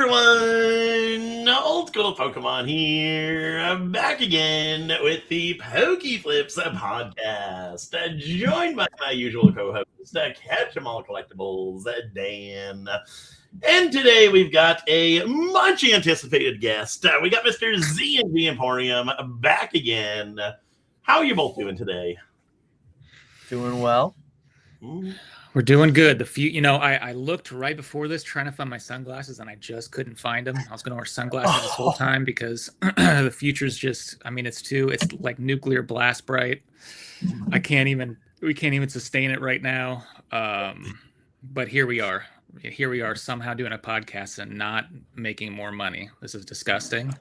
everyone, Old School Pokemon here. I'm back again with the PokeFlips podcast, joined by my usual co-host, KetchumAllCollectibles Dan. And today we've got a much anticipated guest. We got Mr. Z&G Emporium back again. How are you both doing today? Doing well. We're doing good. I looked right before this trying to find my sunglasses and I just couldn't find them. I was going to wear sunglasses this whole time because the future's just, it's like nuclear blast bright. We can't even sustain it right now. But here we are. Here we are somehow doing a podcast and not making more money. This is disgusting.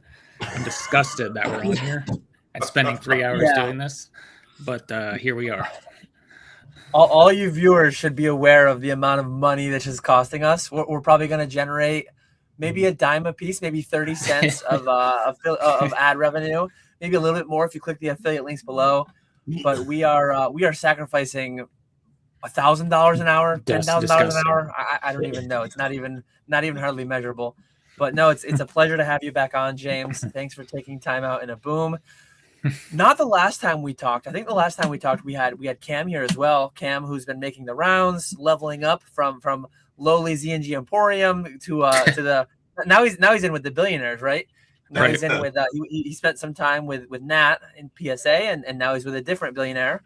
I'm disgusted that we're on here and spending 3 hours doing this. But here we are. All you viewers should be aware of the amount of money this is costing us. We're probably going to generate maybe a dime a piece, maybe 30 cents of ad revenue, maybe a little bit more if you click the affiliate links below. But we are sacrificing $1,000 an hour, $10,000 an hour. I don't even know. It's not even hardly measurable. But no, it's a pleasure to have you back on, James. Thanks for taking time out in a boom. Not the last time we talked. I think the last time we talked, we had Cam here as well. Cam, who's been making the rounds, leveling up from lowly Z&G Emporium to the now he's in with the billionaires, right? Now he's in with he spent some time with Nat in PSA, and now he's with a different billionaire,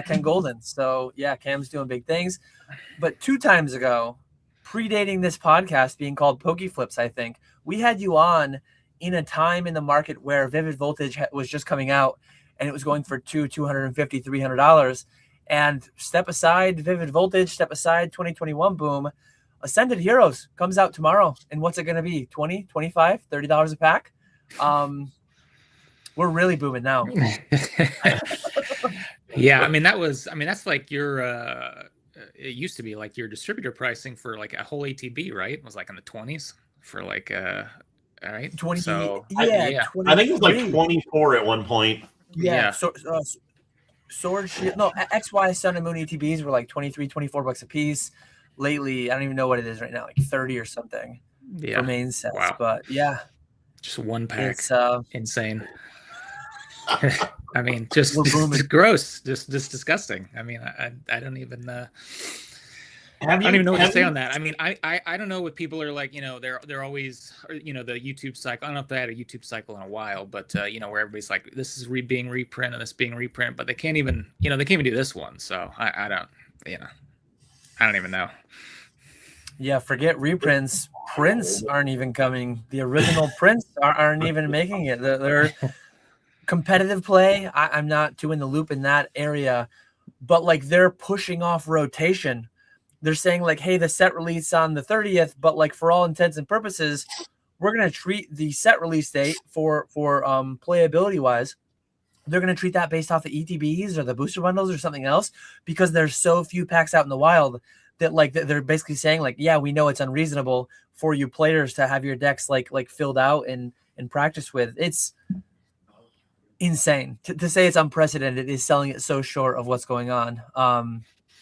Ken Golden. So yeah, Cam's doing big things. But 2 times ago, predating this podcast being called PokeFlips, I think we had you on in a time in the market where Vivid Voltage was just coming out and it was going for $250, $300. And step aside Vivid Voltage, step aside 2021 boom. Ascended Heroes comes out tomorrow. And what's it going to be? $20, $25, $30 a pack? We're really booming now. Yeah, that's like your it used to be like your distributor pricing for like a whole ATB, right? It was like in the 20s for like all right. 20. So, yeah. I think it was like 24 at one point. Yeah. So, Sword Shield. No, XY Sun and Moon ETBs were like $23-$24 a piece. Lately, I don't even know what it is right now, like 30 or something for main sets. Wow. But yeah. Just one pack. It's insane. Just gross. Just disgusting. I don't even I don't even know what to say on that. I don't know what people are like. They're always, the YouTube cycle. I don't know if they had a YouTube cycle in a while, but where everybody's like, this is being reprint and this being reprint, but they can't even, they can't even do this one. So I don't even know. Yeah, forget reprints. Prints aren't even coming. The original prints aren't even making it. They're competitive play. I'm not too in the loop in that area, but like they're pushing off rotation. They're saying like, hey, the set release on the 30th, but like for all intents and purposes, we're going to treat the set release date for playability wise. They're going to treat that based off the ETBs or the booster bundles or something else, because there's so few packs out in the wild that like they're basically saying like, yeah, we know it's unreasonable for you players to have your decks like filled out and practice with. It's insane to say it's unprecedented is selling it so short of what's going on.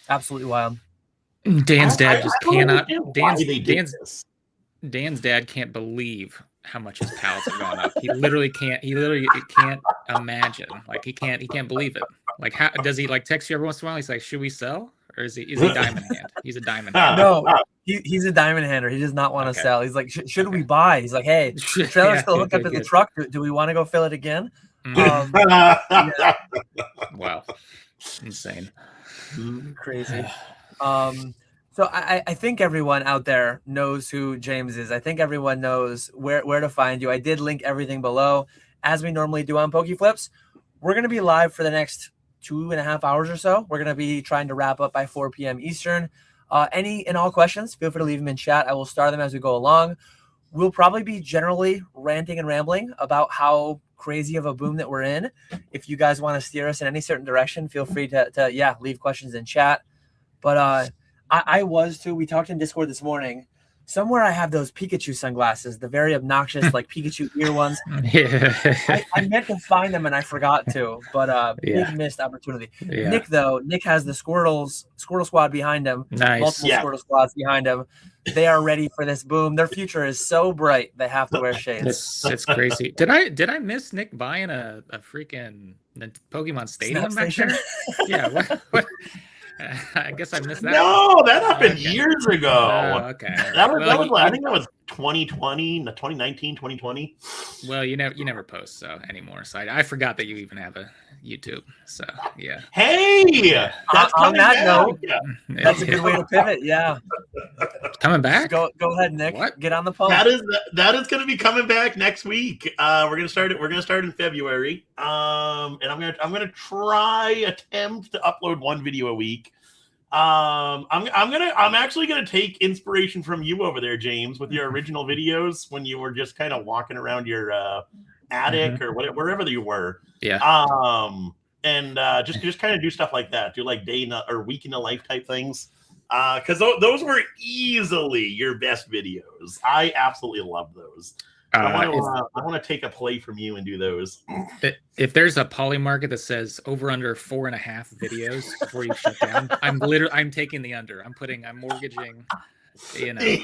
Absolutely wild. Dan's dad just cannot. Dan's dad can't believe how much his pals have gone up. He literally can't imagine. Like he can't believe it. Like how does he like text you every once in a while? He's like, should we sell? Or is he diamond hand? He's a diamond hand. No, he's a diamond hander. He does not want to sell. He's like, should we buy? He's like, hey, the trailer's still hooked up to the truck. Do we want to go fill it again? Wow. Insane. Crazy. So I think everyone out there knows who James is. I think everyone knows where to find you. I did link everything below, as we normally do on PokeFlips. We're going to be live for the next 2.5 hours or so. We're going to be trying to wrap up by 4 p.m. Eastern. Any and all questions, feel free to leave them in chat. I will star them as we go along. We'll probably be generally ranting and rambling about how crazy of a boom that we're in. If you guys want to steer us in any certain direction, feel free to leave questions in chat. But I was too. We talked in Discord this morning. somewhere I have those Pikachu sunglasses, the very obnoxious like Pikachu ear ones. Yeah. I meant to find them and I forgot to, but Yeah. big missed opportunity. Yeah. Nick has the Squirtle Squad behind him, Nice. multiple Squirtle Squads behind him. They are ready for this boom. Their future is so bright they have to wear shades. It's crazy. Did I miss Nick buying a freaking Pokemon Stadium Snap back there? Yeah. What? I guess I missed that. No, that happened years ago. Okay. That was I think that was 2020, 2019, 2020. Well, you never post anymore. So I forgot that you even have a YouTube. So yeah. Hey, that's on that note, yeah. That's a good way to pivot. Yeah. Coming back? Go ahead, Nick. What? Get on the phone. That is going to be coming back next week. We're gonna start in February. And I'm gonna attempt to upload one video a week. I'm actually gonna take inspiration from you over there, James, with your original videos when you were just kind of walking around your attic or wherever you were. Yeah. And just kind of do stuff like that. Do like day or week in the life type things. Because those were easily your best videos. I absolutely love those. I want to take a play from you and do those. If there's a poly market that says over under 4.5 videos before you shut down, I'm taking the under. I'm mortgaging,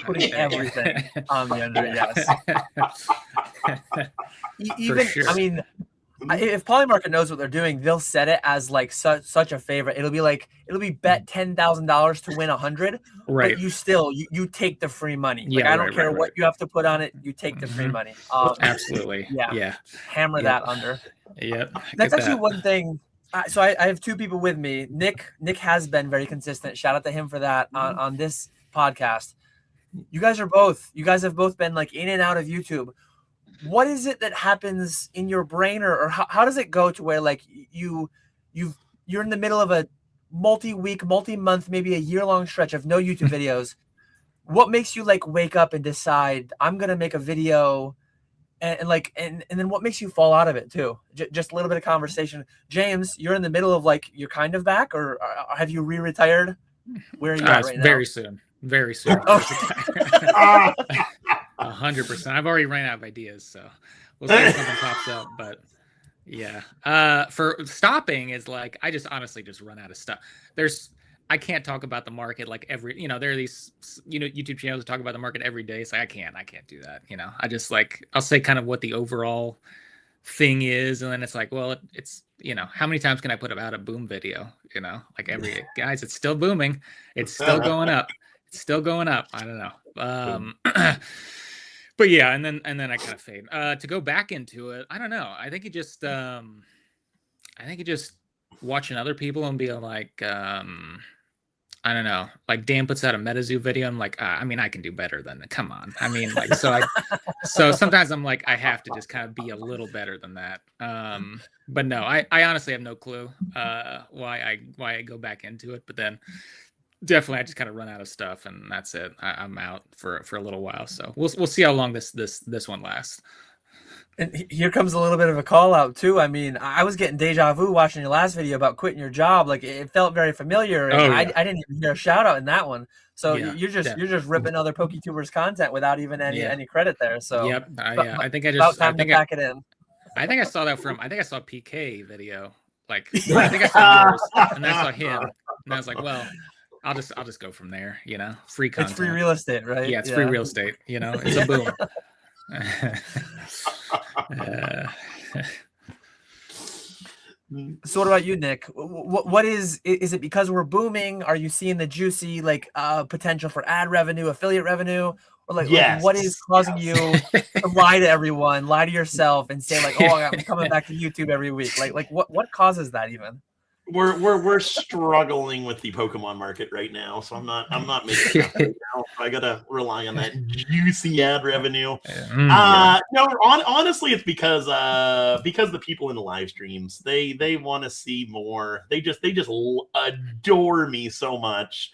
putting everything on the under. Yes. Even sure. I mean, if Polymarket knows what they're doing, they'll set it as like such a favorite. It'll be bet $10,000 to win 100. Right. But you take the free money. Like I don't care what you have to put on it. You take the free money. Absolutely. Yeah. Hammer that under. Yep. That's actually one thing. So I have two people with me. Nick has been very consistent. Shout out to him for that on this podcast. You guys have both been like in and out of YouTube. What is it that happens in your brain, or how does it go to where like you're in the middle of a multi-week, multi-month, maybe a year-long stretch of no YouTube videos? What makes you like wake up and decide I'm gonna make a video, and then what makes you fall out of it too? Just a little bit of conversation. James, you're in the middle of like you're kind of back, or have you re-retired? Where are you at right now? Very soon. 100%. I've already ran out of ideas, so we'll see if something pops up. But yeah, for stopping is like I just honestly just run out of stuff. I can't talk about the market like there are these YouTube channels that talk about the market every day. So I can't do that. I just I'll say kind of what the overall thing is, and then it's like, well, it's how many times can I put out a boom video? Like guys, it's still booming. It's still going up. It's still going up. I don't know. But yeah, and then I kind of fade. To go back into it, I don't know. I think you just watching other people and being like, I don't know. Like Dan puts out a MetaZoo video. I'm like, I mean, I can do better than that. Come on. I mean, like, so sometimes I'm like, I have to just kind of be a little better than that. But no, I honestly have no clue why I go back into it. But then definitely I just kind of run out of stuff, and that's it. I'm out for a little while. So we'll see how long this one lasts. And here comes a little bit of a call out too. I mean, I was getting deja vu watching your last video about quitting your job. Like it felt very familiar, and I didn't even hear a shout out in that one. So you're just ripping other PokeTubers content without even any credit there. So yep, I think back it in. I think I saw that I think I saw PK video. Like I think I saw yours, and then I saw him, and I was like, well, I'll just go from there. Free content. It's free real estate, right? Yeah, it's free real estate. It's a boom. So what about you, Nick? What is it because we're booming? Are you seeing the juicy potential for ad revenue, affiliate revenue, or like what is causing you to lie to everyone, lie to yourself, and say like, oh, I'm coming back to YouTube every week? Like what causes that even? We're struggling with the Pokemon market right now, so I'm not making it right now. I gotta rely on that juicy ad revenue. No, honestly, it's because the people in the live streams they want to see more. They just adore me so much.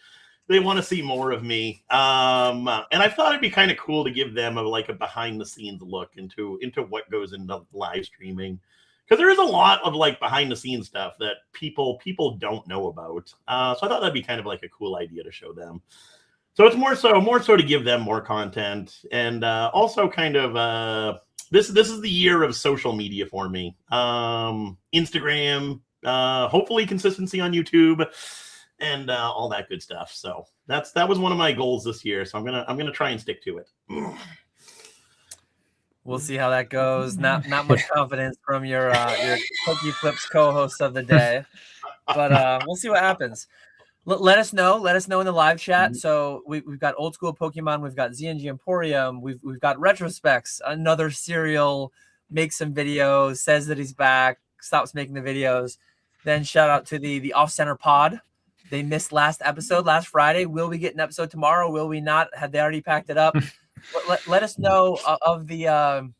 They want to see more of me. And I thought it'd be kind of cool to give them a behind the scenes look into what goes into live streaming. Because there is a lot of behind the scenes stuff that people don't know about. So I thought that'd be kind of like a cool idea to show them. So it's more so to give them more content, and also kind of this is the year of social media for me. Instagram, hopefully consistency on YouTube, and all that good stuff. So that was one of my goals this year. So I'm gonna try and stick to it. We'll see how that goes. Not much confidence from your Cookie Flips co-host of the day, but we'll see what happens. Let us know. Let us know in the live chat. So we've got Old School Pokemon. We've got ZNG Emporium. We've got Retrospects. Another serial makes some videos, says that he's back, stops making the videos. Then shout out to the Off Center Pod. They missed last episode last Friday. Will we get an episode tomorrow? Will we not? Have they already packed it up? Let us know of the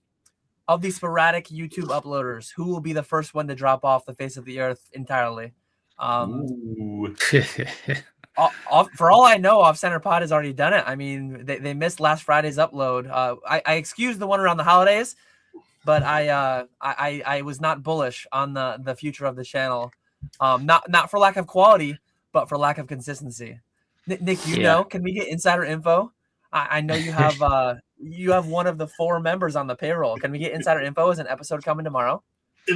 sporadic YouTube uploaders who will be the first one to drop off the face of the earth entirely. For all I know, Off Center Pod has already done it. I mean, they missed last Friday's upload. I excused the one around the holidays, but I was not bullish on the future of the channel. Not for lack of quality, but for lack of consistency. Nick, can we get insider info? I know you have one of the 4 members on the payroll. Can we get insider info? Is an episode coming tomorrow?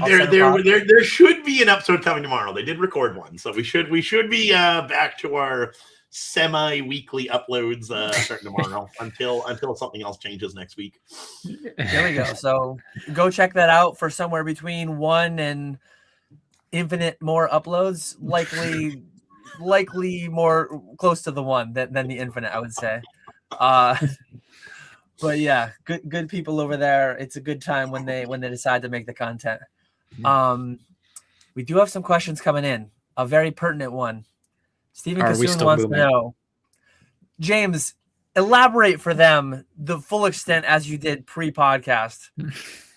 There should be an episode coming tomorrow. They did record one, so we should be back to our semi-weekly uploads starting tomorrow until something else changes next week. There we go. So go check that out for somewhere between 1 and infinite more uploads. Likely more close to the 1 than the infinite, I would say. But yeah, good people over there. It's a good time when they decide to make the content. We do have some questions coming in. A very pertinent one. Stephen Kassoon wants to know, James, elaborate for them the full extent as you did pre-podcast,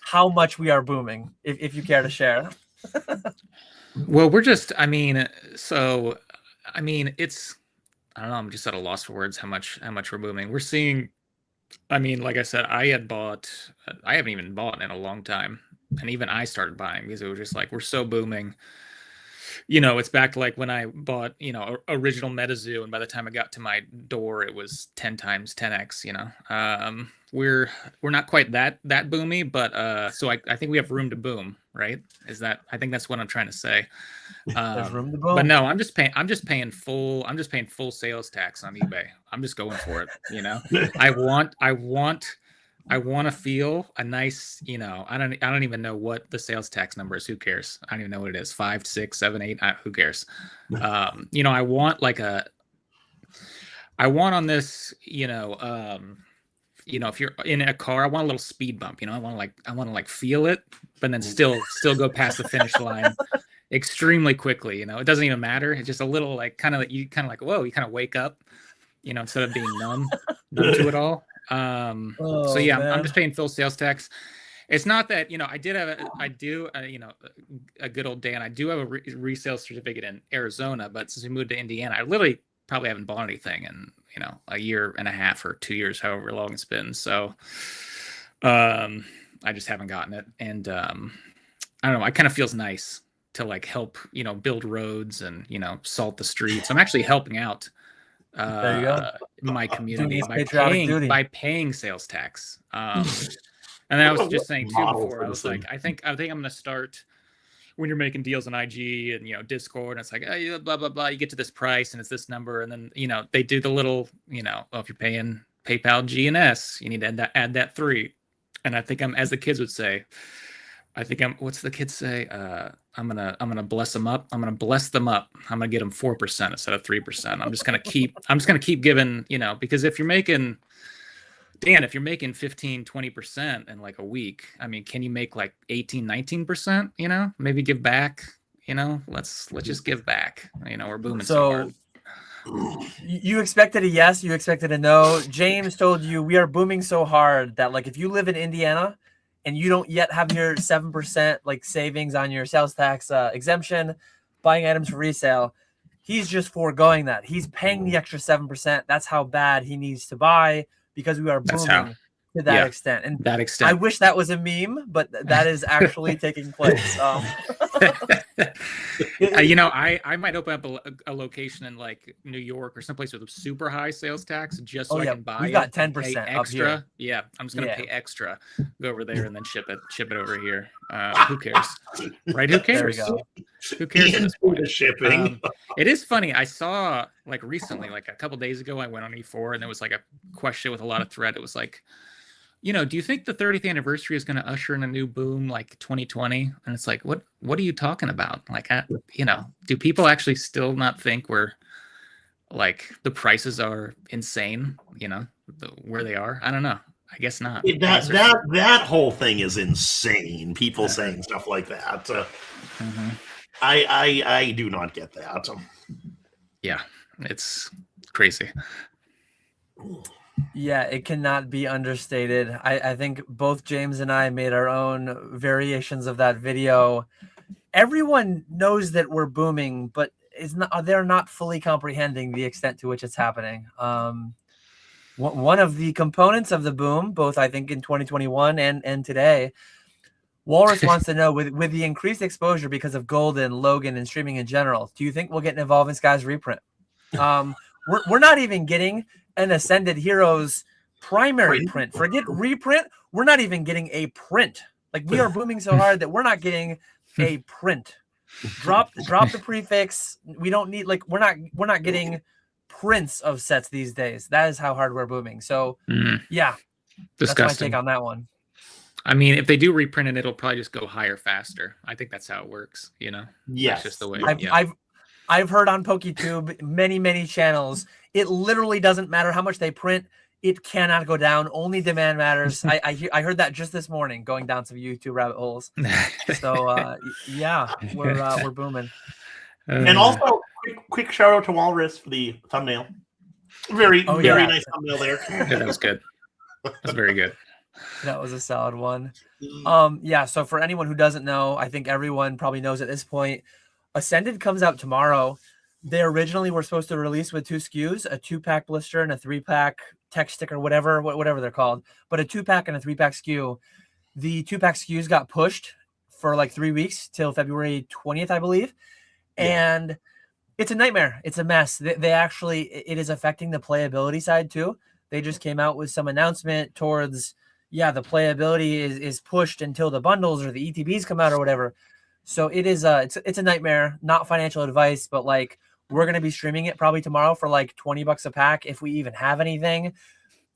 how much we are booming, if you care to share. Well, we're just, it's, I don't know, I'm just at a loss for words how much we're booming. We're seeing, like I said, I haven't even bought in a long time. And even I started buying because it was just like, we're so booming. It's back to like when I bought, original MetaZoo, and by the time I got to my door, it was 10 times 10x, we're not quite that boomy, but so I think we have room to boom, right? I think that's what I'm trying to say. There's room to boom. But no, I'm just paying full sales tax on eBay. I'm just going for it, I want to feel a nice, I don't even know what the sales tax number is. Who cares? I don't even know what it is. 5, 6, 7, 8. Who cares? I want on this, if you're in a car, I want a little speed bump. I want to feel it, but then still go past the finish line extremely quickly. It doesn't even matter. It's just a little whoa, you kind of wake up, instead of being numb to it all. So yeah, man. I'm just paying full sales tax. It's not that, I do a good old Dan. I do have a resale certificate in Arizona, but since we moved to Indiana, I literally probably haven't bought anything in, a year and a half or 2 years, however long it's been. So, I just haven't gotten it. And, I don't know, it kind of feels nice to help, build roads and, salt the streets. I'm actually helping out there you go. My community by paying sales tax. And then I was just saying too before, I was like, I think I'm gonna start when you're making deals on IG and Discord, and it's like, oh, blah blah blah, you get to this price and it's this number, and then they do the little if you're paying PayPal GNS, you need to add that 3. And I think as the kids would say, what's the kids say? I'm gonna bless them up. I'm gonna bless them up. I'm gonna get them 4% instead of 3%. I'm just gonna keep giving, because if you're making 15, 20% in like a week, can you make like 18, 19%, maybe give back, let's just give back, we're booming so hard. You expected a yes, you expected a no. James told you we are booming so hard that if you live in Indiana and you don't yet have your 7% savings on your sales tax exemption, buying items for resale, he's just foregoing that. He's paying the extra 7%. That's how bad he needs to buy because we are booming to that extent. And that extent. I wish that was a meme, but that is actually taking place. I might open up a location in like New York or someplace with a super high sales tax just so I can buy we've it. got and 10% pay up extra. here. Yeah, I'm just gonna pay extra, go over there and then ship it over here. Who cares, right? Who cares? There we go. Who cares at this point? The shipping. It is funny. I saw like recently, like a couple days ago, I went on E4 and there was like a question with a lot of thread. It was like, do you think the 30th anniversary is going to usher in a new boom like 2020? And it's like, what are you talking about? Like, do people actually still not think we're like the prices are insane, where they are? I don't know. I guess not. That whole thing is insane. People saying stuff like that. I do not get that. Yeah, it's crazy. Yeah, it cannot be understated. I think both James and I made our own variations of that video. Everyone knows that we're booming, but they're not fully comprehending the extent to which it's happening. One of the components of the boom, both I think in 2021 and today, Walrus wants to know, with the increased exposure because of Golden, Logan, and streaming in general, do you think we'll get an Evolving Skies reprint? We're not even getting an Ascended Heroes primary print. Forget reprint. We're not even getting a print. Like, we are booming so hard that we're not getting a print. Drop the prefix. We don't need, like, we're not getting prints of sets these days. That is how hard we're booming. So yeah, disgusting. That's my take on that one. I mean, if they do reprint it, it'll probably just go higher faster. I think that's how it works. Yes, that's just the way. I've heard on PokeTube many channels, it literally doesn't matter how much they print. It cannot go down. Only demand matters. I heard that just this morning, going down some YouTube rabbit holes. So yeah, we're booming. And also, quick shout out to Walrus for the thumbnail. Very nice thumbnail there. Yeah, that was good. That's very good. That was a solid one. Yeah. So for anyone who doesn't know, I think everyone probably knows at this point, Ascended comes out tomorrow. They originally were supposed to release with 2 SKUs, a 2-pack blister and a 3-pack tech sticker, whatever they're called, but a 2-pack and a 3-pack SKU. The 2-pack SKUs got pushed for like 3 weeks till February 20th, I believe. Yeah. And it's a nightmare. It's a mess. They actually, it is affecting the playability side too. They just came out with some announcement towards, the playability is pushed until the bundles or the ETBs come out or whatever. So it is it's a nightmare. Not financial advice, but like, we're going to be streaming it probably tomorrow for like $20 a pack if we even have anything.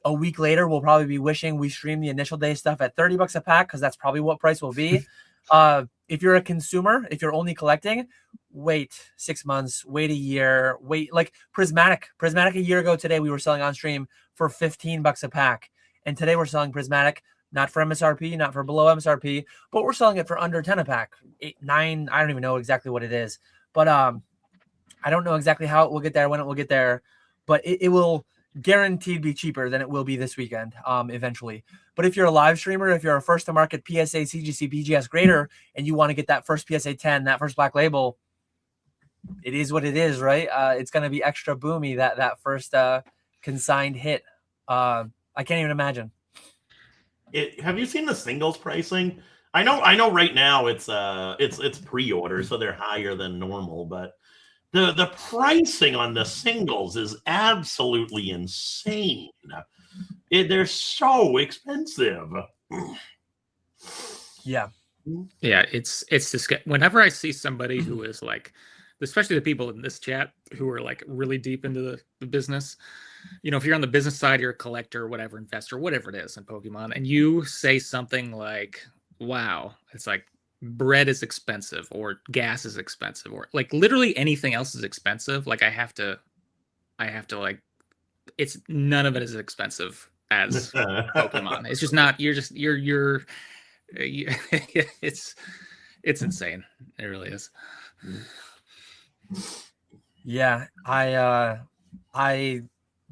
A week later, we'll probably be wishing we streamed the initial day stuff at $30 a pack, because that's probably what price will be. If you're a consumer, if you're only collecting, wait 6 months, wait a year, wait. Like Prismatic a year ago today, we were selling on stream for $15 a pack. And today we're selling Prismatic, not for MSRP, not for below MSRP, but we're selling it for under 10 a pack, 8, 9. I don't even know exactly what it is, but I don't know exactly how it will get there, when it will get there, but it will guaranteed be cheaper than it will be this weekend eventually. But if you're a live streamer, if you're a first to market PSA, CGC, BGS grader, and you want to get that first PSA 10, that first black label, it is what it is, right? It's going to be extra boomy, that first consigned hit. I can't even imagine. Have you seen the singles pricing? I know right now it's pre-order, so they're higher than normal, but the pricing on the singles is absolutely insane. They're so expensive. Yeah, it's just, whenever I see somebody who is like, especially the people in this chat who are like really deep into the business, if you're on the business side, you're a collector, whatever, investor, whatever it is in Pokemon, and you say something like, wow, it's like, bread is expensive, or gas is expensive, or like literally anything else is expensive. Like I have to like, it's none of it is expensive as Pokemon. It's just not, you're it's insane. It really is. Yeah.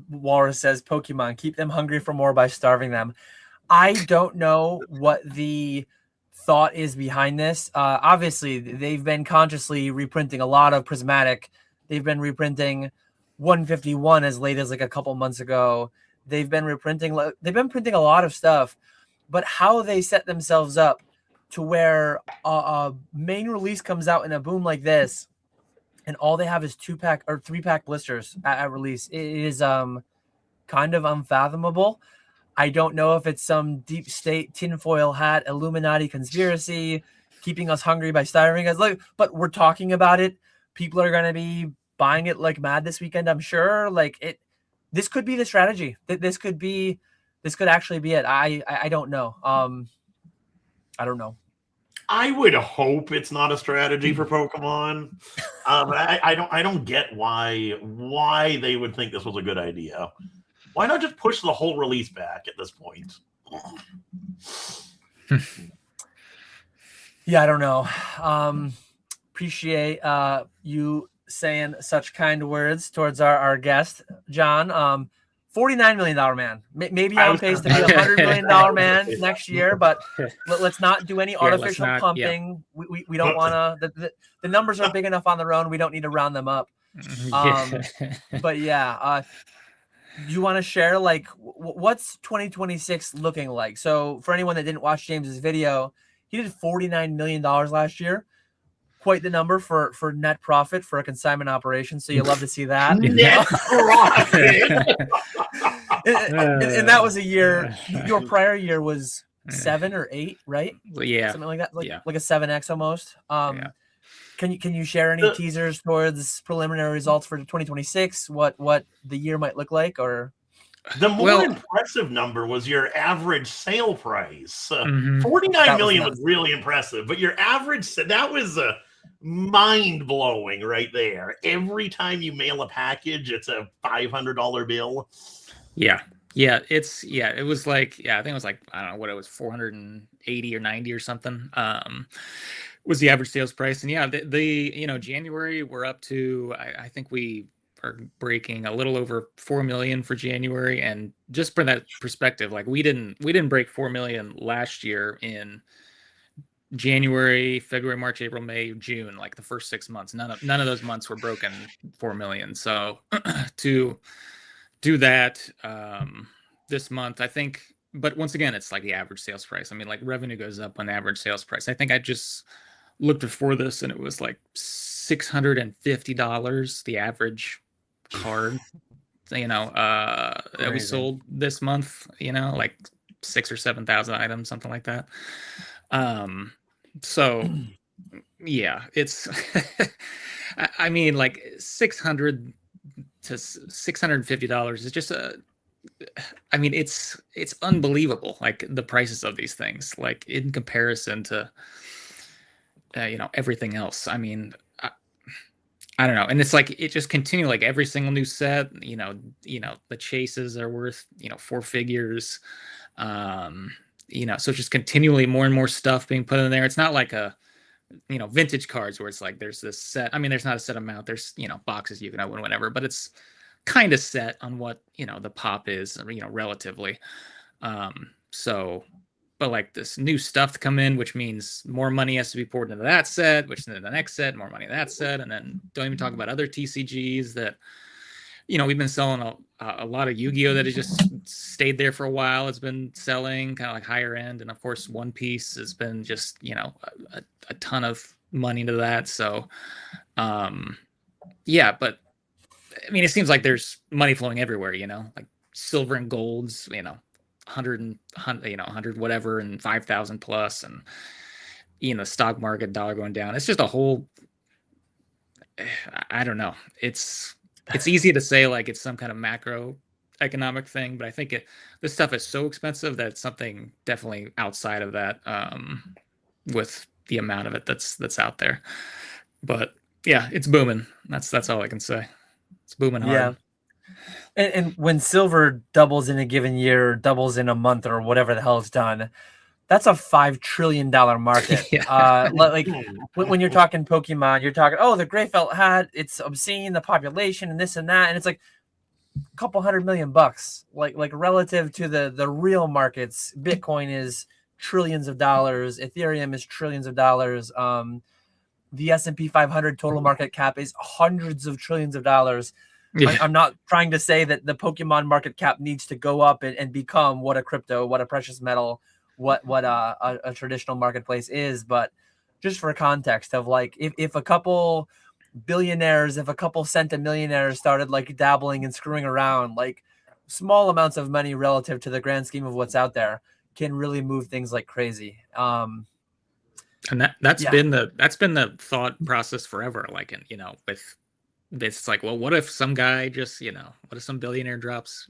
Walrus says, Pokemon, keep them hungry for more by starving them. I don't know what the thought is behind this. Obviously, they've been consciously reprinting a lot of Prismatic. They've been reprinting 151 as late as like a couple months ago. They've been printing a lot of stuff, but how they set themselves up to where a main release comes out in a boom like this, and all they have is 2-pack or 3-pack blisters at release. It is kind of unfathomable. I don't know if it's some deep state tinfoil hat Illuminati conspiracy keeping us hungry by starving us. Like, but we're talking about it. People are gonna be buying it like mad this weekend, I'm sure. Like this could be the strategy. This could actually be it. I don't know. I don't know. I would hope it's not a strategy for Pokemon. I don't get why they would think this was a good idea. Why not just push the whole release back at this point? Yeah, I don't know. Appreciate you saying such kind words towards our guest, John. $49 million man. Maybe on pace to be $100 million man next year, but let's not do any artificial pumping. Yeah. We don't want to. The numbers are big enough on their own. We don't need to round them up. But yeah, do you want to share like what's 2026 looking like? So for anyone that didn't watch James's video, he did $49 million last year. Quite the number for net profit for a consignment operation. So you love to see that. Net profit. and that was a year. Your prior year was 7 or 8, right? Yeah, something like that. Like a 7x almost. Can you share any teasers towards preliminary results for 2026? What the year might look like, or the more impressive number was your average sale price. 49 million was really impressive, but your average, that was mind-blowing right there. Every time you mail a package, it's a $500 bill. Yeah, it was like, I think it was like, I don't know what it was, 480 or 90 or something. Was the average sales price. And the January we're up to, I think we are breaking a little over 4 million for January. And just from that perspective, like we didn't break 4 million last year in January, February, March, April, May, June, like the first 6 months. None of those months were broken 4 million. So to do that this month, I think, but once again, it's like the average sales price. I mean, like revenue goes up on the average sales price. I think I just looked before this and it was like $650 the average card, that we sold this month, like 6,000 or 7,000 items, something like that. So yeah, it's I mean, like $600 to $650 is just it's unbelievable, like the prices of these things, like in comparison to everything else. I mean, I don't know. And it's like, it just continue, like every single new set, the chases are worth, 4 figures. So it's just continually more and more stuff being put in there. It's not like vintage cards where it's like, there's this set. I mean, there's not a set amount. There's, boxes you can open, whatever, but it's kind of set on what, the pop is, relatively. But like this new stuff to come in, which means more money has to be poured into that set, which then the next set, more money in that set. And then don't even talk about other TCGs that, we've been selling a lot of Yu-Gi-Oh! That has just stayed there for a while. It's been selling kind of like higher end. And of course, One Piece has been just, a ton of money into that. So, but I mean, it seems like there's money flowing everywhere, like silver and golds, 100 whatever, and 5,000 plus, and stock market dollar going down. It's just a whole, I don't know. It's easy to say like it's some kind of macro economic thing, but I think this stuff is so expensive that it's something definitely outside of that, with the amount of it that's out there. But yeah, it's booming. That's all I can say. It's booming hard. Yeah. And when silver doubles in a given year, doubles in a month, or whatever the hell it's done, that's a $5 trillion market. Like when you're talking Pokemon, you're talking, the gray felt hat, it's obscene, the population and this and that, and it's like a couple $100 million bucks. Like relative to the real markets, Bitcoin is trillions of dollars, Ethereum is trillions of dollars. The S&P 500 total market cap is hundreds of trillions of dollars. Yeah. I'm not trying to say that the Pokemon market cap needs to go up and become what a crypto, what a precious metal, what a traditional marketplace is. But just for context of like, if a couple billionaires, if a couple centimillionaires started like dabbling and screwing around, like small amounts of money relative to the grand scheme of what's out there can really move things like crazy. And that's been the thought process forever. Like, with it's like, well, what if some guy just, what if some billionaire drops,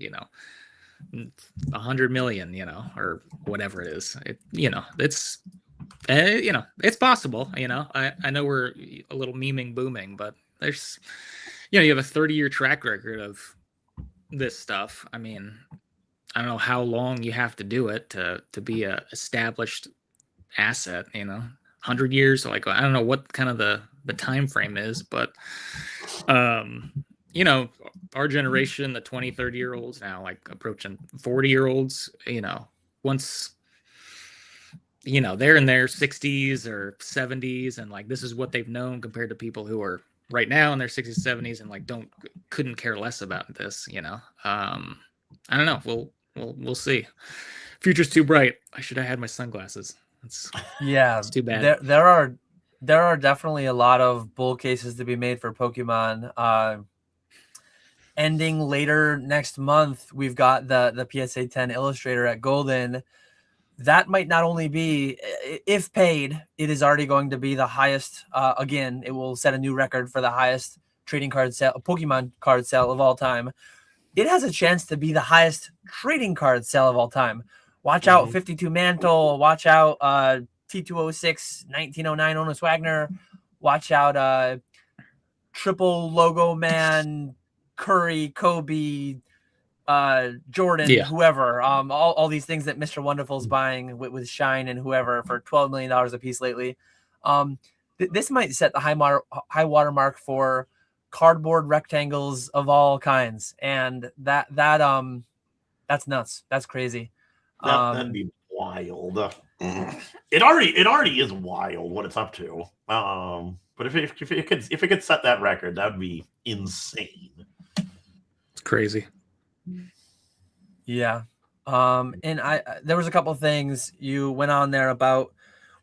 100 million, or whatever it is. It's it's possible. I know we're a little memeing booming, but there's, you have a 30-year track record of this stuff. I mean, I don't know how long you have to do it to be a established asset. 100 years. Like, I don't know what kind of the time frame is, but our generation, the 20, 30-year-olds now, like approaching 40-year-olds, once they're in their 60s or 70s, and like this is what they've known compared to people who are right now in their 60s, 70s, and like couldn't care less about this. I don't know. We'll see. Future's too bright. I should have had my sunglasses. It's too bad. There are definitely a lot of bull cases to be made for Pokemon. Ending later next month, we've got the PSA 10 Illustrator at Golden. That might not only be, if paid, it is already going to be the highest. Again, it will set a new record for the highest trading card sale, Pokemon card sale of all time. It has a chance to be the highest trading card sale of all time. Watch out, 52 Mantle. Watch out, T206, 1909 Onus Wagner. Watch out, Triple Logo Man, Curry, Kobe, Jordan, whoever. All these things that Mr. Wonderful's buying with Shine and whoever for $12 million a piece lately. This might set the high water mark for cardboard rectangles of all kinds, and that's nuts. That's crazy. That'd be wild. It already is wild what it's up to. But if it could set that record, that would be insane. It's crazy. Yeah. And there was a couple of things you went on there about.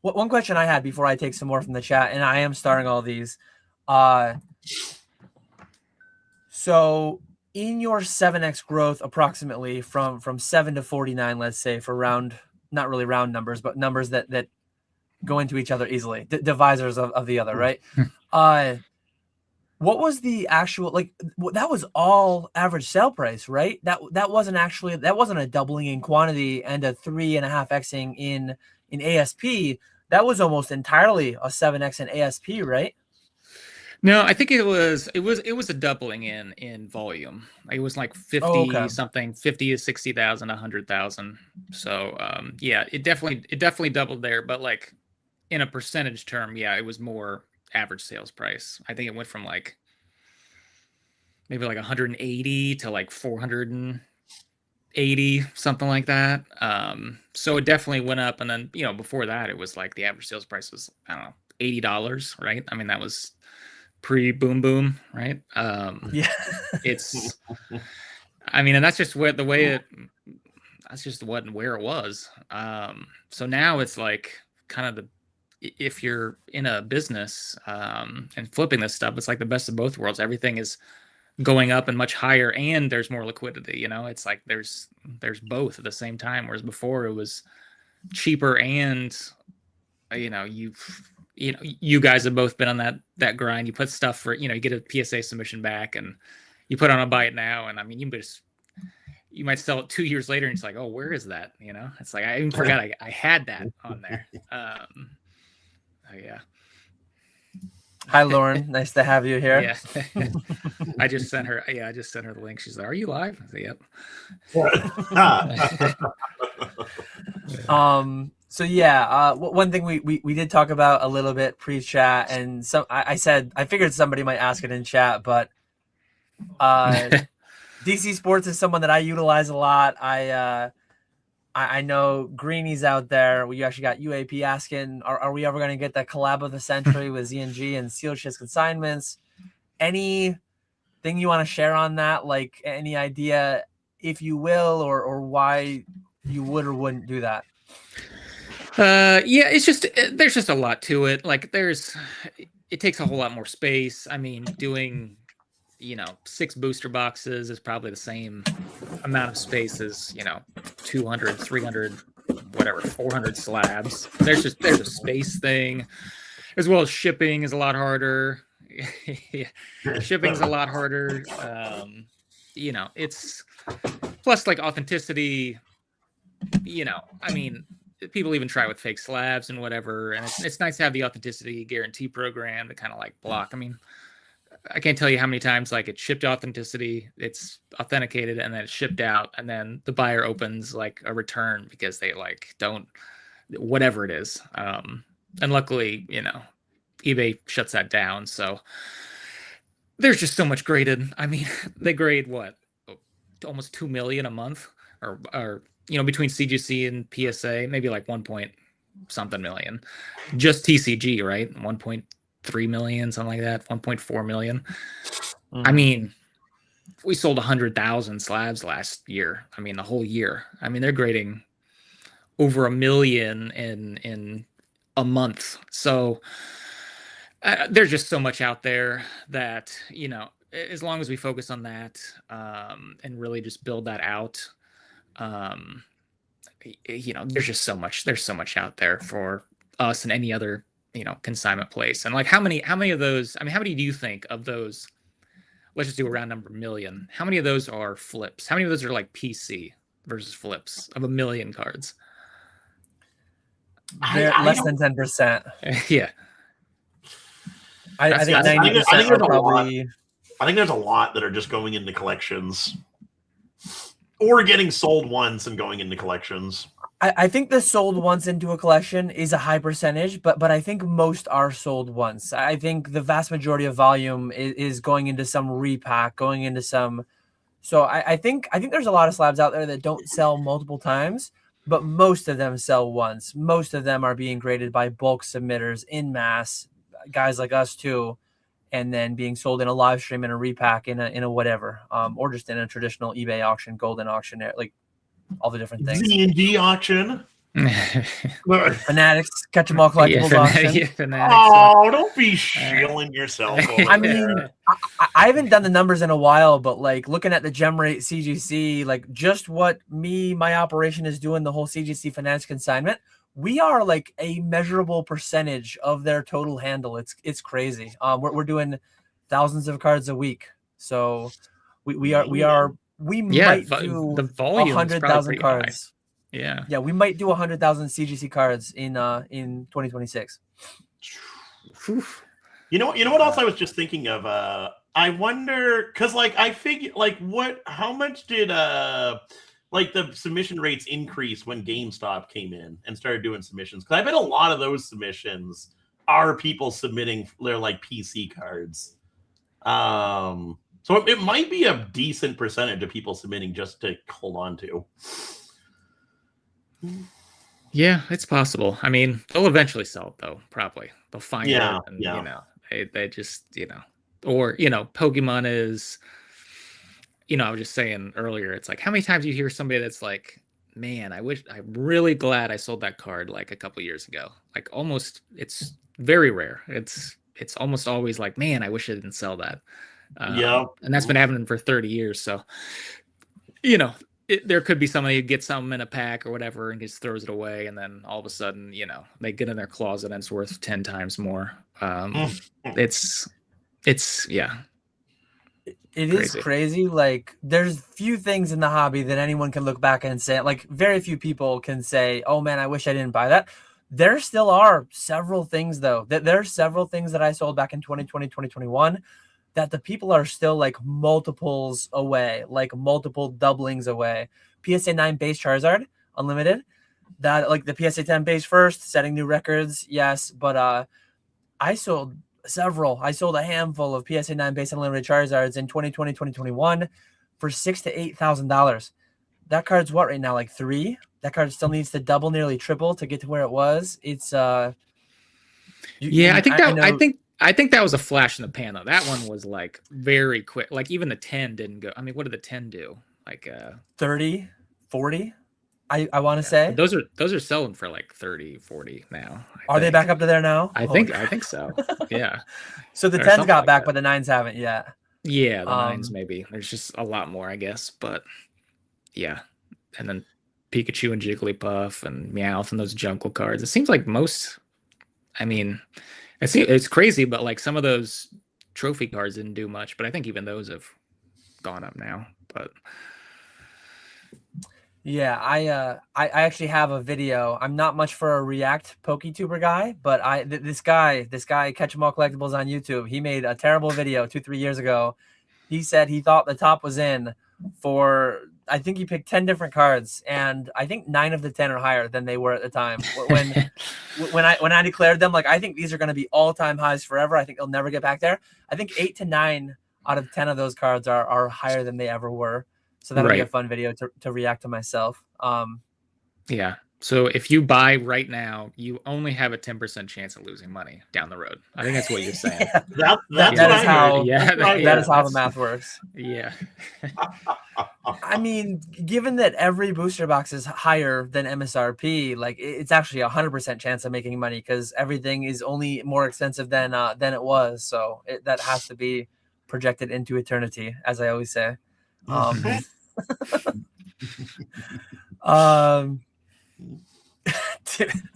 One question I had before I take some more from the chat, and I am starting all these. So in your 7x growth, approximately from 7 to 49, let's say, for not really round numbers, but numbers that go into each other easily, divisors of the other, right? What was the actual, like, that was all average sale price, right? That wasn't a doubling in quantity and a 3.5xing in ASP. That was almost entirely a 7x in ASP, right? No, I think it was a doubling in volume. It was like 50 something, 50 to 60,000, 100,000. So it definitely doubled there, but like in a percentage term, it was more average sales price. I think it went from like maybe like 180 to like 480, something like that. So it definitely went up, and then before that it was like the average sales price was, I don't know, $80, right? I mean, that was pre-boom boom, right? It's I mean, and that's just where where it was. So now it's like kind of if you're in a business and flipping this stuff, it's like the best of both worlds. Everything is going up and much higher, and there's more liquidity. It's like there's both at the same time, whereas before it was cheaper, and you guys have both been on that grind. You put stuff for, you get a PSA submission back and you put on a buy it now. And I mean, you might sell it 2 years later and it's like, oh, where is that? It's like, I even forgot I had that on there. Yeah. Hi, Lauren. Nice to have you here. Yeah. I just sent her the link. She's like, are you live? I said, yep. So yeah, one thing we did talk about a little bit pre-chat, and I figured somebody might ask it in chat, but DC Sports is someone that I utilize a lot. I know Greenie's out there. We actually got UAP asking, are we ever going to get the collab of the century with ZNG and Seal Shiz Consignments? Anything you want to share on that? Like any idea, if you will, or why you would or wouldn't do that? Yeah, it's just there's just a lot to it. Like it takes a whole lot more space. I mean, doing 6 booster boxes is probably the same amount of space as 200, 300, whatever, 400 slabs. There's a space thing, as well as shipping is a lot harder. Yeah, shipping's a lot harder. It's plus like authenticity. I mean, people even try with fake slabs and whatever, and it's nice to have the authenticity guarantee program to kind of like block. I mean, I can't tell you how many times like it shipped authenticity, it's authenticated, and then it's shipped out, and then the buyer opens like a return because they like don't, whatever it is. And luckily, eBay shuts that down. So there's just so much graded. I mean, they grade what, almost 2 million a month, or between CGC and PSA, maybe like 1 point something million, just TCG, right? 1.3 million, something like that, 1.4 million. I mean, we sold 100,000 slabs last year. I mean, the whole year. I mean, they're grading over 1 million in a month. So there's just so much out there that, as long as we focus on that and really just build that out, there's just so much out there for us and any other, consignment place. And like, how many of those, I mean, how many do you think of those? Let's just do a round number million. How many of those are flips? How many of those are like PC versus flips of 1 million cards? Less than 10%. Yeah. I think 90% are probably. I think there's a lot that are just going into collections, or getting sold once and going into collections. I think the sold once into a collection is a high percentage, but I think most are sold once. I think the vast majority of volume is going into some repack, going into some. So I think there's a lot of slabs out there that don't sell multiple times, but most of them sell once. Most of them are being graded by bulk submitters in mass, guys like us too, and then being sold in a live stream, in a repack, in a whatever, or just in a traditional eBay auction, golden auction, like all the different things. Z&G auction. Fanatics, KetchumAllCollectibles auction. Yeah, Fanatics. Oh, don't be shilling yourself over I mean, I haven't done the numbers in a while, but like looking at the gem rate CGC, like just what my operation is doing, the whole CGC Fanatics consignment, we are like a measurable percentage of their total handle. It's crazy. We're doing thousands of cards a week, so we might do the volume 100,000 cards. Yeah, we might do 100,000 CGC cards in 2026. You know what else I was just thinking of? I wonder, because like I figure, like how much did like the submission rates increase when GameStop came in and started doing submissions? Because I bet a lot of those submissions are people submitting their like PC cards. So it might be a decent percentage of people submitting just to hold on to. Yeah, it's possible. I mean, they'll eventually sell it though. Probably they'll find it, and they just or Pokemon is. I was just saying earlier, it's like, how many times you hear somebody that's like, man, I'm really glad I sold that card like a couple years ago. Like almost, it's very rare. It's almost always like, man, I wish I didn't sell that. And that's been happening for 30 years. So, there could be somebody who gets something in a pack or whatever and just throws it away. And then all of a sudden, they get in their closet and it's worth 10 times more. It's yeah. It is crazy. Like, there's few things in the hobby that anyone can look back and say, like, very few people can say, oh man, I wish I didn't buy that. There still are several things, though. There are several things that I sold back in 2020, 2021 that the people are still like multiples away, like multiple doublings away. PSA 9 base Charizard, unlimited. That, like, the PSA 10 base first, setting new records, yes. But I sold several. I sold a handful of PSA 9 base unlimited Charizards in 2020, 2021 for $6,000 to $8,000. That card's what right now? Like 3? That card still needs to double, nearly triple to get to where it was. It's I think that was a flash in the pan though. That one was like very quick. Like even the 10 didn't go. I mean, what did the 10 do? Like 30, 40? I want to say. But those are selling for like 30, 40 now. Are they back up to there now? I think so. Yeah. So the Or 10s something got like back, that. but the 9s haven't yet. Yeah, the 9s maybe. There's just a lot more, I guess. But yeah. And then Pikachu and Jigglypuff and Meowth and those Jungle cards. It seems like most, I mean, it's crazy, but like some of those trophy cards didn't do much, but I think even those have gone up now. But yeah, I actually have a video. I'm not much for a React PokeTuber guy, but this guy KetchumAllCollectibles on YouTube, he made a terrible video 2-3 years ago. He said he thought the top was in for, I think he picked 10 different cards, and I think 9 of the 10 are higher than they were at the time. When I declared them, like, I think these are going to be all-time highs forever. I think they'll never get back there. I think 8 to 9 out of 10 of those cards are higher than they ever were. So that'll be a fun video to react to myself. Yeah. So if you buy right now, you only have a 10% chance of losing money down the road. I think that's what you're saying. That is how the math works. Yeah. I mean, given that every booster box is higher than MSRP, like it's actually 100% chance of making money because everything is only more expensive than it was. So that has to be projected into eternity, as I always say.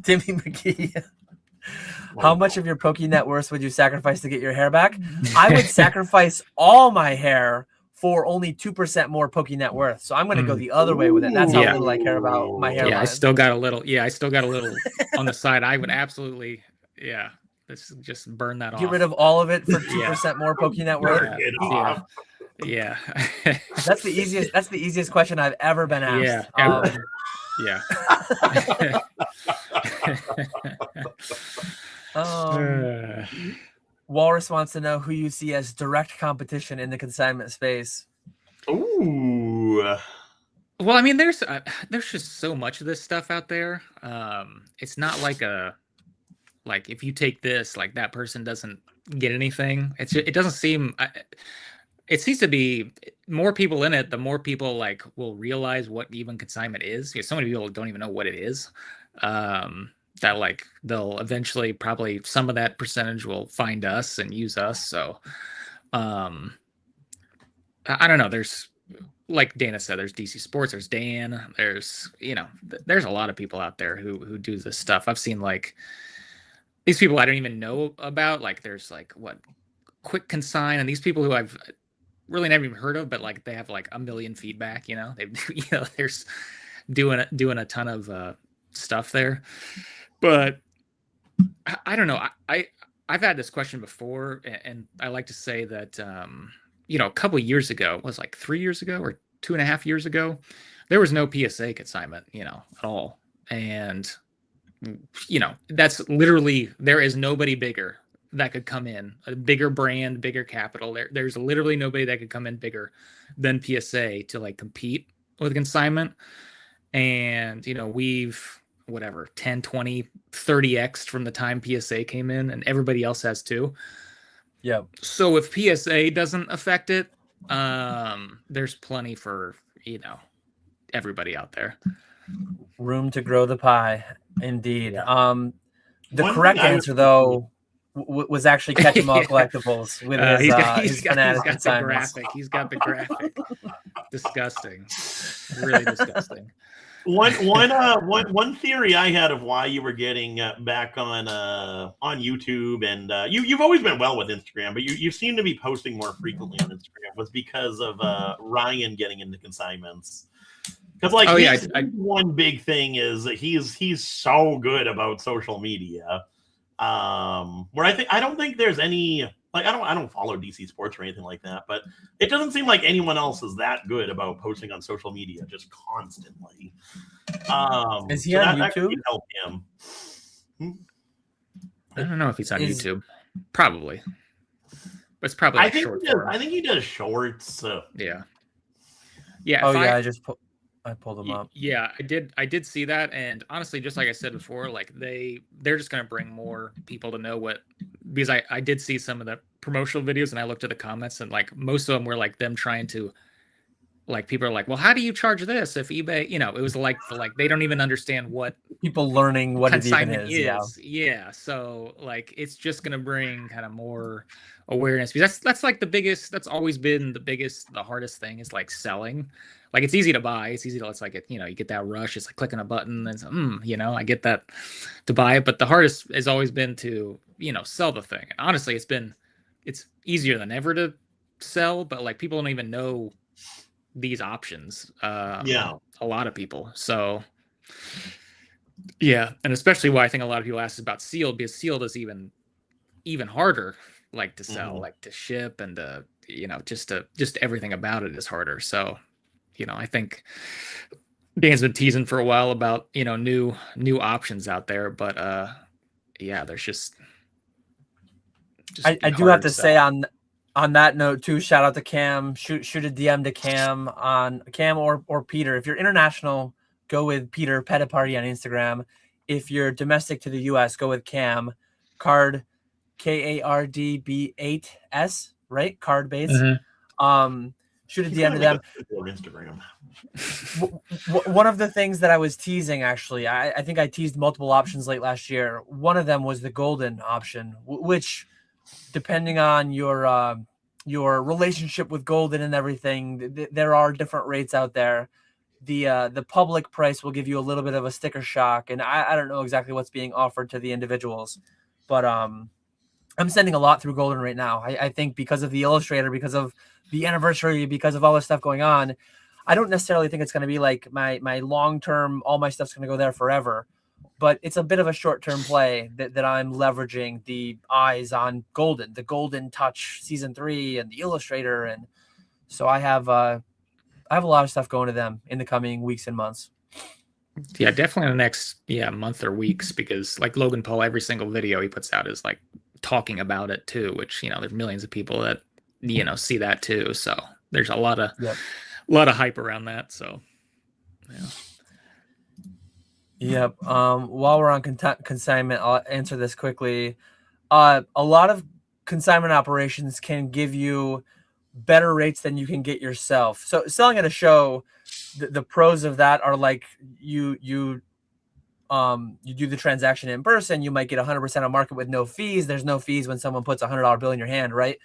Timmy McGee, how much of your Poke net worth would you sacrifice to get your hair back? I would sacrifice all my hair for only 2% more Poke net worth. So I'm going to go the other way with it. That's how little I care about my hairline. Yeah, I still got a little on the side. I would absolutely, let's just burn that off. Get rid of all of it for 2% more Poke net worth. Yeah. That's the easiest question I've ever been asked. Yeah. Walrus wants to know who you see as direct competition in the consignment space. Ooh. Well, I mean, there's just so much of this stuff out there. It's not like if you take this, like that person doesn't get anything. It doesn't seem. It seems to be more people in it, the more people like will realize what even consignment is. Because so many people don't even know what it is. That like they'll eventually probably some of that percentage will find us and use us. So I don't know. There's, like Dana said, there's DC Sports, there's Dan, there's there's a lot of people out there who do this stuff. I've seen like these people I don't even know about. Like there's like Quick Consign, and these people who I've really never even heard of, but like they have like 1 million feedback. There's doing a ton of stuff there. But I don't know. I've had this question before, and I like to say that a couple of years ago, it was like 3 years ago or 2.5 years ago, there was no PSA consignment, at all. And that's literally, there is nobody bigger that could come in, a bigger brand, bigger capital. There's literally nobody that could come in bigger than PSA to like compete with consignment. And we've 10, 20, 30x from the time PSA came in, and everybody else has too. Yeah. So if PSA doesn't affect it, there's plenty for everybody out there. Room to grow the pie, indeed. Yeah. The correct answer though was actually KetchumAllCollectibles with his fanatic consignments. He's got the graphic. Disgusting. Really disgusting. One theory I had of why you were getting back on YouTube, and you've always been well with Instagram, but you seem to be posting more frequently on Instagram, was because of Ryan getting into consignments. Because one big thing is that he's so good about social media. Where I don't think there's any, like, I don't follow DC Sports or anything like that, but it doesn't seem like anyone else is that good about posting on social media just constantly. Is he on YouTube? That could help him. I don't know if he's on YouTube. Probably. But it's probably I think he does shorts. Yeah. I pulled them up. Yeah, I did see that, and honestly, just like I said before, like they're just gonna bring more people to know what, because I did see some of the promotional videos, and I looked at the comments, and like most of them were like them trying to like people are like, well, how do you charge this if eBay, it was like they don't even understand what People learning what it even consignment is. Yeah. So like it's just gonna bring kind of more awareness, because that's like the biggest, that's always been the hardest thing, is like selling. Like it's easy to buy, it's easy to, it's like you get that rush, it's like clicking a button and I get that to buy it, but the hardest has always been to sell the thing. And honestly, it's easier than ever to sell, but like people don't even know these options. Yeah. A lot of people. So yeah, and especially why I think a lot of people ask about sealed, because sealed is even harder, like to sell, like to ship, and to just everything about it is harder. So I think Dan's been teasing for a while about new options out there, but yeah, there's just I do have to say on that note too, shout out to Cam. Shoot a DM to Cam on Cam or Peter. If you're international, go with Peter Pettiparty on Instagram. If you're domestic to the US, go with Cam. Card KARDB8S, right? Card base. Shoot a DM to them. Instagram. One of the things that I was teasing, actually, I think I teased multiple options late last year. One of them was the golden option, which, depending on your relationship with golden and everything, there are different rates out there. The public price will give you a little bit of a sticker shock, and I don't know exactly what's being offered to the individuals, but I'm sending a lot through golden right now. I think because of the illustrator, because of the anniversary, because of all this stuff going on, I don't necessarily think it's going to be like my long term, all my stuff's going to go there forever, but it's a bit of a short term play that I'm leveraging the eyes on golden, the Golden Touch Season 3 and the illustrator, and so I have a lot of stuff going to them in the coming weeks and months. Yeah, definitely in the next month or weeks, because like Logan Paul, every single video he puts out is like talking about it too, which there's millions of people that see that too. So there's a lot of hype around that. So Yep. While we're on consignment, I'll answer this quickly. A lot of consignment operations can give you better rates than you can get yourself. So selling at a show, the pros of that are like you do the transaction in person, you might get 100% on market with no fees. There's no fees when someone puts $100 bill in your hand, right?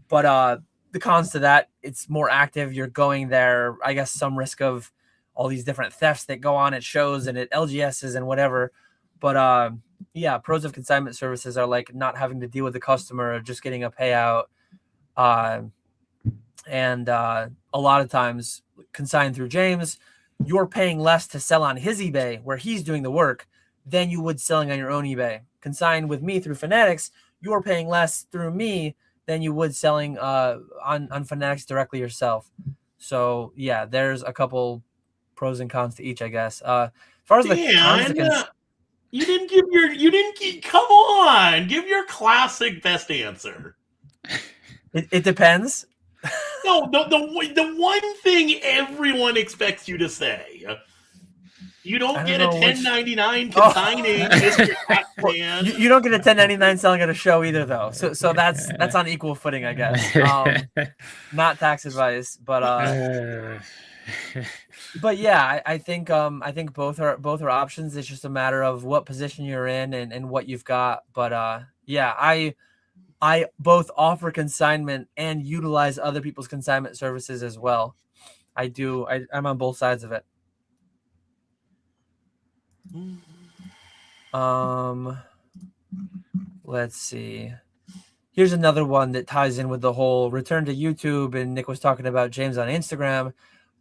But the cons to that, it's more active. You're going there, I guess, some risk of all these different thefts that go on at shows and at LGSs and whatever. But yeah, pros of consignment services are like not having to deal with the customer, just getting a payout. And a lot of times consigned through James, you're paying less to sell on his eBay where he's doing the work than you would selling on your own eBay. Consigned with me through Fanatics, you're paying less through me than you would selling on Fanatics directly yourself. So yeah, there's a couple pros and cons to each, I guess. As far as the cons, you didn't come on, give your classic best answer. It depends. No, the one thing everyone expects you to say. You don't get a 1099 consigning. You don't get a 1099 selling at a show either, though. So that's on equal footing, I guess. Not tax advice, but yeah, I think both are options. It's just a matter of what position you're in and what you've got. But yeah, I both offer consignment and utilize other people's consignment services as well. I do. I'm on both sides of it. Let's see. Here's another one that ties in with the whole return to YouTube, and Nick was talking about James on Instagram.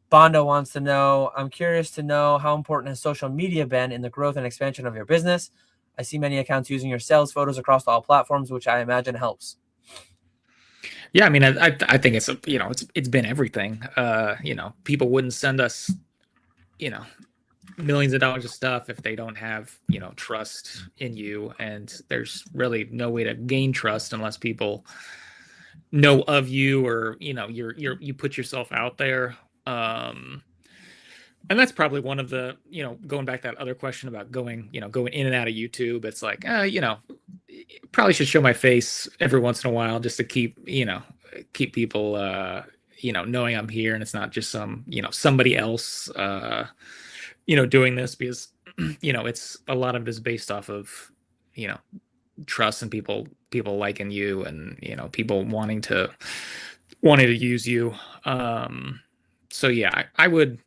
Bondo wants to know, I'm curious to know how important has social media been in the growth and expansion of your business? I see many accounts using your sales photos across all platforms, which I imagine helps. Yeah, I mean, I think it's it's been everything. People wouldn't send us, millions of dollars of stuff if they don't have, trust in you, and there's really no way to gain trust unless people know of you, or you put yourself out there. And that's probably one of the, going back to that other question about going in and out of YouTube. It's like, probably should show my face every once in a while just to keep people, knowing I'm here and it's not just some, somebody else, doing this, because, it's a lot of it is based off of, trust and people liking you, and, people wanting to use you. So yeah, I would,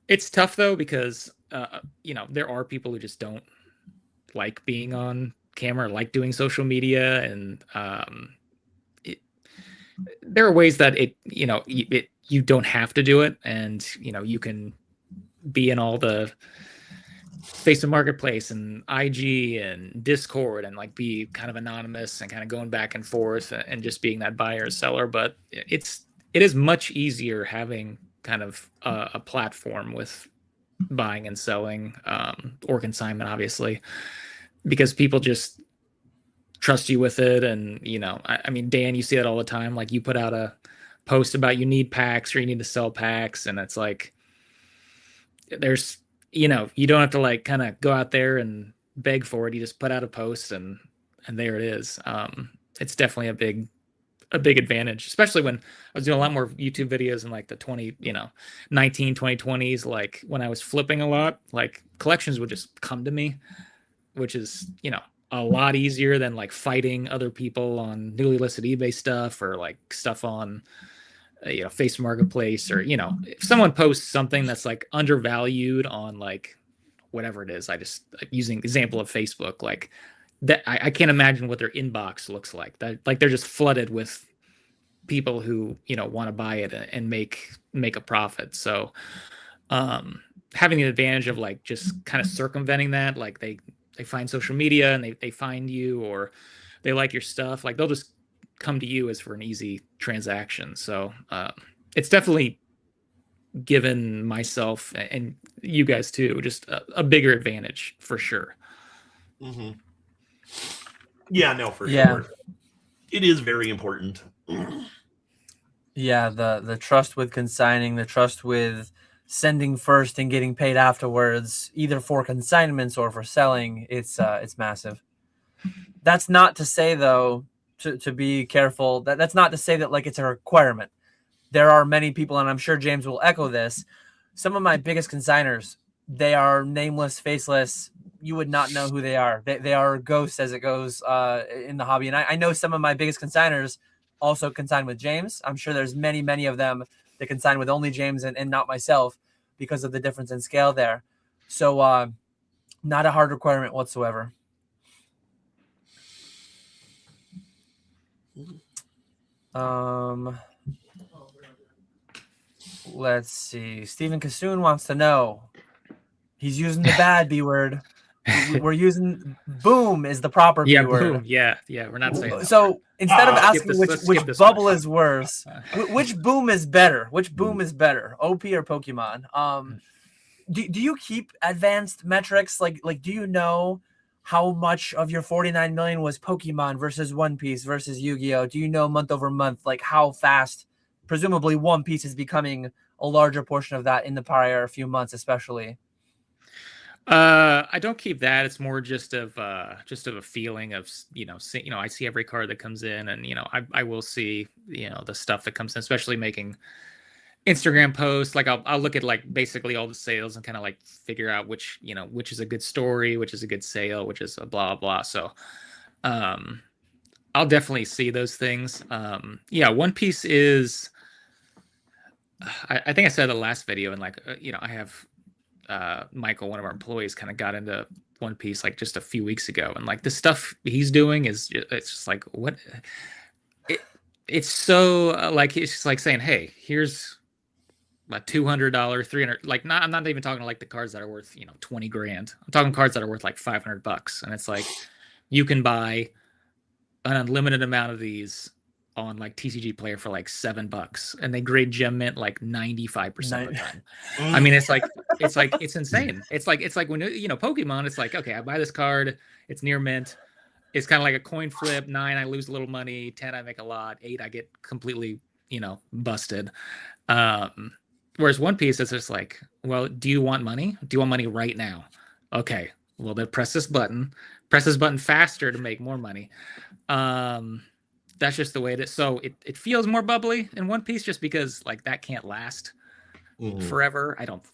it's tough though, because, there are people who just don't like being on camera, like doing social media, and there are ways that you don't have to do it, and you can be in all the Facebook Marketplace and IG and Discord, and like be kind of anonymous and kind of going back and forth and just being that buyer or seller. But it is much easier having kind of a platform with buying and selling, or consignment, obviously, because people just trust you with it. And I mean, Dan, you see that all the time. Like, you put out a post about you need packs or you need to sell packs, and it's like there's you don't have to like kind of go out there and beg for it. You just put out a post, and there it is. It's definitely a big advantage, especially when I was doing a lot more YouTube videos in like the 2020s, like when I was flipping a lot. Like, collections would just come to me, which is a lot easier than like fighting other people on newly listed eBay stuff, or like stuff on Facebook Marketplace, or if someone posts something that's like undervalued on like whatever it is. I just, using example of Facebook, like that, I can't imagine what their inbox looks like. That, like, they're just flooded with people who want to buy it and make a profit. So having the advantage of like just kind of circumventing that, like they find social media and they find you, or they like your stuff, like they'll just come to you as for an easy transaction. So it's definitely given myself and you guys too just a bigger advantage for sure. Mm-hmm. Yeah, no, for sure. It is very important. Yeah, the trust with consigning, the trust with sending first and getting paid afterwards, either for consignments or for selling, it's massive. That's not to say, though, to be careful, that's not to say that like it's a requirement. There are many people, and I'm sure James will echo this, some of my biggest consigners, they are nameless, faceless. You would not know who they are. They are ghosts, as it goes in the hobby. And I know some of my biggest consigners also consign with James. I'm sure there's many, many of them that consign with only James and not myself, because of the difference in scale there. So not a hard requirement whatsoever. Let's see. Stephen Kassoon wants to know. He's using the bad B word. We're using boom is the proper B word. Boom. Yeah. We're not saying that. So instead of asking which bubble is worse, which boom is better? Which boom is better, OP or Pokemon? Do you keep advanced metrics? Like do you know how much of your 49 million was Pokemon versus One Piece versus Yu-Gi-Oh? Do you know month over month, like how fast, presumably One Piece is becoming a larger portion of that in the prior few months, especially? I don't keep that. It's more just of a feeling of, I see every card that comes in, and, I will see, the stuff that comes in, especially making Instagram posts. Like I'll look at like basically all the sales and kind of like figure out which is a good story, which is a good sale, which is a blah, blah. So, I'll definitely see those things. One Piece is, I think I said in the last video, and like, I have, Michael, one of our employees, kind of got into One Piece like just a few weeks ago, and like the stuff he's doing it's just like, what it's so like, it's just like saying, hey, here's a $200, $300, like, I'm not even talking like the cards that are worth 20 grand. I'm talking cards that are worth like $500, and it's like you can buy an unlimited amount of these on like TCG Player for like $7, and they grade gem mint like 95% of the time. I mean, it's insane. It's like when Pokemon, it's like, okay, I buy this card, it's near mint, it's kind of like a coin flip. 9, I lose a little money. 10, I make a lot. 8, I get completely busted. Whereas One Piece is just like, well, do you want money? Do you want money right now? Okay, well then press this button faster to make more money. that's just the way it is. So it feels more bubbly in One Piece just because like that can't last forever. I don't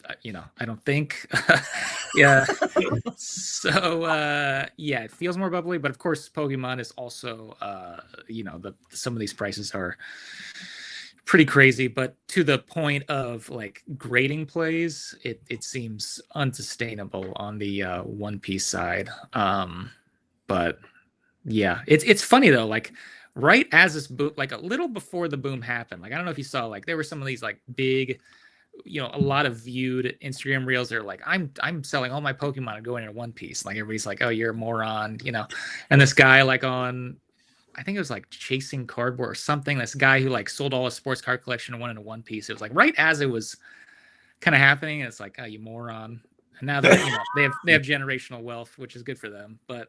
think. Yeah. So yeah, it feels more bubbly, but of course Pokemon is also some of these prices are pretty crazy, but to the point of like grading plays, it seems unsustainable on the One Piece side. But yeah, it's funny though, like right as this boom, like a little before the boom happened, like I don't know if you saw, like there were some of these like big, a lot of viewed Instagram reels that are like, I'm selling all my Pokemon and going into One Piece. Like everybody's like, oh, you're a moron, and this guy like on, I think it was like Chasing Cardboard or something. This guy who like sold all his sports card collection and went into One Piece. It was like right as it was kind of happening. And it's like, oh, you moron. And now they're, they have generational wealth, which is good for them. But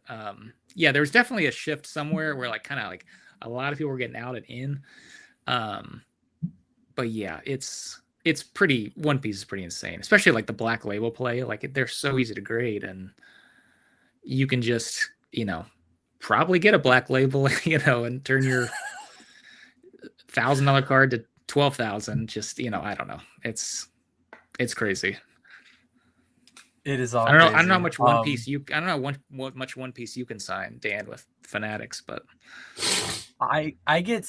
yeah, there was definitely a shift somewhere where like kind of like a lot of people were getting out and in. But yeah, it's pretty, One Piece is pretty insane, especially like the Black Label play. Like they're so easy to grade, and you can just, probably get a Black Label, and turn your $1,000 card to 12,000. Just, I don't know. It's crazy. It is all. I don't know crazy. how much One Piece I don't know what much One Piece you can sign, Dan, with Fanatics, but I get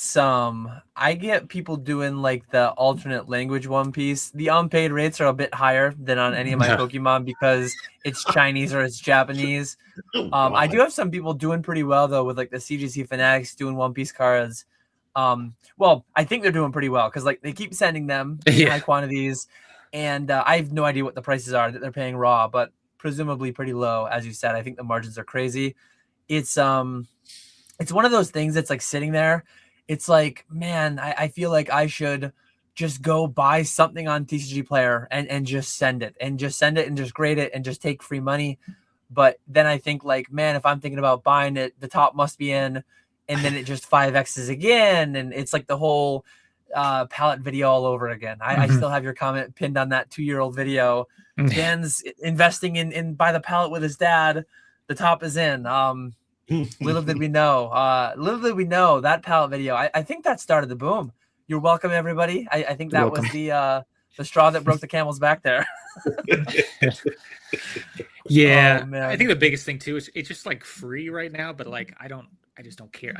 people doing like the alternate language One Piece. The unpaid rates are a bit higher than on any of my Pokemon because it's Chinese or it's Japanese. I do have some people doing pretty well though with like the CGC Fanatics doing One Piece cards. Well, I think they're doing pretty well because like they keep sending them in high quantities, and I have no idea what the prices are that they're paying raw, but presumably pretty low, as you said. I think the margins are crazy. It's one of those things that's like sitting there. It's like, man, I feel like I should just go buy something on TCG Player and just send it and just grade it and just take free money. But then I think like, man, if I'm thinking about buying it, the top must be in, and then it just 5X's again. And it's like the whole palette video all over again. I still have your comment pinned on that 2-year-old video. Dan's investing in buy the palette with his dad. The top is in. Little did we know that palette video. I think that started the boom. You're welcome, everybody. I think that was the straw that broke the camel's back there. Yeah, oh, man. I think the biggest thing too is it's just like free right now, but like I just don't care.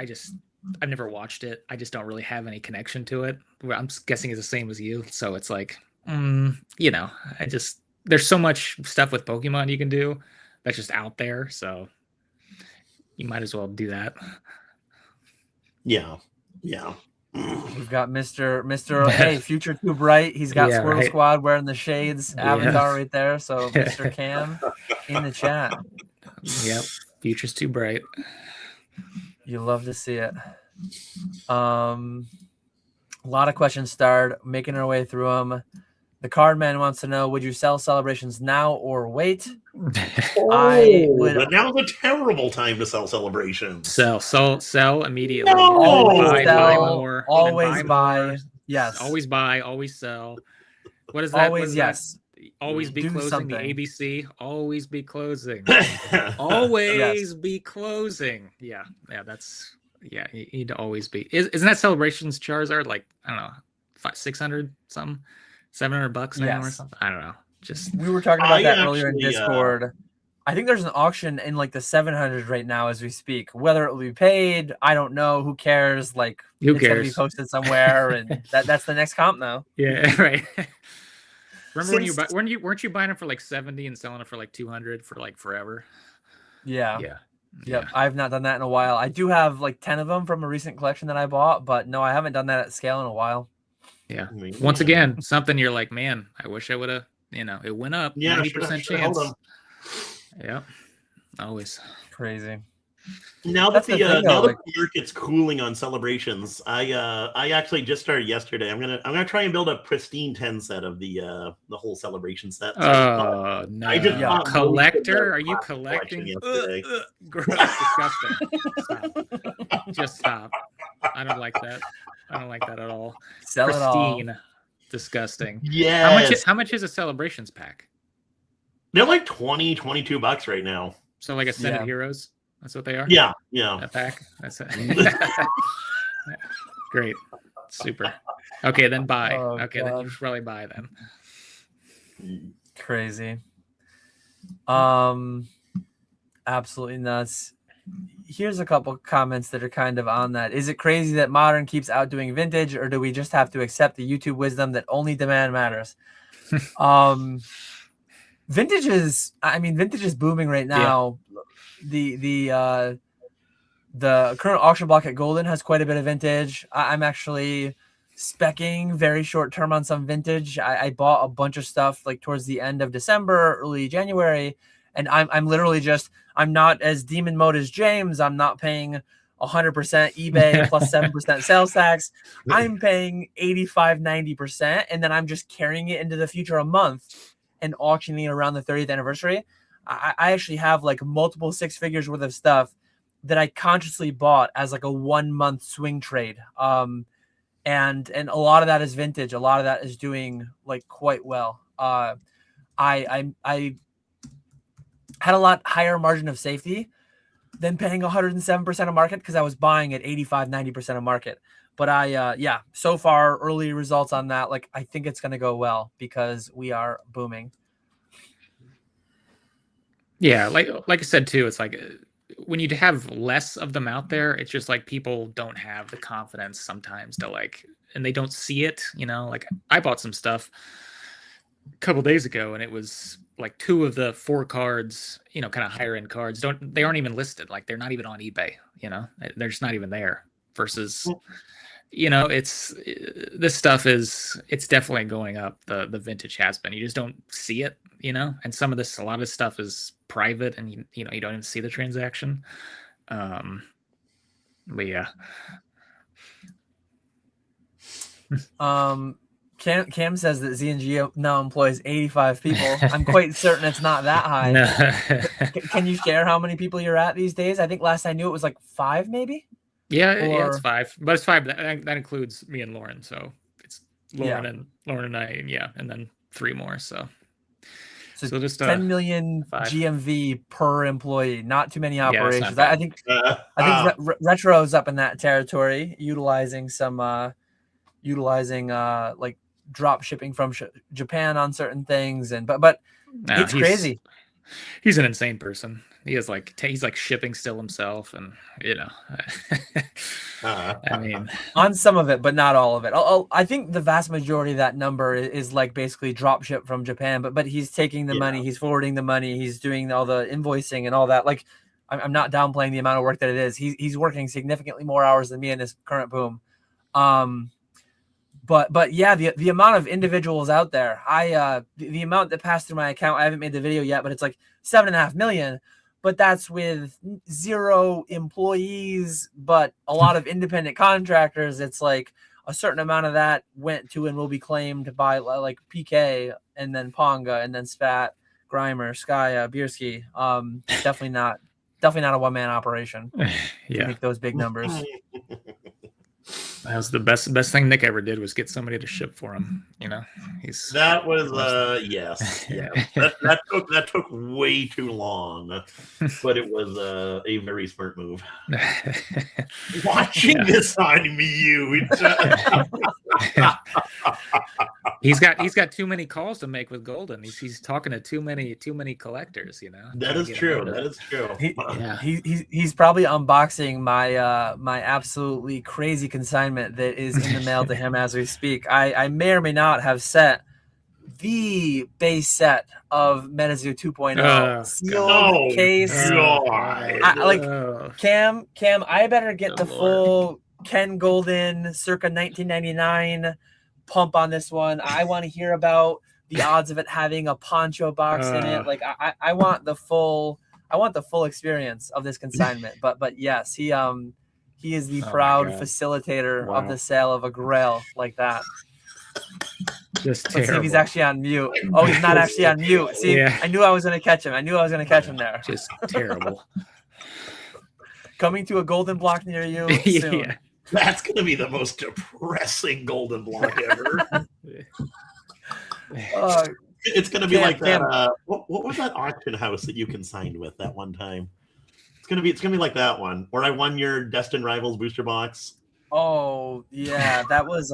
I've never watched it. I just don't really have any connection to it. I'm guessing it's the same as you. So it's like, there's so much stuff with Pokemon you can do that's just out there. So you might as well do that. Yeah. We've got Mr. Hey, Future Too Bright. He's got Squirrel Squad wearing the shades avatar right there. So Mr. Cam in the chat. Yep. Future's too bright. You love to see it. A lot of questions starred, making our way through them. The card man wants to know, would you sell Celebrations now or wait? I would. But now's a terrible time to sell Celebrations. Sell immediately. No! Buy more. Always buy. More. Yes. Always buy. Always sell. What is that? Always yes. Always be Do closing. something. The ABC. Always be closing. Always be closing. Yeah. You need to always be. Isn't that Celebrations Charizard like, I don't know, 600 something, $700 now or something? I don't know. Just we were talking about that earlier in Discord. I think there's an auction in like the 700 right now as we speak. Whether it will be paid, I don't know. Who cares? Like, who it's cares? Gonna be posted somewhere, and that's the next comp now. Yeah, right. Remember weren't you buying it for like 70 and selling it for like 200 for like forever? Yeah. Yep. I've not done that in a while. I do have like 10 of them from a recent collection that I bought, but no, I haven't done that at scale in a while. Yeah. Once again, something you're like, man, I wish I would have, it went up. 90% chance. Yeah. Always. Crazy. Now that the market's cooling on Celebrations, I actually just started yesterday. I'm gonna try and build a pristine 10 set of the whole Celebration set. So no! I just collector? Are you collecting? Gross, disgusting. Stop. Just stop. I don't like that. I don't like that at all. Sell pristine, it all. Disgusting. Yeah. How much is a Celebrations pack? They're like $22 right now. So like a set of heroes. That's what they are. Yeah. A pack. That's it. Great. Super. Okay, then buy. Oh, okay, then God. you should probably buy then. Crazy. Absolutely nuts. Here's a couple comments that are kind of on that. Is it crazy that modern keeps outdoing vintage, or do we just have to accept the YouTube wisdom that only demand matters? Vintage is booming right now. Yeah. The current auction block at Golden has quite a bit of vintage. I'm actually speccing very short term on some vintage. I bought a bunch of stuff like towards the end of December, early January, and I'm literally just, I'm not as demon mode as James. I'm not paying 100% eBay plus 7% sales tax. I'm paying 85, 90%, and then I'm just carrying it into the future a month and auctioning it around the 30th anniversary. I actually have like multiple six figures worth of stuff that I consciously bought as like a 1 month swing trade. And a lot of that is vintage. A lot of that is doing like quite well. I had a lot higher margin of safety than paying 107% of market because I was buying at 85, 90% of market. But yeah, so far early results on that. Like, I think it's going to go well because we are booming. Yeah. Like I said, too, it's like when you have less of them out there, it's just like people don't have the confidence sometimes to like, and they don't see it, you know, like I bought some stuff a couple days ago and it was like 2 of the 4 cards, you know, kind of higher end cards they aren't even listed. Like they're not even on eBay, you know, they're just not even there versus, you know, this stuff it's definitely going up. The vintage has been, you just don't see it, you know, and a lot of this stuff is private and you know, you don't even see the transaction. But yeah. Cam says that Z&G now employs 85 people. I'm quite certain it's not that high. No. Can you share how many people you're at these days? I think last I knew it was like 5 maybe. Yeah, it's 5, but it's 5 that includes me and Lauren, so it's Lauren and I, and yeah, and then 3 more. So just 10 million 5. GMV per employee. Not too many operations. Yeah, I think Retro's up in that territory, utilizing some like drop shipping from Japan on certain things, and but it's crazy. He's an insane person. He is like he's like shipping still himself, and you know, I mean, on some of it, but not all of it. I think the vast majority of that number is like basically drop ship from Japan, but he's taking the money, he's forwarding the money, he's doing all the invoicing and all that. Like, I'm not downplaying the amount of work that it is. He's working significantly more hours than me in this current boom. But yeah, the amount of individuals out there, the amount that passed through my account, I haven't made the video yet, but it's like 7.5 million. But that's with 0 employees, but a lot of independent contractors. It's like a certain amount of that went to and will be claimed by like PK and then Ponga and then Spat, Grimer, Skya, Bierski. Definitely not a 1-man operation. To make those big numbers. That was the best thing Nick ever did was get somebody to ship for him. You know, that was yes. That took way too long, but it was a very smart move. Watching this on mute. He's got too many calls to make with Golden. He's talking to too many collectors. You know, that is true. That is true. He's probably unboxing my absolutely crazy consignment that is in the mail to him as we speak. I may or may not have set the base set of MetaZoo 2.0 sealed case. Cam, I better get the full Ken Golden circa 1999 pump on this one. I want to hear about the odds of it having a poncho box in it. Like I want the full experience of this consignment. But yes, he is the proud facilitator of the sale of a grail like that. Just terrible. Let's see if he's actually on mute. Oh, he's not actually on mute. See, I knew I was going to catch him. him there. Just terrible. Coming to a golden block near you soon. Yeah. That's going to be the most depressing golden block ever. It's going to be like that. What was that auction house that you consigned with that one time? It's gonna be like that one where I won your Destined Rivals booster box. Oh yeah, that was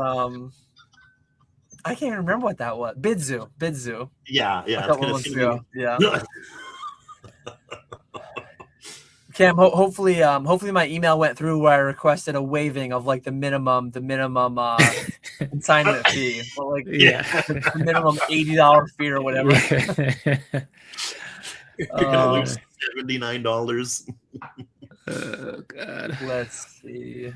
I can't even remember what that was. Bidzu. Yeah, A couple months ago. Yeah. Be... Cam, hopefully my email went through where I requested a waiving of like the minimum consignment fee, but like the minimum $80 fee or whatever. You're gonna lose $79. Oh God. Let's see.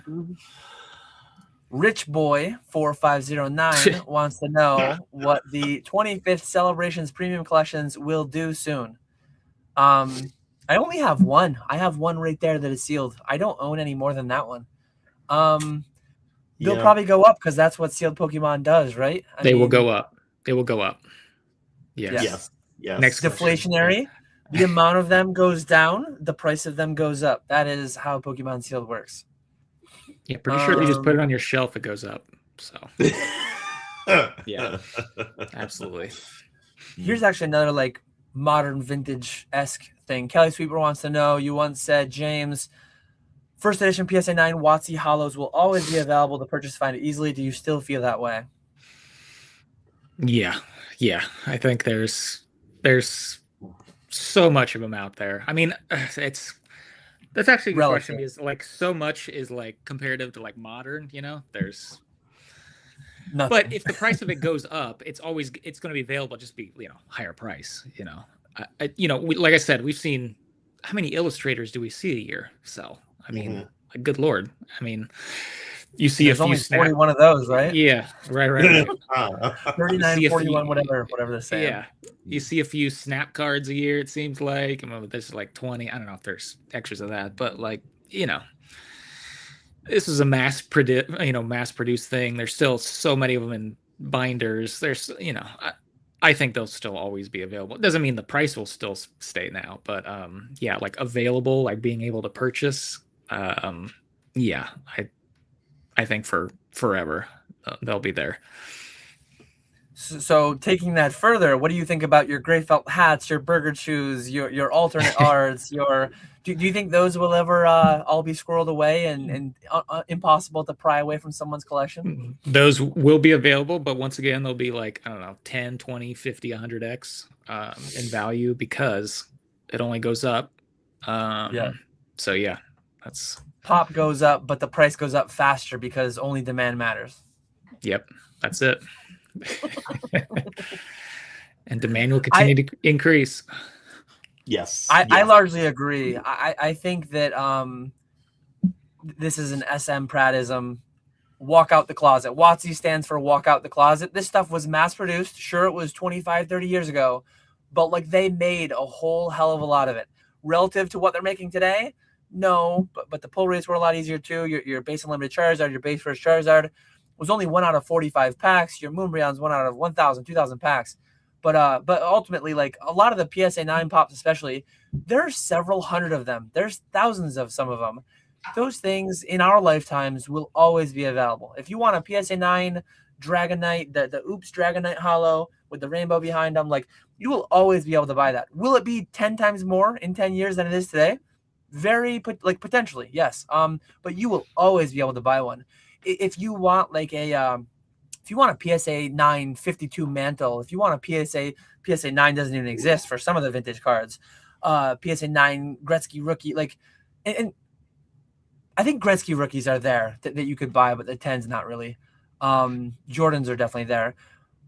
Rich Boy 4509 wants to know what the 25th Celebrations Premium Collections will do soon. I only have one. I have one right there that is sealed. I don't own any more than that one. They'll probably go up because that's what sealed Pokemon does, right? They will go up. They will go up. Yes. Next deflationary. The amount of them goes down. The price of them goes up. That is how Pokemon sealed works. Yeah, pretty sure if you just put it on your shelf, it goes up. So yeah, absolutely. Here's actually another like modern vintage-esque thing. Kelly Sweeper wants to know, you once said, James, first edition PSA 9 WotC Hollows will always be available to purchase, find it easily. Do you still feel that way? Yeah. I think there's so much of them out there. I mean, that's actually a good question, because like so much is like comparative to like modern, there's nothing. But if the price of it goes up, it's going to be available, just be, higher price, like I said, we've seen, how many illustrators do we see a year sell? I mean, like, good Lord. I mean, you see there's only 41 of those, right? Yeah, right. 39, 41, whatever they say. Yeah, you see a few snap cards a year, it seems like. I mean, there's like 20. I don't know if there's extras of that, but like, this is a mass produced thing. There's still so many of them in binders. There's, I think they'll still always be available. It doesn't mean the price will still stay now, but yeah, like available, like being able to purchase. Yeah, I think for forever they'll be there. So taking that further, what do you think about your gray felt hats, your burger shoes, your alternate arts, do you think those will ever all be squirreled away and impossible to pry away from someone's collection? Those will be available, but once again, they'll be like, I don't know, 10, 20, 50, 100x in value, because it only goes up. So yeah, that's... Pop goes up, but the price goes up faster because only demand matters. Yep, that's it. And demand will continue to increase. Yes. I largely agree. I think that this is an SM Pratism. Walk out the closet. WotC stands for walk out the closet. This stuff was mass produced. Sure, it was 25, 30 years ago, but like they made a whole hell of a lot of it. Relative to what they're making today, no, but the pull rates were a lot easier too. Your base unlimited Charizard, your base first Charizard was only 1 out of 45 packs. Your Moonbreon's 1 out of 1,000, 2,000 packs. But ultimately, like a lot of the PSA 9 pops, especially, there are several hundred of them. There's thousands of some of them. Those things in our lifetimes will always be available. If you want a PSA 9 Dragonite, the Oops Dragonite Hollow with the rainbow behind them, like you will always be able to buy that. Will it be 10 times more in 10 years than it is today? Potentially, yes. But you will always be able to buy one. If you want like if you want a PSA 9 52 mantle, if you want a PSA 9 doesn't even exist for some of the vintage cards. PSA 9 Gretzky rookie, like, and I think Gretzky rookies are there that you could buy, but the 10's not really. Jordans are definitely there.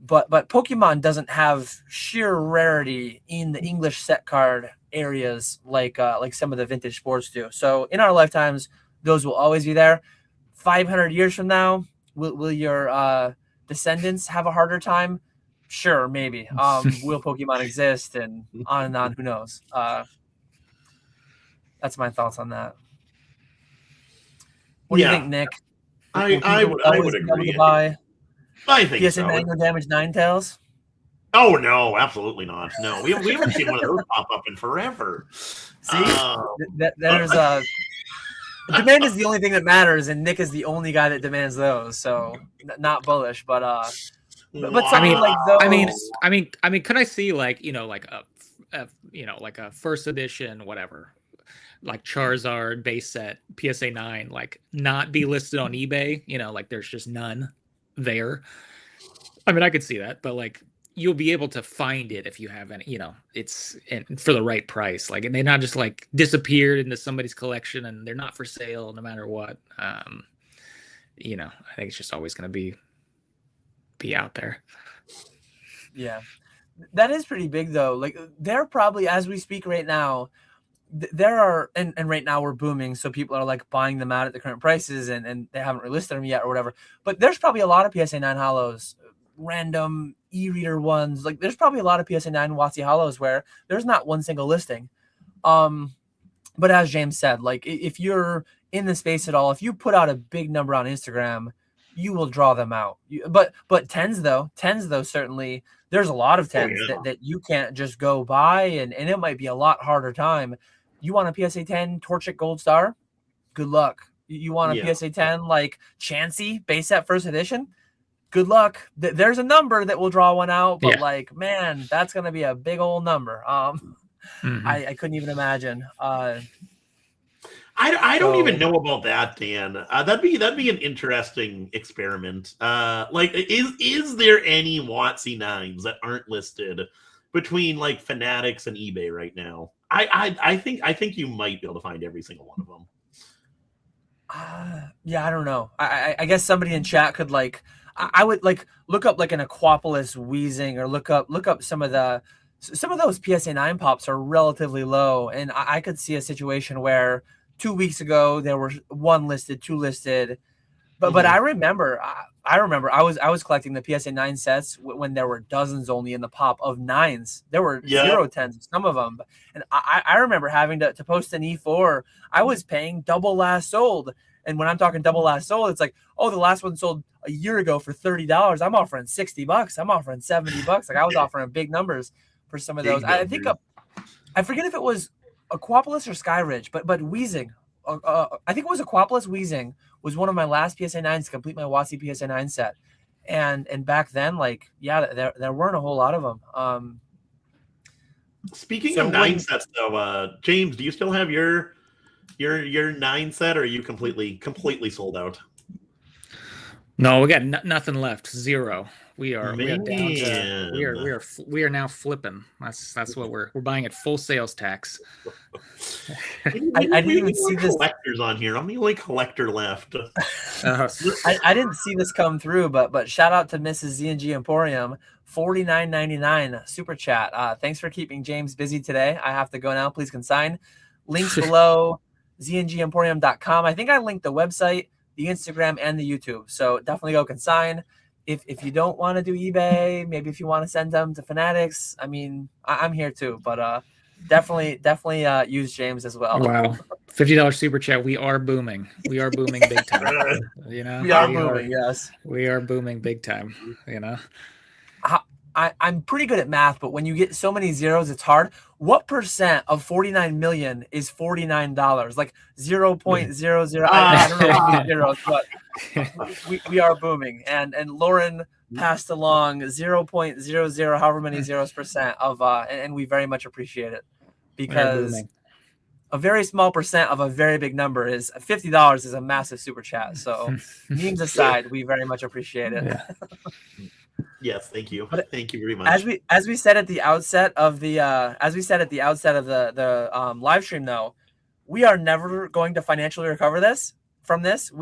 But Pokemon doesn't have sheer rarity in the English set card areas like some of the vintage sports do. So in our lifetimes, those will always be there. 500 years from now, will your descendants have a harder time? Sure, maybe. Will Pokemon exist, and on, who knows? That's my thoughts on that. What do you think, Nick? I would agree. I think PSA so. 9 no damage Ninetales? Oh no, absolutely not. No, we haven't seen one of those pop up in forever. See, there's demand is the only thing that matters, and Nick is the only guy that demands those. So not bullish, but something like those. I mean, could I see like like a first edition whatever like Charizard base set PSA 9 like not be listed on eBay, like there's just none there. I mean, I could see that, but like you'll be able to find it if you have any, it's for the right price. Like, and they not just like disappeared into somebody's collection and they're not for sale no matter what. I think it's just always going to be out there. Yeah, that is pretty big though. Like they're probably, as we speak right now, there are, and right now we're booming, so people are like buying them out at the current prices, and they haven't relisted them yet or whatever. But there's probably a lot of PSA 9 hollows, random e-reader ones. Like there's probably a lot of PSA 9 WotC hollows where there's not one single listing. But as James said, like if you're in the space at all, if you put out a big number on Instagram, you will draw them out. But tens though, certainly there's a lot of tens that you can't just go buy, and it might be a lot harder time. You want a PSA 10 Torchic Gold Star? Good luck. You want a PSA 10 like Chansey base set first edition? Good luck. There's a number that will draw one out, but like, man, that's gonna be a big old number. I couldn't even imagine. I don't even know about that, Dan. That'd be an interesting experiment. Like, is there any WotC 9s that aren't listed between like Fanatics and eBay right now? I think you might be able to find every single one of them. Yeah, I don't know. I guess somebody in chat could like. I would like look up like an Aquapolis Wheezing, or look up some of those PSA 9 pops are relatively low, and I could see a situation where 2 weeks ago there were 1 listed, 2 listed, but I remember I was collecting the PSA 9 sets when there were dozens only in the pop of 9s. There were 0 10s, some of them, and I remember having to post an E4. I was paying double last sold, and when I'm talking double last sold, it's like, oh, the last one sold a year ago for $30. I'm offering $60. I'm offering $70. Like I was offering big numbers for some of those. I think I forget if it was Aquapolis or Skyridge, but Wheezing. I think it was Aquapolis Wheezing was one of my last PSA 9s to complete my WotC PSA 9 set. And back then, like, yeah, there weren't a whole lot of them. Speaking of 9 sets, though, James, do you still have your 9 set, or are you completely sold out? No, we got nothing left. 0. We are down to, we are now flipping. That's what we're buying at full sales tax. I didn't even see this. Collectors on here. I'm the only collector left. I didn't see this come through, but shout out to Mrs. Z&G Emporium, $49.99 super chat. Thanks for keeping James busy today. I have to go now. Please consign. Links below. zngemporium.com. I think I linked the website, the Instagram, and the YouTube. So definitely go consign. If you don't want to do eBay, maybe if you want to send them to Fanatics, I mean, I'm here too. But definitely use James as well. Wow, $50 super chat. We are booming. We are booming big time. We are booming. Yes, we are booming big time. I'm pretty good at math, but when you get so many zeros, it's hard. What percent of 49 million is $49? Like 0.00. I don't know how many zeros, but we are booming. And Lauren passed along 0.00, however many zeros percent of, and we very much appreciate it, because a very small percent of a very big number is $50 is a massive super chat. So memes aside, we very much appreciate it. Yeah. Yes, thank you. Thank you very much. As we said at the outset of the live stream, though, we are never going to financially recover from this.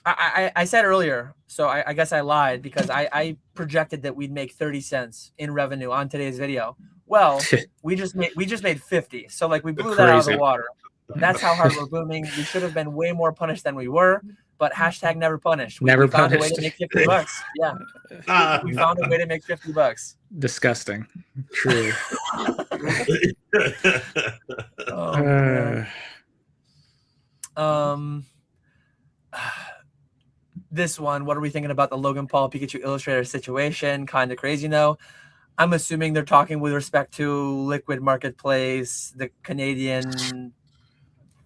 I said earlier, so I guess I lied, because I projected that we'd make 30 cents in revenue on today's video. Well, we just made 50. So like we blew that out of the water. That's how hard we're booming. We should have been way more punished than we were. But hashtag never punished. We found a way to make $50. Yeah. We found a way to make $50. Disgusting. True. This one, what are we thinking about the Logan Paul Pikachu Illustrator situation? Kind of crazy, no? I'm assuming they're talking with respect to Liquid Marketplace, the Canadian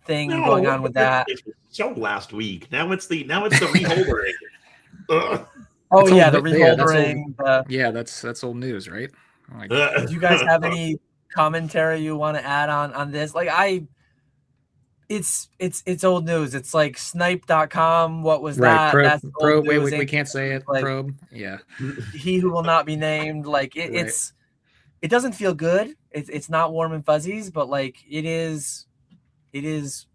thing going on with that. So last week. Now it's the reholdering. Oh yeah, the reholdering. Yeah, that's old news, right? Do you guys have any commentary you want to add on this? Like it's old news. It's like snipe.com. What was Right. that? Probe. That's old Wait, news. we can't say it. Like Probe. Yeah. he who will not be named. Like Right. it doesn't feel good. It's not warm and fuzzies, but like it is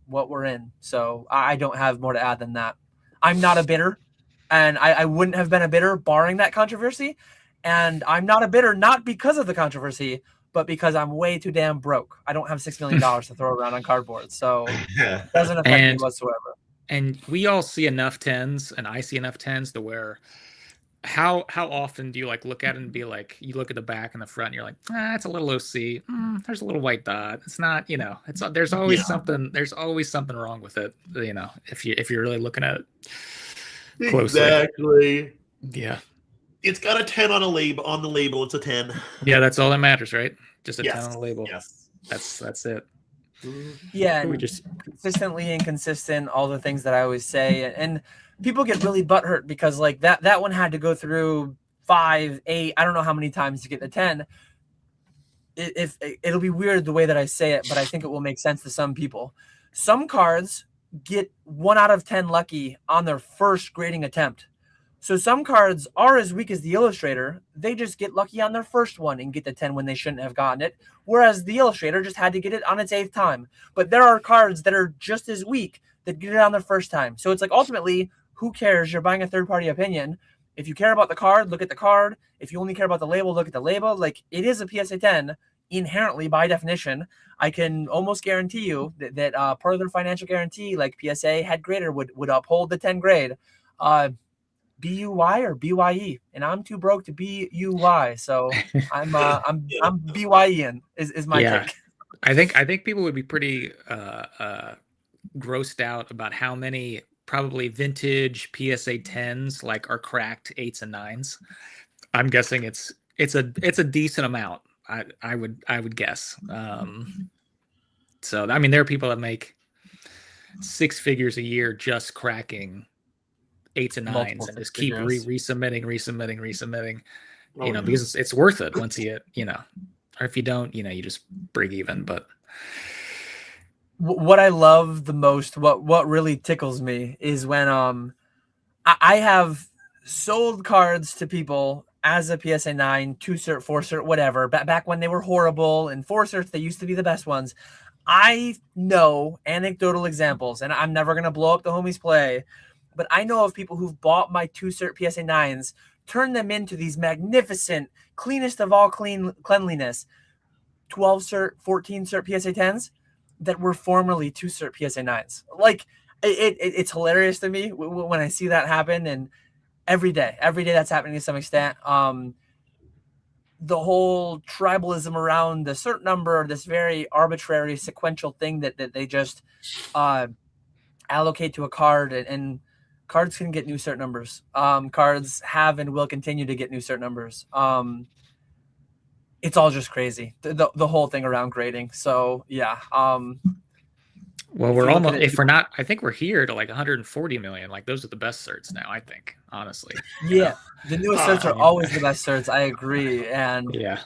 what we're in. So I don't have more to add than that. I'm not a bidder, and I wouldn't have been a bidder barring that controversy. And I'm not a bidder not because of the controversy, but because I'm way too damn broke. I don't have $6 million to throw around on cardboard, so it doesn't affect me whatsoever. And we all see enough 10s, and I see enough 10s to where how often do you like look at it and be like, you look at the back and the front, and you're like, it's a little OC. There's a little white dot. It's not, it's there's always something. There's always something wrong with it. If you're really looking at it closely. Exactly. Yeah. It's got a 10 on the label. It's a 10. Yeah, that's all that matters, right? Just a 10 on the label. Yes. That's it. Yeah, We just consistently inconsistent, all the things that I always say. And people get really butthurt because like that one had to go through 5, 8, I don't know how many times to get the 10. It'll be weird the way that I say it, but I think it will make sense to some people. Some cards get 1 out of 10 lucky on their first grading attempt. So some cards are as weak as the illustrator. They just get lucky on their first one and get the 10 when they shouldn't have gotten it. Whereas the illustrator just had to get it on its 8th time. But there are cards that are just as weak that get it on their first time. So it's like, ultimately, who cares? You're buying a third-party opinion. If you care about the card, look at the card. If you only care about the label, look at the label. Like, it is a PSA 10 inherently by definition. I can almost guarantee you that part of their financial guarantee, like PSA head grader would uphold the 10 grade. BUY or BYE, and I'm too broke to BUY, so I'm BYEing is my take. I think people would be pretty grossed out about how many probably vintage PSA 10s like are cracked 8s and 9s. I'm guessing it's a decent amount. I would guess. So I mean, there are people that make 6 figures a year just cracking 8s and 9s and just keep resubmitting, because it's worth it once you get, or if you don't, you just break even. But what I love the most, what really tickles me is when I have sold cards to people as a PSA 9, 2 cert, 4 cert, whatever, back when they were horrible, and 4 certs, they used to be the best ones. I know anecdotal examples, and I'm never going to blow up the homies play, but I know of people who've bought my 2 cert PSA 9s, turned them into these magnificent, cleanest of all cleanliness, 12 cert, 14 cert PSA 10s that were formerly 2 cert PSA 9s. Like, it's hilarious to me when I see that happen, and every day that's happening to some extent. The whole tribalism around the cert number, this very arbitrary sequential thing that they just allocate to a card, and cards can get new cert numbers. Cards have and will continue to get new cert numbers. It's all just crazy. The whole thing around grading. So yeah. Well, we're almost, if we're not, I think we're here to like 140 million. Like, those are the best certs now, I think, honestly. Yeah. The newest certs are always the best certs. I agree. And yeah,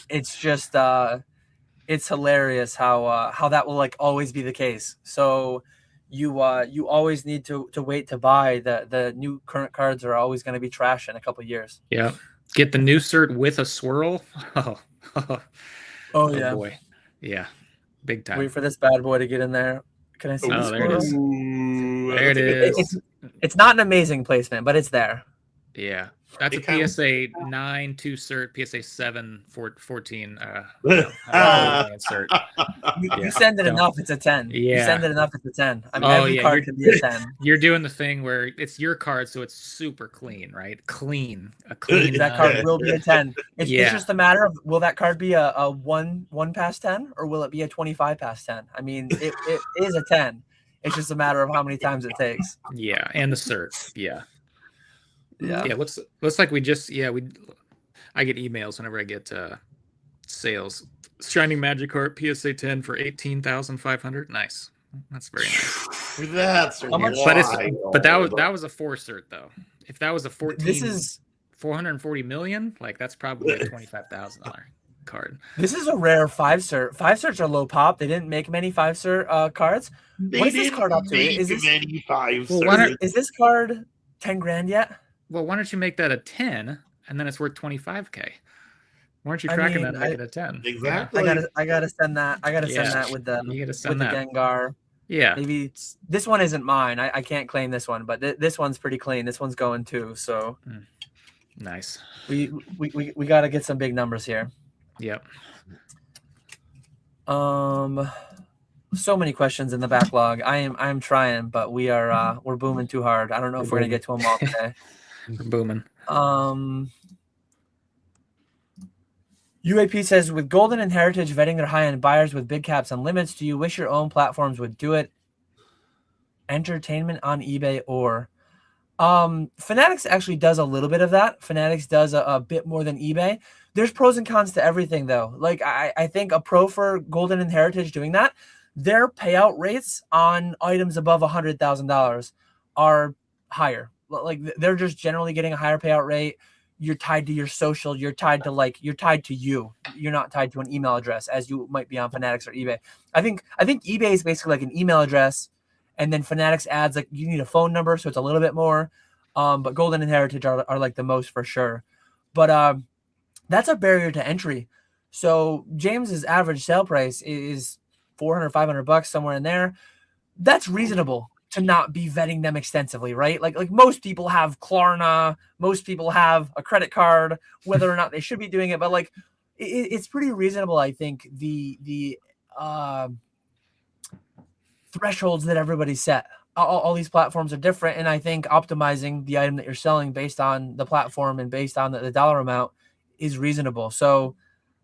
it's just, it's hilarious how that will like always be the case. So you always need to wait to buy. The new current cards are always going to be trash in a couple of years. Yeah. Get the new cert with a swirl. Oh yeah. Boy. Yeah. Big time. Wait for this bad boy to get in there. Can I see the there it is. There it is. It's not an amazing placement, but it's there. Yeah. That's a PSA 9 2 cert, PSA 7 14 cert. You send it enough, it's a 10. Yeah. You send it enough, it's a 10. I mean, every card can be a 10. You're doing the thing where it's your card, so it's super clean, right? A clean. That card will be a 10. It's just a matter of, will that card be a 1 past 10, or will it be a 25 past 10? I mean, it is a 10. It's just a matter of how many times it takes. Yeah, and the cert. Yeah. Yeah. Looks like we just I get emails whenever I get sales. Shining Magikarp PSA 10 for 18,500. Nice. That's very nice. That's how much? But that was a 4 cert though. If that was a 14, this is 440 million. Like, that's probably a $25,000. card. This is a rare 5-cert. 5-certs are low pop. They didn't make many 5-cert cards. What is this card up to? Is this many five? Well, is this card 10 grand yet? Well, why don't you make that a 10 and then it's worth 25K? Why aren't you tracking that and make it a 10? Exactly. I gotta send that. I gotta send that with the Gengar. Yeah. Maybe this one isn't mine. I can't claim this one, but this one's pretty clean. This one's going too. So nice. We got to get some big numbers here. Yep. So many questions in the backlog. I'm trying, but we're booming too hard. I don't know if we're gonna get to them all today. We're booming. UAP says, with Golden and Heritage vetting their high-end buyers with big caps and limits, do you wish your own platforms would do it? Entertainment on eBay or Fanatics actually does a little bit of that. Fanatics does a bit more than eBay. There's pros and cons to everything, though. Like I think a pro for Golden and Heritage doing that, their payout rates on items above $100,000 are higher. Like they're just generally getting a higher payout rate. You're tied to your social. You're tied to you. You're not tied to an email address as you might be on Fanatics or eBay. I think eBay is basically like an email address, and then Fanatics adds like you need a phone number, so it's a little bit more. But Golden and Heritage are like the most for sure. But that's a barrier to entry. So James's average sale price is $400, $500 somewhere in there. That's reasonable to not be vetting them extensively, right? Like most people have Klarna, most people have a credit card, whether or not they should be doing it, but like it's pretty reasonable. I think the thresholds that everybody set. All these platforms are different, and I think optimizing the item that you're selling based on the platform and based on the dollar amount is reasonable. So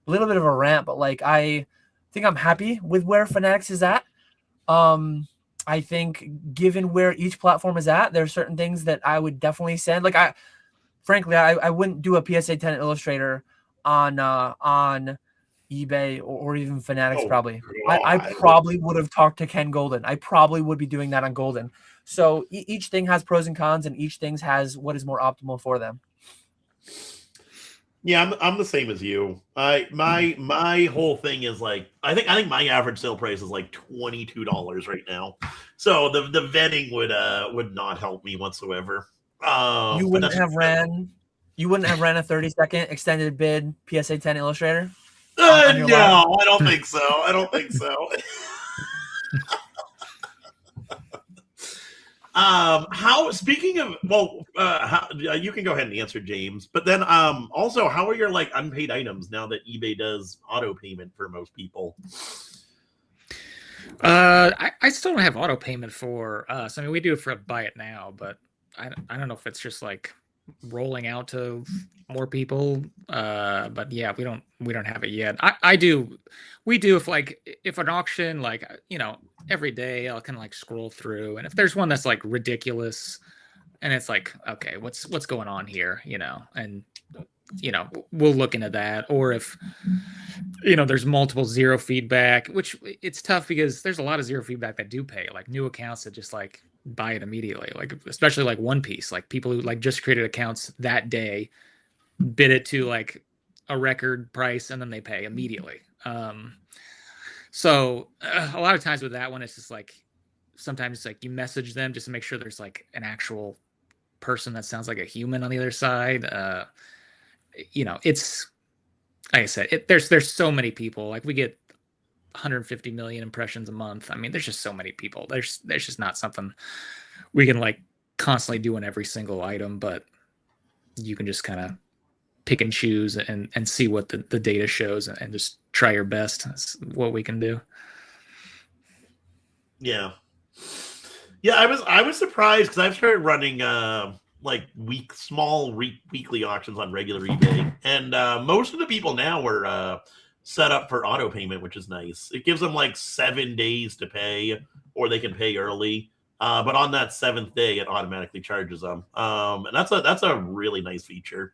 a little bit of a rant, but like I think I'm happy with where Fanatics is at. I think given where each platform is at, there are certain things that I would definitely send. Like I wouldn't do a PSA 10 Illustrator on eBay or even Fanatics. Probably. I probably would have talked to Ken Golden. I probably would be doing that on Golden. So each thing has pros and cons, and each thing has what is more optimal for them. Yeah, I'm the same as you. My whole thing is like I think my average sale price is like $22 right now. So the vetting would not help me whatsoever. You wouldn't have ran a 30-second extended bid PSA 10 Illustrator? No, I don't think so. I don't think so. Speaking of, you can go ahead and answer, James, but then also how are your like unpaid items now that eBay does auto payment for most people? I still don't have auto payment for us. I mean, we do it for Buy It Now, but I don't know if it's just like rolling out to more people. But yeah, we don't have it yet. We do if an auction, like, every day I'll kind of like scroll through, and if there's one that's like ridiculous and it's like, okay, what's going on here, and we'll look into that. Or if there's multiple zero feedback, which it's tough because there's a lot of zero feedback that do pay, like new accounts that just like buy it immediately, like especially like One Piece, like people who like just created accounts that day, bid it to like a record price, and then they pay immediately. So a lot of times with that one, it's just like sometimes it's like you message them just to make sure there's like an actual person that sounds like a human on the other side. It's like I said, there's so many people. Like we get 150 million impressions a month. I mean, there's just so many people. There's just not something we can like constantly do on every single item, but you can just kind of pick and choose and see what the data shows and just try your best. That's what we can do. Yeah. I was surprised because I've started running small weekly auctions on regular eBay, and most of the people now are set up for auto payment, which is nice. It gives them like 7 days to pay, or they can pay early. But on that 7th day, it automatically charges them, and that's a really nice feature.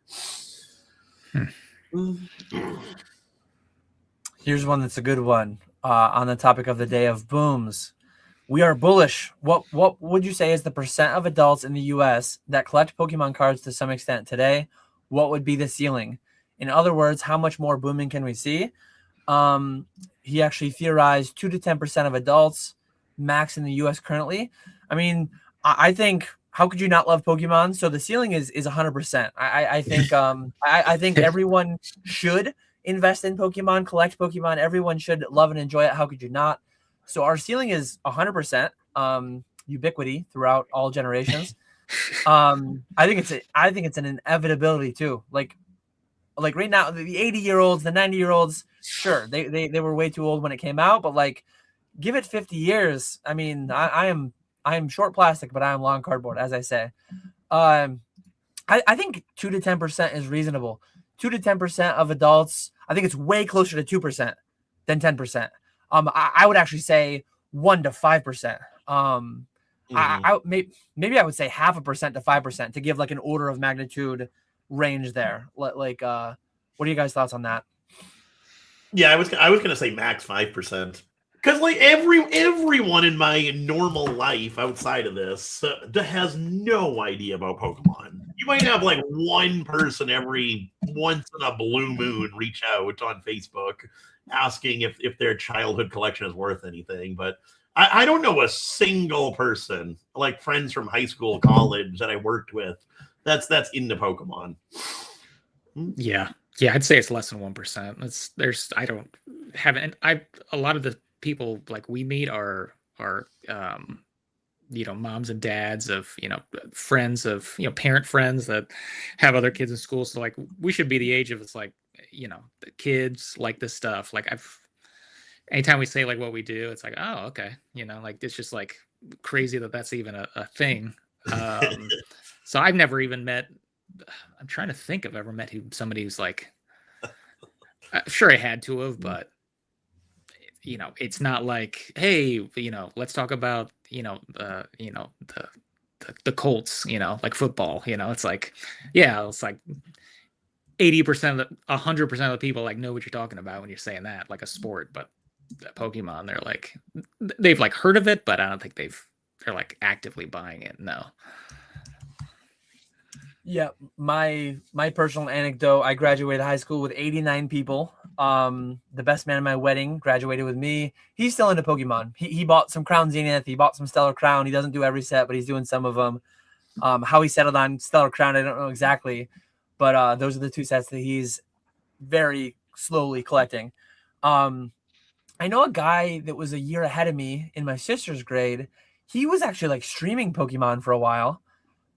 Here's one that's a good one on the topic of the day of booms. We are bullish. What would you say is the percent of adults in the U.S. that collect Pokemon cards to some extent today? What would be the ceiling? In other words, how much more booming can we see? He actually theorized 2 to 10% of adults max in the US currently. I mean, I think, how could you not love Pokemon? So the ceiling is 100%. I think I think everyone should invest in Pokemon, collect Pokemon. Everyone should love and enjoy it. How could you not? So our ceiling is 100%, ubiquity throughout all generations. I think it's an inevitability too. Like right now, the 80-year-olds, the 90-year-olds, sure, they were way too old when it came out, but like, give it 50 years. I mean, I am short plastic, but I am long cardboard, as I say. I think 2 to 10% is reasonable. 2 to 10% of adults. I think it's way closer to 2% than 10%. I would actually say 1 to 5%. Maybe I would say 0.5% to 5% to give like an order of magnitude range there. Like, what are you guys' thoughts on that? Yeah, I was gonna say max 5%. Because like everyone in my normal life outside of this has no idea about Pokemon. You might have like one person every once in a blue moon reach out on Facebook asking if their childhood collection is worth anything, but I don't know a single person, like friends from high school, college that I worked with, that's into Pokemon. Yeah, I'd say it's less than 1%. I don't have a lot of the people like we meet are moms and dads of friends of parent friends that have other kids in school. So like we should be the age of, it's like the kids like this stuff. Like anytime we say like what we do, it's like, oh, okay, like it's just like crazy that's even a thing. So I've never even met. I'm trying to think if I've ever met somebody who's like, sure I had to have, but it's not like, hey, let's talk about the Colts, like football. It's like, yeah, it's like 80% of 100% of the people like know what you're talking about when you're saying that, like a sport. But Pokemon, they're like, they've like heard of it, but I don't think they're like actively buying it. No. Yeah, my personal anecdote, I graduated high school with 89 people. The best man at my wedding graduated with me. He's still into Pokemon. He bought some Crown Zenith. He bought some Stellar Crown. He doesn't do every set, but he's doing some of them. How he settled on Stellar Crown, I don't know exactly. But those are the two sets that he's very slowly collecting. I know a guy that was a year ahead of me in my sister's grade. He was actually like streaming Pokemon for a while.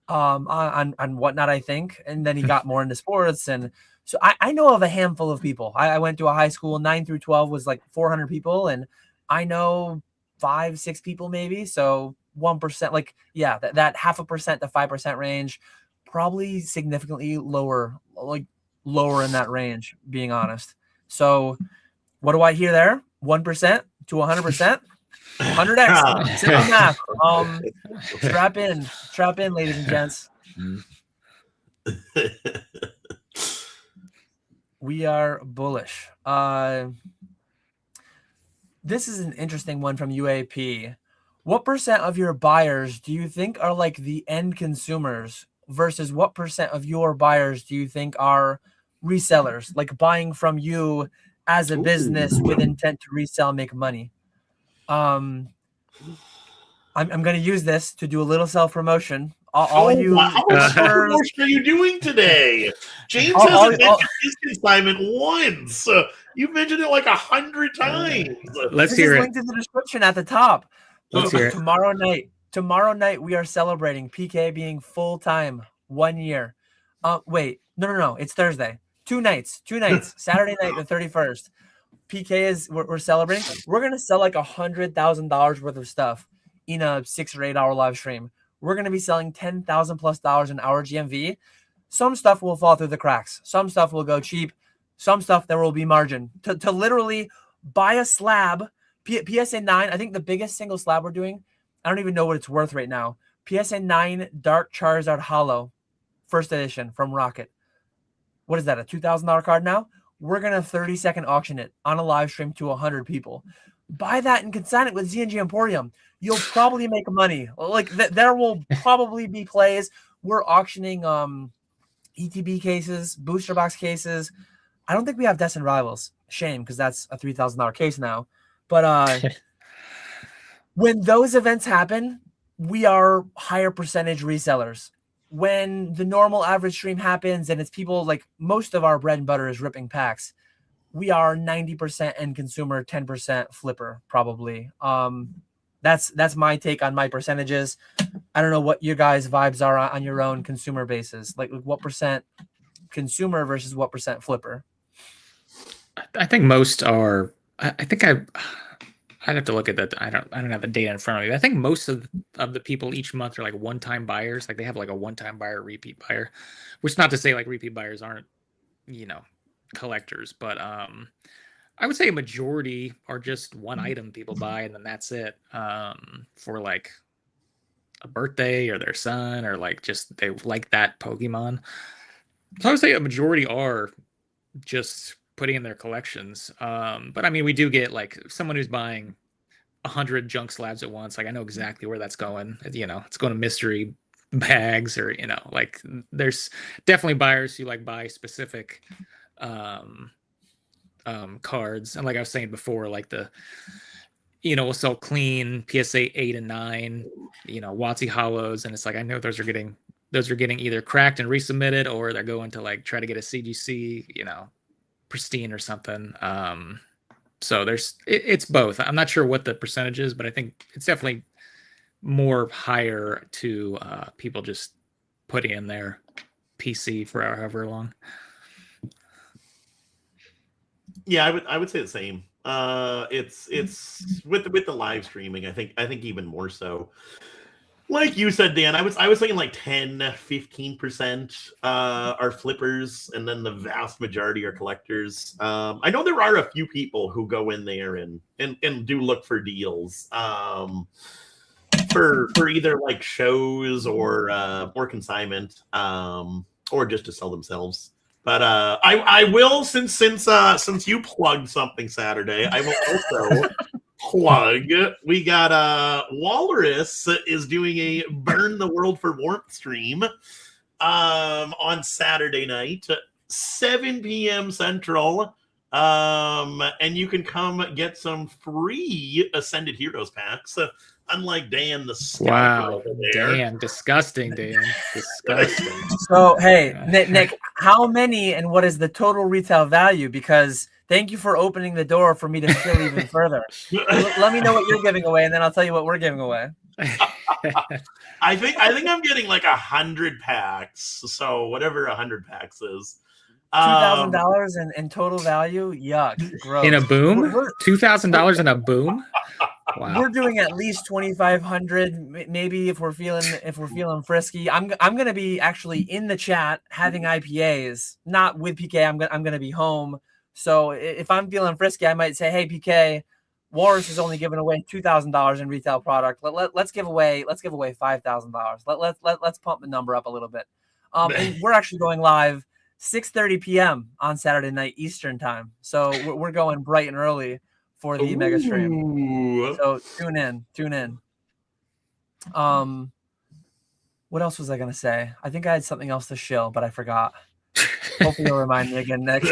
On whatnot, I think, and then he got more into sports, and so I know of a handful of people. I went to a high school, 9 through 12 was like 400 people, and I know 5-6 people maybe. So 1%, like that 0.5% to 5% range, probably significantly lower, like lower in that range, being honest. So what do I hear there? 1% to 100%. 100x. Simple math. Strap in, ladies and gents. We are bullish. This is an interesting one from UAP. What percent of your buyers do you think are like the end consumers versus what percent of your buyers do you think are resellers, like buying from you as a business with intent to resell, make money? I'm going to use this to do a little self-promotion. How much promotion are you doing today? James hasn't mentioned his consignment once. You've mentioned it like 100 times. Let's hear it. Linked in the description at the top. Let's hear it. Tomorrow night we are celebrating PK being full-time 1 year. Wait, no. It's Thursday. 2 nights. Saturday night, the 31st. PK we're celebrating. We're gonna sell like $100,000 worth of stuff in a 6 or 8 hour live stream. We're gonna be selling $10,000+ in our GMV. Some stuff will fall through the cracks. Some stuff will go cheap. Some stuff there will be margin to literally buy a slab. PSA 9. I think the biggest single slab we're doing. I don't even know what it's worth right now. PSA 9 Dark Charizard Hollow, first edition from Rocket. What is that? A $2,000 card now? We're going to 30-second auction it on a live stream to 100 people. Buy that and consign it with Z&G Emporium. You'll probably make money. Like there will probably be plays. We're auctioning ETB cases, booster box cases. I don't think we have Destined Rivals. Shame, because that's a $3,000 case now. But when those events happen, we are higher percentage resellers. When the normal average stream happens and it's people like most of our bread and butter is ripping packs, we are 90% end consumer, 10% flipper, probably. That's my take on my percentages. I don't know what your guys' vibes are on your own consumer basis. Like what percent consumer versus what percent flipper? I think most are. I think I'd have to look at that. I don't have the data in front of me. I think most of the people each month are like one-time buyers. Like they have like a one-time buyer, repeat buyer, which is not to say like repeat buyers aren't, collectors, but I would say a majority are just one item people buy and then that's it. For like a birthday or their son or like just they like that Pokemon. So I would say a majority are just putting in their collections. But I mean, we do get like someone who's buying 100 junk slabs at once. Like I know exactly where that's going. It's going to mystery bags or like there's definitely buyers who like buy specific cards. And like I was saying before, like we'll sell clean PSA 8 and 9, WotC hollows, and it's like I know those are getting either cracked and resubmitted or they're going to like try to get a CGC, pristine or something. So it's both. I'm not sure what the percentage is, but I think it's definitely more higher to people just putting in their PC for however long. Yeah, I would say the same. It's with the live streaming. I think even more so. Like you said, Dan, I was thinking like 10-15% are flippers, and then the vast majority are collectors. I know there are a few people who go in there and do look for deals for either like shows or consignment or just to sell themselves. But I will since you plugged something Saturday, I will also plug. We got Walrus is doing a Burn the World for Warmth stream on Saturday night, 7 p.m. Central. And you can come get some free Ascended Heroes packs. Unlike Dan, the scalper over there. Dan, disgusting, Dan. Disgusting. So, hey, Nick, how many and what is the total retail value? Because thank you for opening the door for me to steal even further. Let me know what you're giving away, and then I'll tell you what we're giving away. I think I'm getting like 100 packs. So whatever 100 packs is. $2,000 in total value. Yuck. Gross. In a boom? $2,000 in a boom? Wow. We're doing at least 2,500, maybe if we're feeling frisky. I'm gonna be actually in the chat having IPAs, not with PK. I'm gonna be home. So if I'm feeling frisky, I might say, hey PK, Walrus is only giving away $2,000 in retail product. Let's give away $5,000. Let's pump the number up a little bit. And we're actually going live 6:30 p.m. on Saturday night Eastern time. So we're going bright and early for the mega stream. So tune in. What else was I gonna say? I think I had something else to shill, but I forgot. Hopefully you'll remind me again, Nick.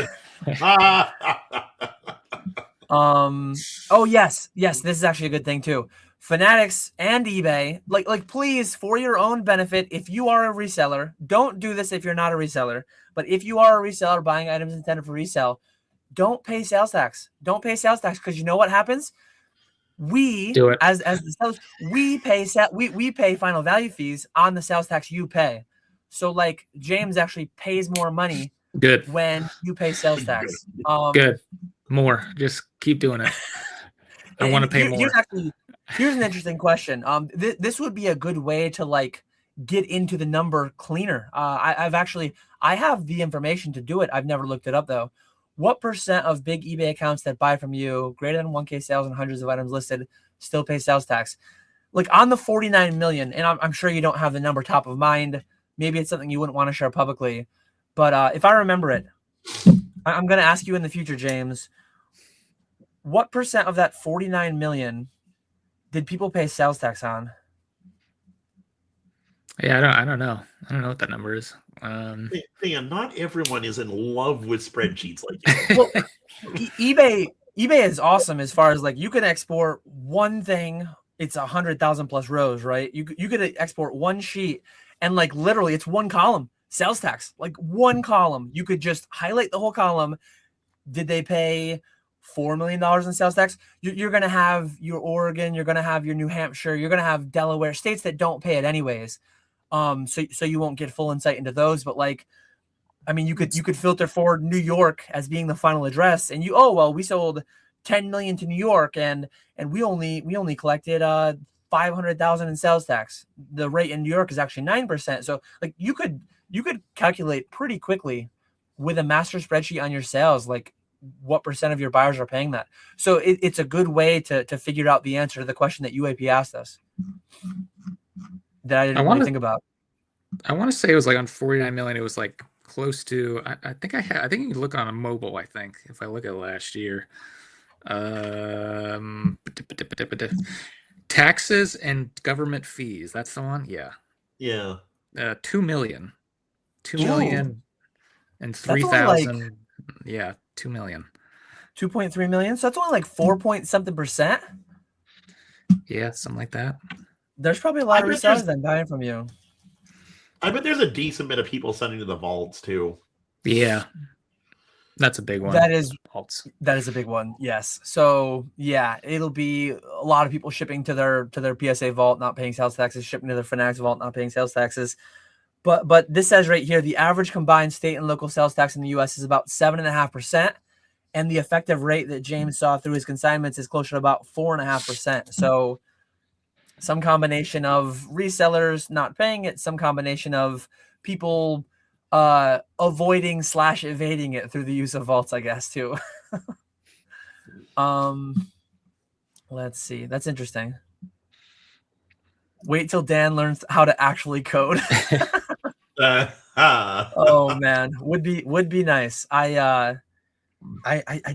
Oh yes, this is actually a good thing too. Fanatics and eBay, like please, for your own benefit, if you are a reseller, don't do this if you're not a reseller. But if you are a reseller buying items intended for resale, don't pay sales tax. Don't pay sales tax, because you know what happens? We do it. as the sellers, we pay final value fees on the sales tax you pay. So like James actually pays more money Good when you pay sales tax. Good. More. Just keep doing it. I want to pay more. Here's an interesting question. This would be a good way to like get into the number cleaner. I have the information to do it. I've never looked it up though. What percent of big eBay accounts that buy from you, greater than 1K sales and hundreds of items listed, still pay sales tax? Like on the 49 million, and I'm sure you don't have the number top of mind. Maybe it's something you wouldn't want to share publicly. But if I remember it, I'm going to ask you in the future, James, what percent of that 49 million did people pay sales tax on? Yeah, I don't know. I don't know what that number is. Man, not everyone is in love with spreadsheets like you. Well, eBay is awesome as far as like you can export one thing. It's 100,000 plus rows, right? You could export one sheet, and like literally, it's one column. Sales tax, like one column. You could just highlight the whole column. Did they pay $4 million in sales tax? You're gonna have your Oregon. You're gonna have your New Hampshire. You're gonna have Delaware, states that don't pay it anyways. So you won't get full insight into those, but like, I mean, you could filter for New York as being the final address, and we sold 10 million to New York, and we only collected 500,000 in sales tax. The rate in New York is actually 9%. So like you could calculate pretty quickly with a master spreadsheet on your sales, like what percent of your buyers are paying that. So it's a good way to figure out the answer to the question that UAP asked us that I didn't really think about. I want to say it was like on 49 million. It was like close to. I think I think you can look on a mobile. I think if I look at last year, taxes and government fees. That's the one. Yeah. Yeah. 2 million. 2 million and 3,000. Yeah, 2 million. 2.3 million. So that's only like 4 point something percent. Yeah, something like that. There's probably a lot of resellers then buying from you. I bet there's a decent bit of people sending to the vaults too. Yeah, that's a big one. That is a big one. Yes. So yeah, it'll be a lot of people shipping to their PSA vault, not paying sales taxes, shipping to their Fanatics vault, not paying sales taxes. But this says right here, the average combined state and local sales tax in the U.S. is about 7.5%, and the effective rate that James saw through his consignments is closer to about 4.5%. So some combination of resellers not paying it, some combination of people avoiding / evading it through the use of vaults, I guess, too. Let's see. That's interesting. Wait till Dan learns how to actually code. Oh man, would be nice. I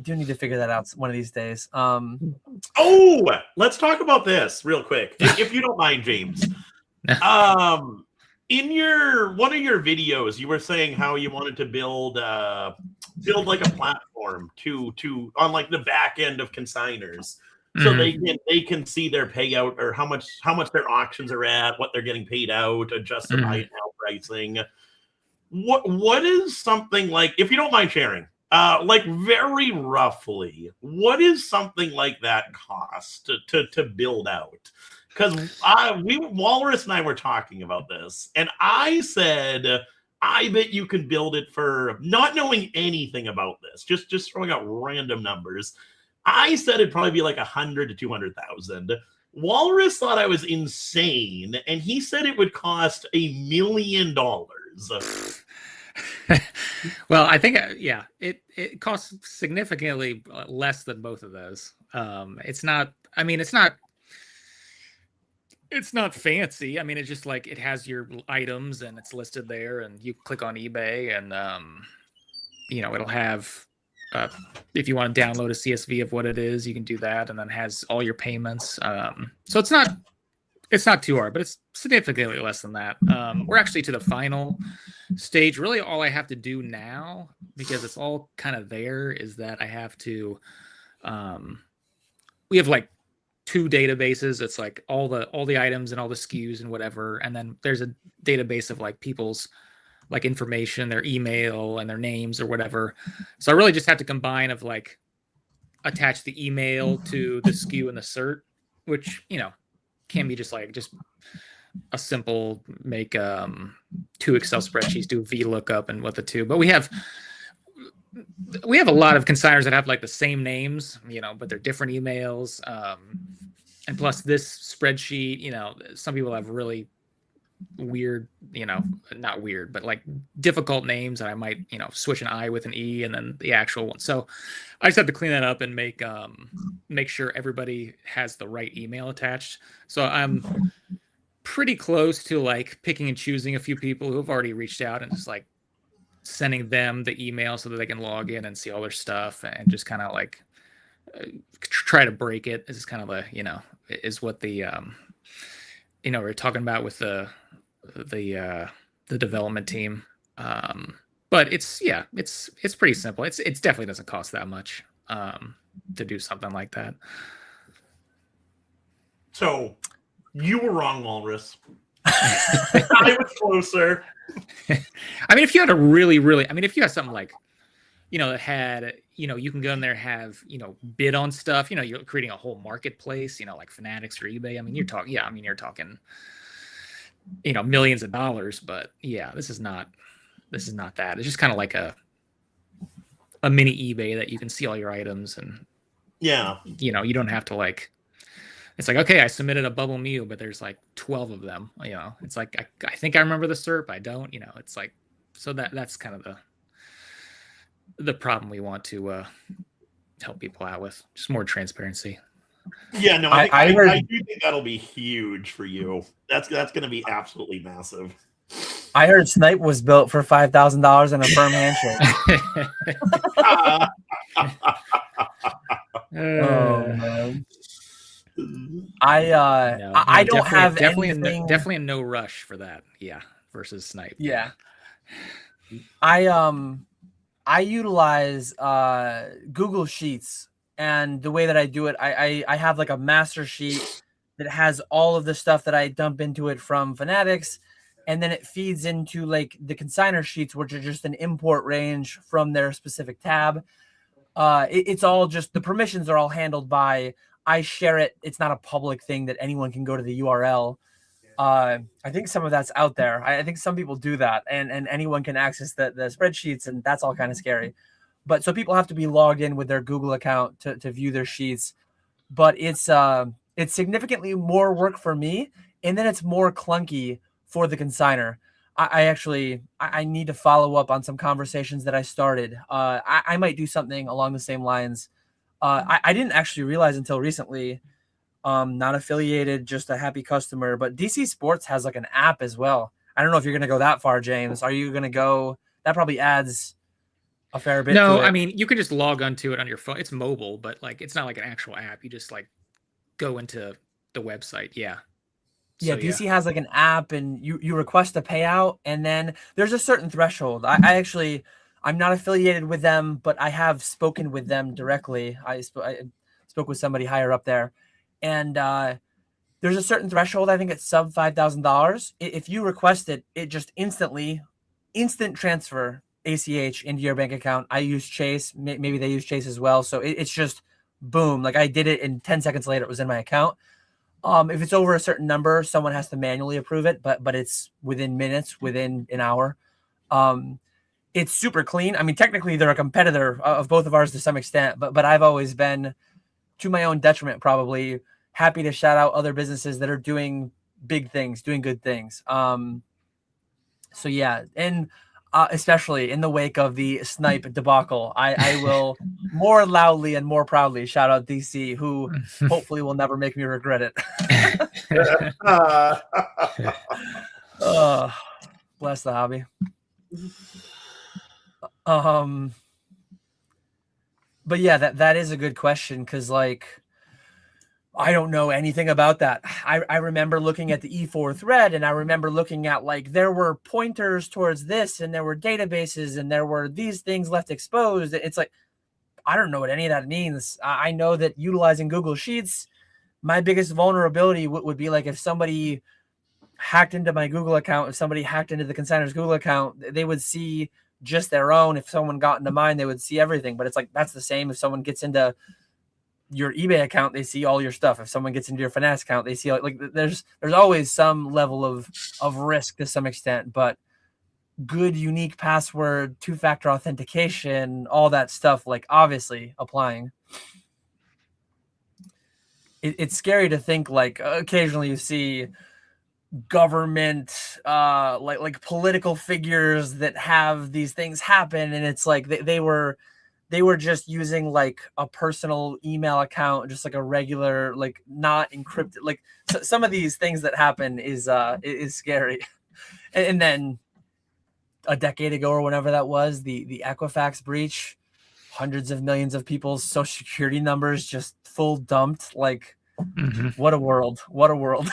do need to figure that out one of these days. Let's talk about this real quick, if you don't mind, James. In one of your videos, you were saying how you wanted to build like a platform to on like the back end of consigners, so they can see their payout or how much their auctions are at, what they're getting paid out, adjust the buy now pricing. What is something like, if you don't mind sharing, like very roughly, what is something like that cost to build out? Because Walrus and I were talking about this, and I said, I bet you could build it for, not knowing anything about this, just throwing out random numbers. I said it'd probably be like 100 to 200,000. Walrus thought I was insane, and he said it would cost $1 million. Well, I think it costs significantly less than both of those. It's not. I mean, it's not fancy. I mean, it's just like it has your items and it's listed there, and you click on eBay, and it'll have. If you want to download a CSV of what it is, you can do that, and then it has all your payments. So it's not too hard, but it's significantly less than that. We're actually to the final stage. Really, all I have to do now, because it's all kind of there, is that I have to. We have like 2 databases. It's like all the items and all the SKUs and whatever, and then there's a database of like people's like information, their email and their names or whatever. So I really just have to combine of like attach the email to the SKU and the cert, which can be just a simple make 2 Excel spreadsheets, do a VLOOKUP and what the two. But we have a lot of consigners that have like the same names, but they're different emails. And plus this spreadsheet, some people have really weird, not weird, but like difficult names that I might, switch an I with an E and then the actual one. So I just have to clean that up and make sure everybody has the right email attached. So I'm pretty close to like picking and choosing a few people who have already reached out and just like sending them the email so that they can log in and see all their stuff, and just kind of like try to break it. This is kind of is what the we're talking about with the the development team. But it's pretty simple. It's definitely doesn't cost that much to do something like that. So you were wrong, Walrus. I was closer. I mean, if you had a really, if you had something like, that had, you can go in there, have, bid on stuff, you're creating a whole marketplace, like Fanatics or eBay. I mean, you're talking, millions of dollars, but yeah, this is not that. It's just kind of like a mini eBay that you can see all your items and, yeah, you don't have to like, it's like, okay, I submitted a Bubble Mew, but there's like 12 of them, it's like, I think I remember the SERP. I don't, it's like, so that's kind of the problem we want to help people out with, just more transparency. Yeah, no, I do think that'll be huge for you. That's going to be absolutely massive. I heard Snipe was built for $5,000 and a firm handshake. Oh man. I don't have anything. Definitely a no rush for that. Yeah, versus Snipe. Yeah. I utilize Google Sheets, and the way that I do it, I have like a master sheet that has all of the stuff that I dump into it from Fanatics, and then it feeds into like the consignor sheets, which are just an import range from their specific tab. It's all just, the permissions are all handled by, I share it. It's not a public thing that anyone can go to the URL. I think some of that's out there. I think some people do that, and anyone can access the spreadsheets, and that's all kind of scary. But so people have to be logged in with their Google account to view their sheets. But it's significantly more work for me, and then it's more clunky for the consigner. I need to follow up on some conversations that I started. I might do something along the same lines. I didn't actually realize until recently, not affiliated, just a happy customer, but DC Sports has like an app as well. I don't know if you're going to go that far, James. Are you going to go? That probably adds a fair bit. No, to it. I mean, you can just log onto it on your phone. It's mobile, but like, it's not like an actual app. You just like go into the website. Yeah. Yeah, DC has like an app, and you request a payout, and then there's a certain threshold. I'm not affiliated with them, but I have spoken with them directly. I spoke with somebody higher up there, and there's a certain threshold. I think it's sub $5,000. If you request it, it just instant transfer ACH into your bank account. I use Chase. Maybe they use Chase as well. So it's just boom. Like I did it, and 10 seconds later, it was in my account. If it's over a certain number, someone has to manually approve it, but it's within minutes, within an hour. It's super clean. I mean, technically they're a competitor of both of ours to some extent, but I've always been, to my own detriment, probably, happy to shout out other businesses that are doing big things, doing good things. So yeah, and especially in the wake of the Snipe debacle, I will more loudly and more proudly shout out DC, who hopefully will never make me regret it. Bless the hobby. But yeah, that is a good question, because like, I don't know anything about that. I remember looking at the E4 thread, and I remember looking at like, there were pointers towards this, and there were databases, and there were these things left exposed. It's like, I don't know what any of that means. I know that utilizing Google Sheets, my biggest vulnerability would be like if somebody hacked into my Google account, if somebody hacked into the consignor's Google account, they would see just their own. If someone got into mine, they would see everything. But it's like, that's the same if someone gets into your eBay account, they see all your stuff. If someone gets into your Fanatics account, they see like there's always some level of risk to some extent, but good unique password, two-factor authentication, all that stuff, like obviously applying. It's scary to think like occasionally you see government like political figures that have these things happen, and it's like they were just using like a personal email account, just like a regular, like not encrypted. Like some of these things that happen is scary. And then a decade ago or whenever that was, the Equifax breach, hundreds of millions of people's social security numbers just full dumped. Like, what a world! What a world!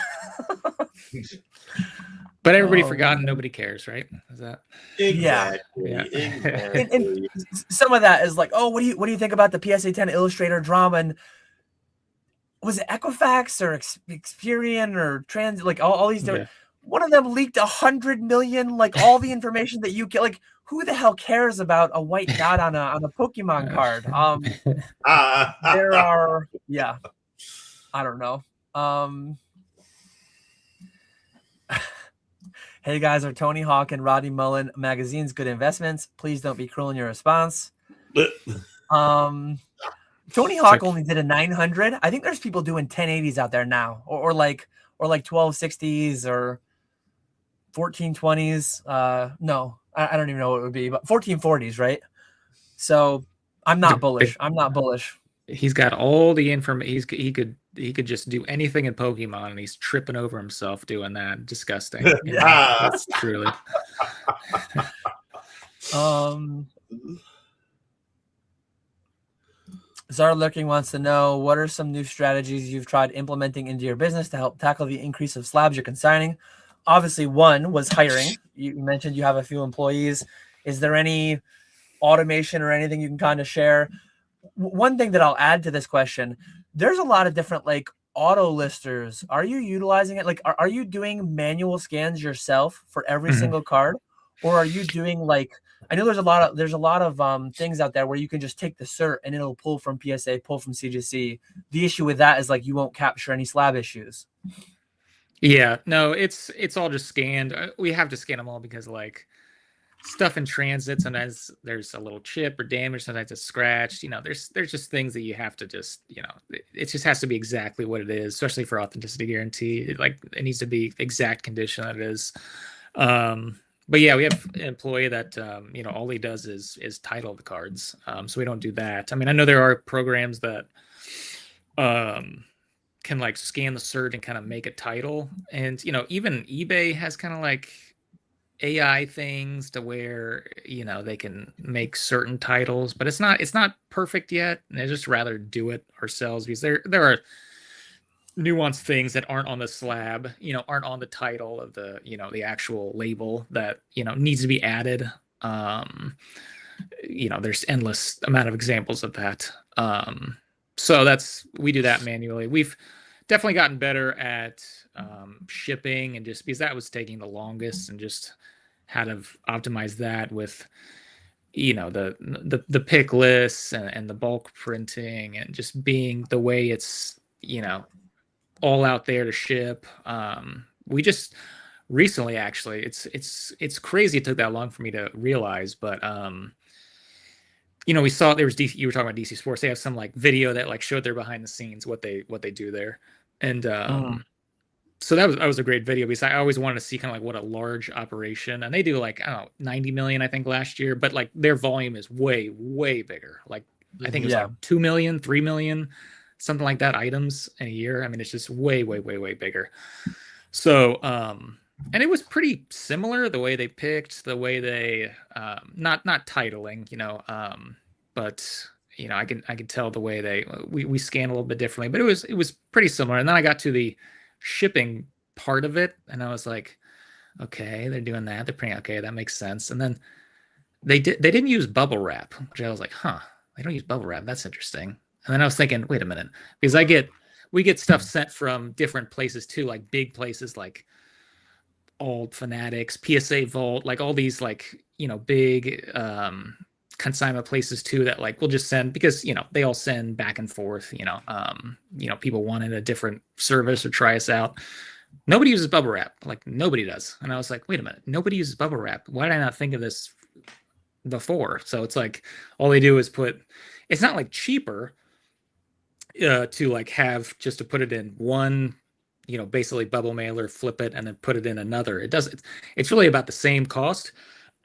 But everybody Oh, forgot and man. nobody cares, right? Is that Exactly. yeah. Exactly. And some of that is like, oh, what do you think about the PSA 10 Illustrator drama? And was it Equifax or Experian or Trans, like all these different, one of them leaked 100 million, like all the information that you get. Like, who the hell cares about a white dot on a Pokemon card? There are, yeah, I don't know. Hey guys, are Tony Hawk and Roddy Mullen magazines good investments? Please don't be cruel in your response. Tony Hawk only did a 900. I think there's people doing 1080s out there now, or like 1260s or 1420s. No, I don't even know what it would be, but 1440s, right? So I'm not bullish. I'm not bullish. He's got all the information. He could just do anything in Pokemon, and he's tripping over himself doing that. Disgusting. That's truly. Zara Lurking wants to know, what are some new strategies you've tried implementing into your business to help tackle the increase of slabs you're consigning? Obviously, one was hiring. You mentioned you have a few employees. Is there any automation or anything you can kind of share? One thing that I'll add to this question, there's a lot of different like auto listers. Are you utilizing it? Like, are you doing manual scans yourself for every single card? Or are you doing like, I know there's a lot of things out there where you can just take the cert and it'll pull from PSA, pull from CGC. The issue with that is like you won't capture any slab issues. Yeah, no, it's all just scanned. We have to scan them all because like stuff in transit, sometimes there's a little chip or damage, sometimes it's scratched. There's just things that you have to just, it just has to be exactly what it is, especially for authenticity guarantee. It needs to be exact condition that it is. But yeah, we have an employee that all he does is title the cards. So we don't do that. I mean, I know there are programs that can like scan the cert and kind of make a title, and even eBay has kind of like AI things to where they can make certain titles, but it's not perfect yet. And I just rather do it ourselves because there are nuanced things that aren't on the slab, aren't on the title of the the actual label that needs to be added. There's endless amount of examples of that. So we do that manually. We've definitely gotten better at shipping, and just because that was taking the longest, and just how to optimize that with the pick lists and the bulk printing, and just being the way it's all out there to ship. We just recently, actually, it's crazy it took that long for me to realize, but we saw there was you were talking about DC Sports. They have some like video that like showed their behind the scenes, what they do there. And so that was a great video, because I always wanted to see kind of like what a large operation, and they do like, I don't know, 90 million, I think, last year, but like their volume is way, way bigger. Like I think it was like 2 million, 3 million, something like that items in a year. I mean, it's just way, way, way, way bigger. So, and it was pretty similar, the way they picked, the way they, not titling, but I can tell the way we scan a little bit differently, but it was pretty similar. And then I got to the shipping part of it, and I was like, okay, they're doing that, they're printing, okay, that makes sense. And then they didn't use bubble wrap, which I was like, they don't use bubble wrap, that's interesting. And then I was thinking, wait a minute, because we get stuff sent from different places too, like big places like Old Fanatics, PSA Vault, like all these like big consignment places too, that like we'll just send, because they all send back and forth. People wanted a different service or try us out. Nobody uses bubble wrap, like nobody does. And I was like, wait a minute, nobody uses bubble wrap. Why did I not think of this before? So it's like all they do is it's not like cheaper to like have just to put it in one, basically bubble mailer, flip it, and then put it in another. It's really about the same cost,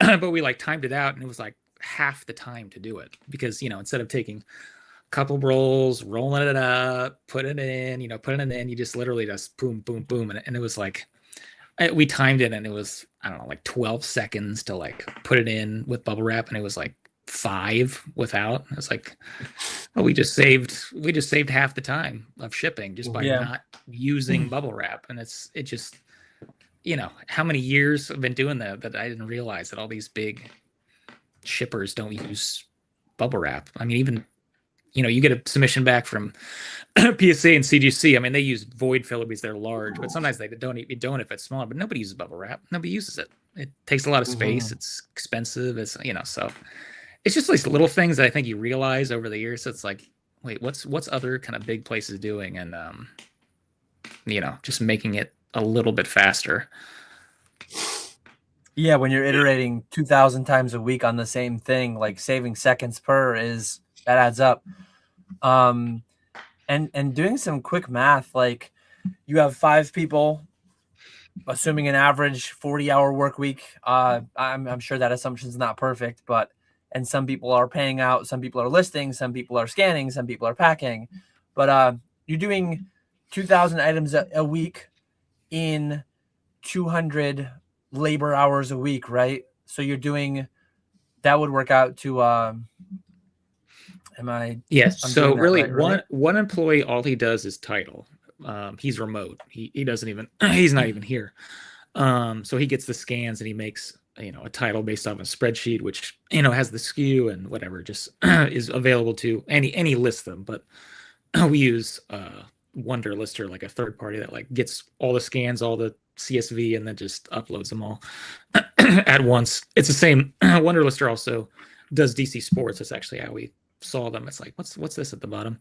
but we like timed it out, and it was like half the time to do it, because instead of taking a couple rolls, rolling it up, putting it in, you just literally just boom, boom, boom, and it was like we timed it, and it was, I don't know, like 12 seconds to like put it in with bubble wrap, and it was like 5 without. It's like, we just saved half the time of shipping just by not using bubble wrap. And how many years I've been doing that I didn't realize that all these big shippers don't use bubble wrap. I mean, even you get a submission back from PSA and CGC. I mean, they use void filler because they're large, but sometimes they don't if it's smaller. But nobody uses bubble wrap. Nobody uses it. It takes a lot of space. It's expensive. It's so it's just these little things that I think you realize over the years. So it's like, wait, what's other kind of big places doing, and just making it a little bit faster. Yeah, when you're iterating 2,000 times a week on the same thing, like saving seconds per that adds up. And doing some quick math, like you have 5 people, assuming an average 40-hour work week. I'm sure that assumption is not perfect, and some people are paying out, some people are listing, some people are scanning, some people are packing. But you're doing 2,000 items a week in 200 labor hours a week, right? So that would work out to Yes. So really, right? one employee, all he does is title. He's remote. He doesn't even he's not even here. So he gets the scans and he makes a title based off a spreadsheet, which has the SKU and whatever, just is available to any list them. But we use Wonder Lister, like a third party that like gets all the scans, all the CSV, and then just uploads them all at once. It's the same. Wonder Lister also does DC Sports. That's actually how we saw them. It's like, what's this at the bottom?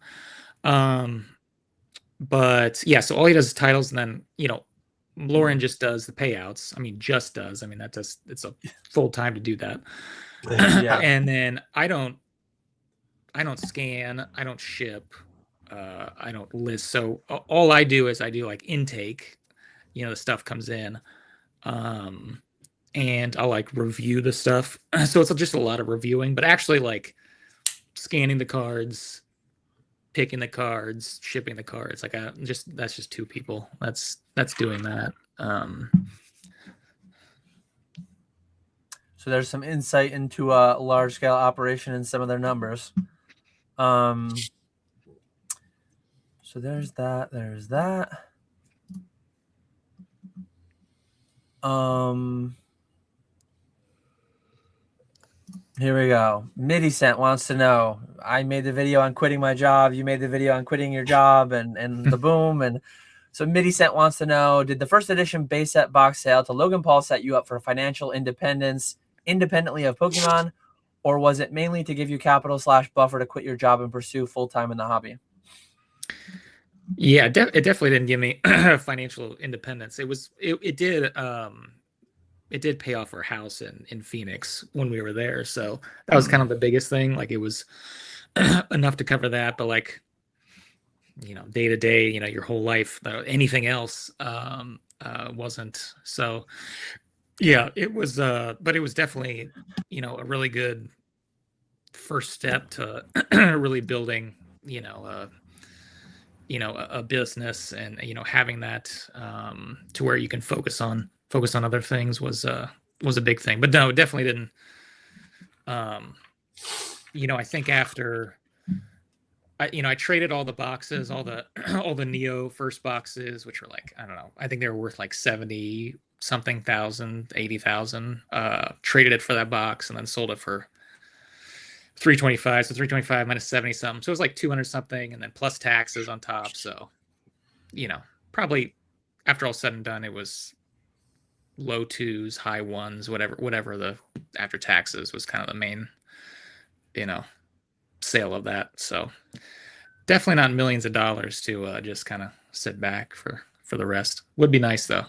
But yeah, so all he does is titles, and then Lauren just does the payouts. I mean, it's a full time to do that. Yeah. And then I don't scan, I don't ship, I don't list. So all I do is I do like intake. The stuff comes in, and I'll like review the stuff. So it's just a lot of reviewing, but actually like scanning the cards, picking the cards, shipping the cards. Like that's just 2 people. That's doing that. So there's some insight into a large scale operation and some of their numbers. So there's that. There's that. Here we go. Midicent wants to know, I made the video on quitting my job. You made the video on quitting your job and the boom. And so Midicent wants to know, did the first edition base set box sale to Logan Paul set you up for financial independence independently of Pokemon, or was it mainly to give you capital / buffer to quit your job and pursue full-time in the hobby? Yeah, it definitely didn't give me financial independence. It did pay off our house in Phoenix when we were there. So that was kind of the biggest thing. Like it was enough to cover that, but like, day to day, your whole life, anything else wasn't. So yeah, it was, but it was definitely, a really good first step to really building, a business, and having that to where you can focus on other things was a big thing. But no, it definitely didn't. I think after I traded all the boxes, all the Neo first boxes, which were like, I don't know, I think they were worth like 70 something thousand, 80,000. Traded it for that box and then sold it for 325. So 325 minus 70 something. So it was like 200 something, and then plus taxes on top. So, probably after all said and done, it was low 2s, high 1s, whatever the after taxes was kind of the main, sale of that. So definitely not millions of dollars to just kind of sit back for the rest. Would be nice though.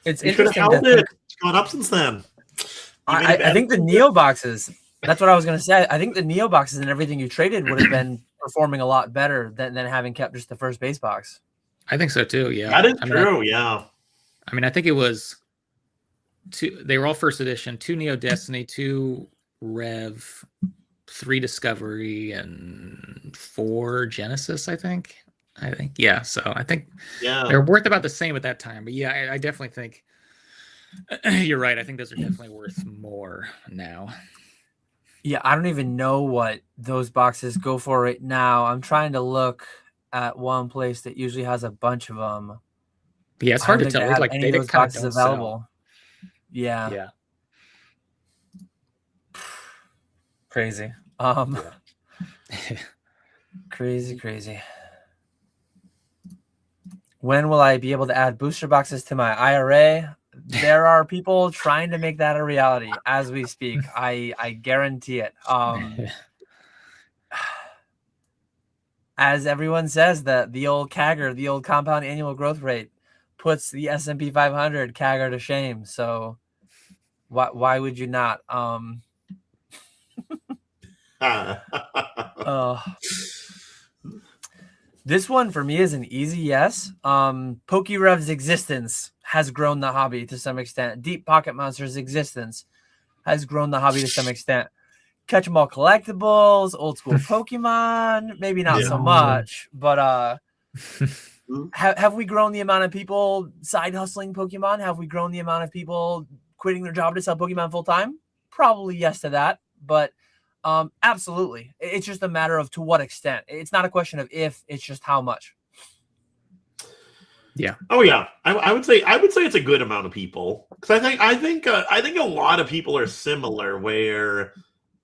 It's you interesting. It's gone up since then. I think the Neo boxes. That's what I was going to say. I think the Neo boxes and everything you traded would have been performing a lot better than having kept just the first base box. I think so too. Yeah, that is true. Yeah. I mean, I think it was 2. They were all first edition. 2 Neo Destiny, 2 Rev, 3 Discovery, and 4 Genesis. I think. Yeah. So I think they're worth about the same at that time. But yeah, I definitely think you're right. I think those are definitely worth more now. Yeah, I don't even know what those boxes go for right now. I'm trying to look at one place that usually has a bunch of them. Yeah, it's I hard don't to think they tell. have Like any of they those kind of boxes don't available. sell. Yeah, Yeah. crazy. Yeah. Crazy. When will I be able to add booster boxes to my IRA? There are people trying to make that a reality as we speak. I guarantee it. As everyone says, the old CAGR, the old compound annual growth rate, puts the S&P 500 CAGR to shame. So why would you not? This one for me is an easy yes. PokeRev's existence has grown the hobby to some extent. Deep Pocket Monster's existence has grown the hobby to some extent. KetchumAllCollectibles, Old School Pokemon, maybe not so much, but have we grown the amount of people side hustling Pokemon? Have we grown the amount of people quitting their job to sell Pokemon full time? Probably yes to that, but absolutely. It's just a matter of to what extent. It's not a question of if, it's just how much. Yeah. Oh yeah, I would say it's a good amount of people, because I think a lot of people are similar, where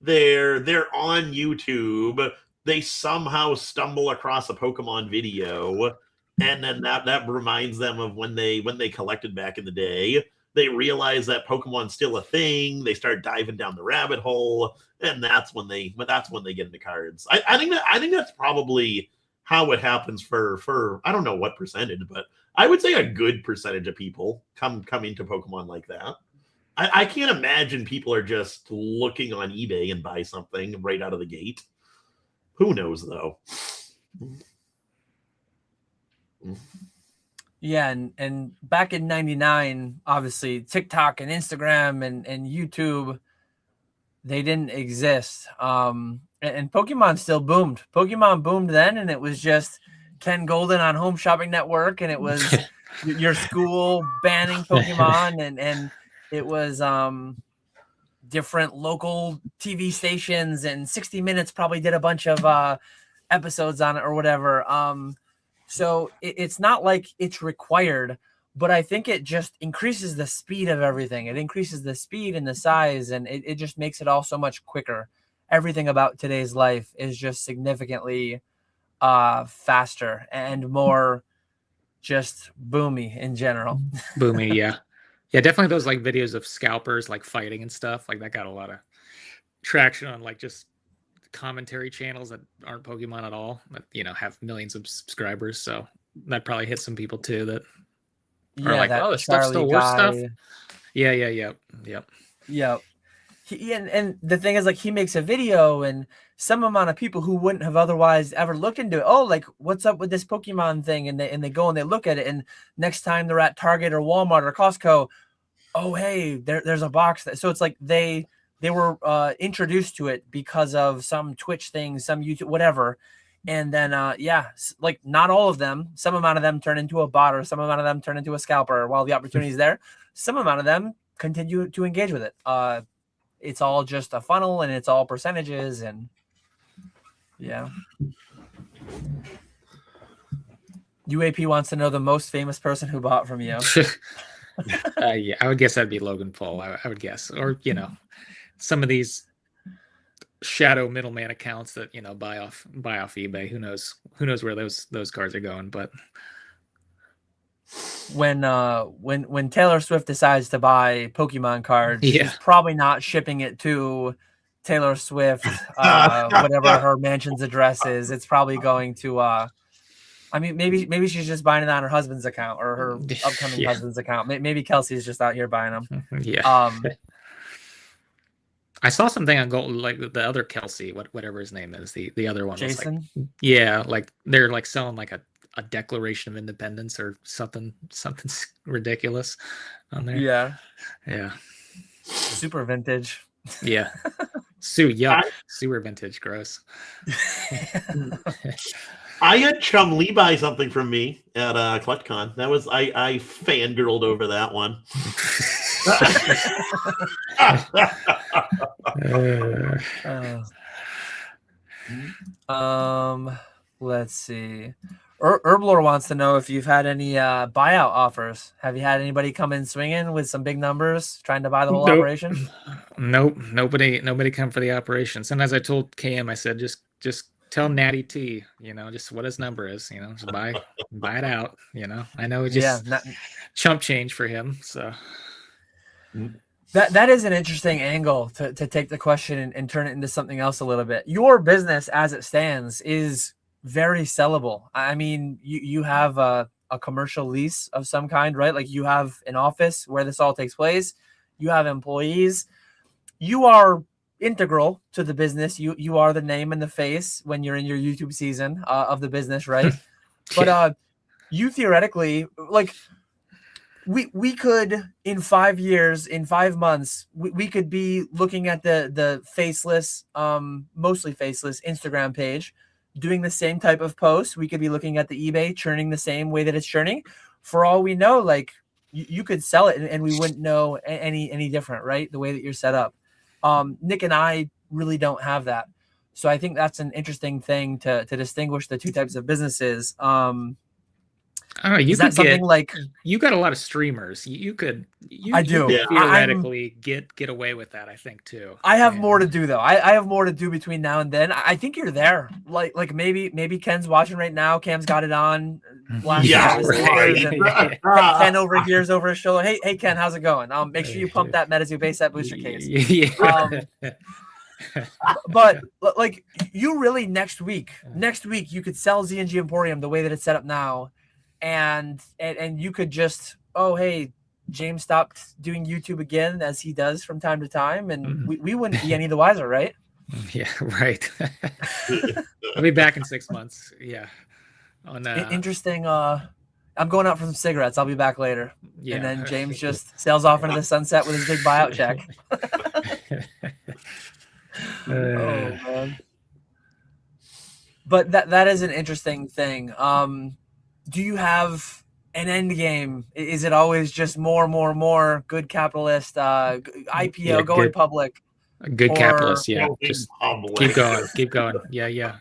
they're on YouTube, they somehow stumble across a Pokemon video, and then that reminds them of when they collected back in the day. They realize that Pokemon's still a thing. They start diving down the rabbit hole, and that's when they get into cards. I think that's probably how it happens for I don't know what percentage, but I would say a good percentage of people come into Pokemon like that. I can't imagine people are just looking on eBay and buy something right out of the gate. Who knows, though? Yeah, and back in '99, obviously TikTok and Instagram and YouTube, they didn't exist. And Pokemon still boomed. Pokemon boomed then, and it was just Ken Golden on Home Shopping Network, and it was your school banning Pokemon, and it was different local TV stations, and 60 Minutes probably did a bunch of episodes on it or whatever. So it's not like it's required, but I think it just increases the speed of everything. It increases the speed and the size, and it just makes it all so much quicker. Everything about today's life is just significantly faster and more just boomy in general. Boomy, yeah. Yeah, definitely those like videos of scalpers like fighting and stuff. Like that got a lot of traction on like just commentary channels that aren't Pokemon at all, that have millions of subscribers. So that probably hits some people too that are like, oh, this stuff's still worth stuff. Yeah. And the thing is, like, he makes a video, and some amount of people who wouldn't have otherwise ever looked into it, oh, like, what's up with this Pokemon thing, and they go and they look at it, and next time they're at Target or Walmart or Costco, oh, hey, there's a box. So it's like they were introduced to it because of some Twitch thing, some YouTube, whatever. And then, like, not all of them, some amount of them turn into a bot, or some amount of them turn into a scalper while the opportunity is there. Some amount of them continue to engage with it. It's all just a funnel, and it's all percentages, and yeah. UAP wants to know the most famous person who bought from you. Yeah, I would guess that'd be Logan Paul. I would guess, or some of these shadow middleman accounts that buy off eBay. Who knows where those cards are going? But when Taylor Swift decides to buy Pokemon cards, she's probably not shipping it to Taylor Swift, whatever her mansion's address is. It's probably going to I mean, maybe she's just buying it on her husband's account or her upcoming husband's account. Maybe Kelsey's just out here buying them. Yeah. I saw something on Gold, like the other Kelsey, whatever his name is, the other one. Jason? Was like, like they're like selling like a Declaration of Independence or something ridiculous on there. Yeah. Super vintage. Yeah. Super vintage, gross. I had Chum Lee buy something from me at CollectCon. That was I fangirled over that one. Let's see. Herblore wants to know if you've had any buyout offers. Have you had anybody come in swinging with some big numbers trying to buy the whole operation? Nope. Nobody come for the operation. Sometimes I told KM, I said, just tell Natty T, just what his number is, just buy it out. I know it's just chump change for him. So that is an interesting angle to take the question and turn it into something else a little bit. Your business as it stands is very sellable. I mean, you have a commercial lease of some kind, right? Like you have an office where this all takes place. You have employees. You are integral to the business. You are the name and the face when you're in your YouTube season of the business, right? But you theoretically, like, we could in 5 years, in 5 months, we could be looking at the faceless, mostly faceless Instagram page, doing the same type of posts. We could be looking at the eBay churning the same way that it's churning. For all we know, like you could sell it and we wouldn't know any different, right? The way that you're set up. Nick and I really don't have that. So I think that's an interesting thing to distinguish the two types of businesses. I don't know. Is that something like you got a lot of streamers? You could I do theoretically get away with that. I think too. I have more to do though. I have more to do between now and then. I think you're there. Like maybe Ken's watching right now. Cam's got it on. Ken over here's over his shoulder. Hey Ken, how's it going? Make sure you pump that MetaZoo base set booster case. But like you really next week you could sell Z&G Emporium the way that it's set up now. And you could just, oh, hey, James stopped doing YouTube again, as he does from time to time, and we wouldn't be any the wiser, right? Yeah, right. I'll be back in 6 months. Yeah. Interesting. I'm going out for some cigarettes. I'll be back later. Yeah. And then James just sails off into the sunset with his big buyout check. Oh, man. But that is an interesting thing. Do you have an end game? Is it always just more good capitalist, IPO, going public? Public. Yeah. Just keep going. Yeah.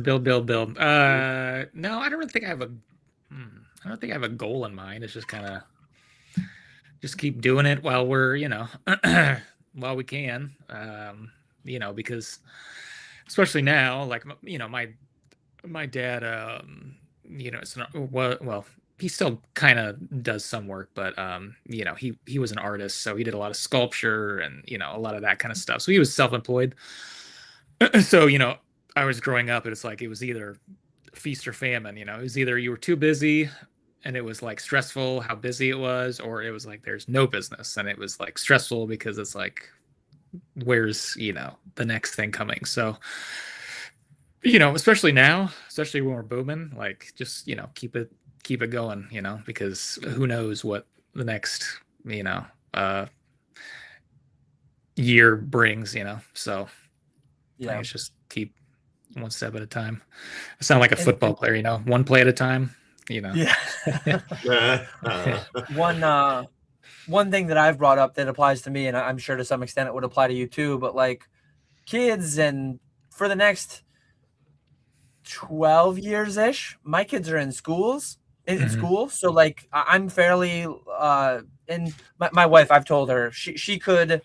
Build. No, I don't think I have a goal in mind. It's just kind of just keep doing it while we're, while we can, because especially now, like, my dad, it's not well, he still kind of does some work, but he was an artist, so he did a lot of sculpture and a lot of that kind of stuff. So he was self-employed. So I was growing up, and it's like it was either feast or famine. It was either you were too busy and it was like stressful how busy it was, or it was like there's no business and it was like stressful because it's like where's the next thing coming. So especially now, especially when we're booming, like just keep it going, because who knows what the next year brings, so yeah, it's just keep one step at a time. I sound like a football player, one play at a time, Yeah. One thing that I've brought up that applies to me, and I'm sure to some extent it would apply to you too, but like kids, and for the next 12 years ish, my kids are in school. So like I'm fairly and my wife, I've told her she could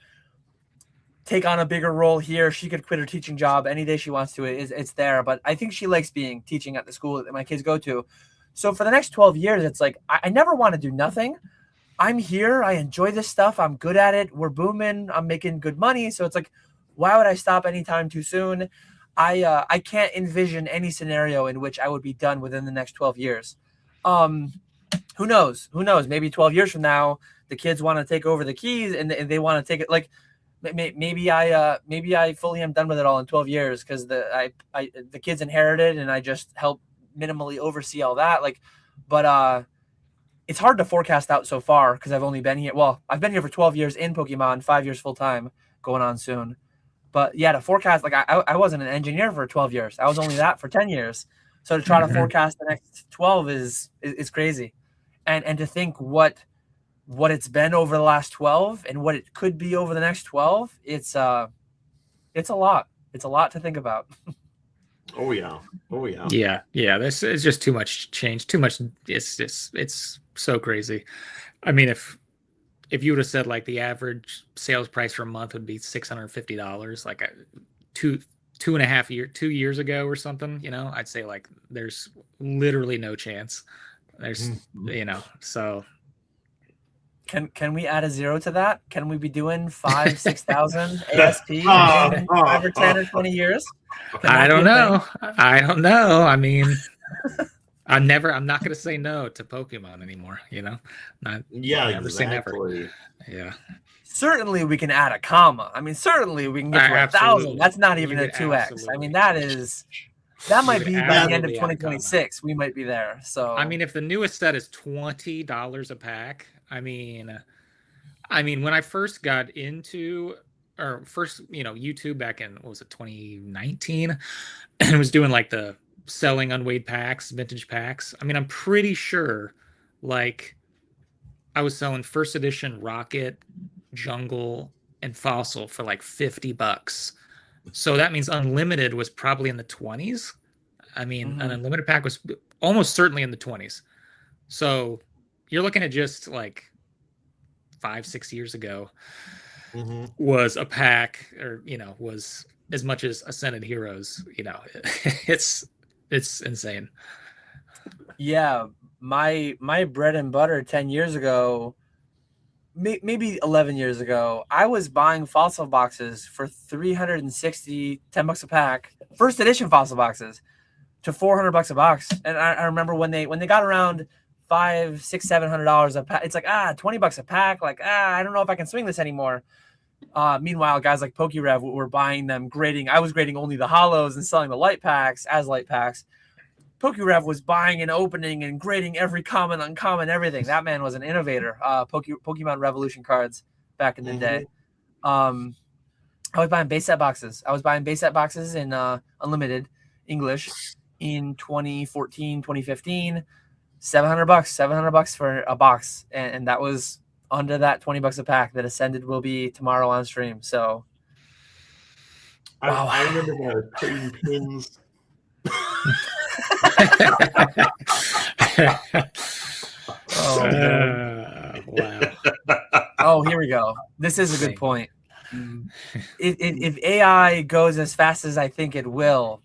take on a bigger role here. She could quit her teaching job any day she wants to. It's there, but I think she likes teaching at the school that my kids go to. So for the next 12 years, it's like I never want to do nothing. I'm here. I enjoy this stuff. I'm good at it. We're booming. I'm making good money. So it's like, why would I stop anytime too soon? I can't envision any scenario in which I would be done within the next 12 years. Who knows? Maybe 12 years from now, the kids want to take over the keys and they want to take it. Like maybe I fully am done with it all in 12 years because the kids inherited and I just help minimally oversee all that. But it's hard to forecast out so far because I've only been here. Well, I've been here for 12 years in Pokemon, 5 years full time, going on soon. But yeah, to forecast, like I wasn't an engineer for 12 years. I was only that for 10 years. So to try to forecast the next 12 is crazy. And to think what it's been over the last 12 and what it could be over the next 12, it's a lot. It's a lot to think about. Oh yeah. Oh yeah. Yeah. This is just too much change. Too much. It's so crazy. I mean, if you would have said like the average sales price for a month would be $650, like two years ago or something, I'd say like there's literally no chance. There's so. Can we add a zero to that? Can we be doing 5,000-6,000 ASP in 5 or 10 or 20 years? I don't know. I don't know. I mean, I'm not going to say no to Pokemon anymore. Yeah, never say never. exactly. Yeah. Certainly, we can add a comma. I mean, certainly we can get to 1,000. That's not even a 2x. I mean, that might be by the end of 2026. We might be there. So I mean, if the newest set is $20 a pack, I mean, when I first got into YouTube back in, what was it, 2019, and was doing like the selling unweighed packs, vintage packs. I mean, I'm pretty sure like I was selling first edition Rocket, Jungle, and Fossil for like $50. So that means Unlimited was probably in the 20s. I mean, an Unlimited pack was almost certainly in the 20s. So you're looking at just like 5-6 years ago was a pack, or was as much as Ascended Heroes. It's insane. Yeah, my bread and butter 10 years ago, maybe 11 years ago, I was buying fossil boxes for $360, $10 a pack, first edition fossil boxes, to $400 a box. And I remember when they got around $500, $600, $700 a pack, it's like $20 a pack. Like I don't know if I can swing this anymore. Meanwhile, guys like PokeRev were buying them, grading. I was grading only the hollows and selling the light packs as light packs. PokeRev was buying and opening and grading every common, uncommon, everything. That man was an innovator. Pokemon Revolution cards back in the day. I was buying base set boxes. I was buying base set boxes in Unlimited English in 2014, 2015. $700 for a box, and that was under that $20 a pack that Ascended will be tomorrow on stream. So, wow. I remember when I was putting pins. Wow. Oh, here we go. This is a good point. If AI goes as fast as I think it will,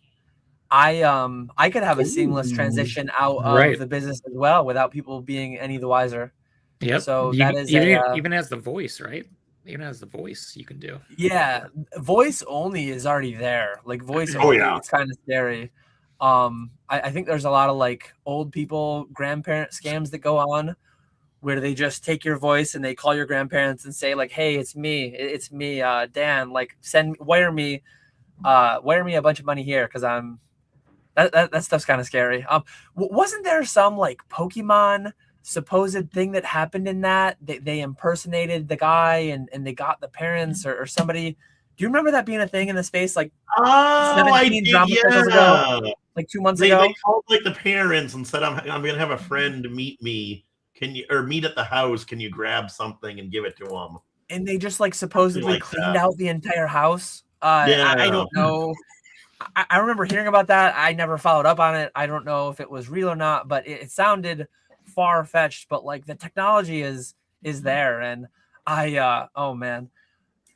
I could have a seamless transition out of the business as well without people being any the wiser. Yep. So that is even as the voice, right? Even as the voice, you can do. Yeah, voice only is already there. Like voice only, it's kind of scary. I think there's a lot of like old people, grandparent scams that go on where they just take your voice and they call your grandparents and say like, "Hey, it's me, Dan. Like, wire me a bunch of money here because I'm." That stuff's kind of scary. Wasn't there some like Pokemon supposed thing that happened in that? They impersonated the guy and they got the parents or somebody. Do you remember that being a thing in the space like 17 drama cycles ago? Like 2 months ago? They called like the parents and said, I'm going to have a friend meet me. Meet at the house. Can you grab something and give it to them? And they just like supposedly cleaned out the entire house. I don't know. I remember hearing about that. I never followed up on it. I don't know if it was real or not, but it sounded far-fetched. But like the technology is there, and oh man,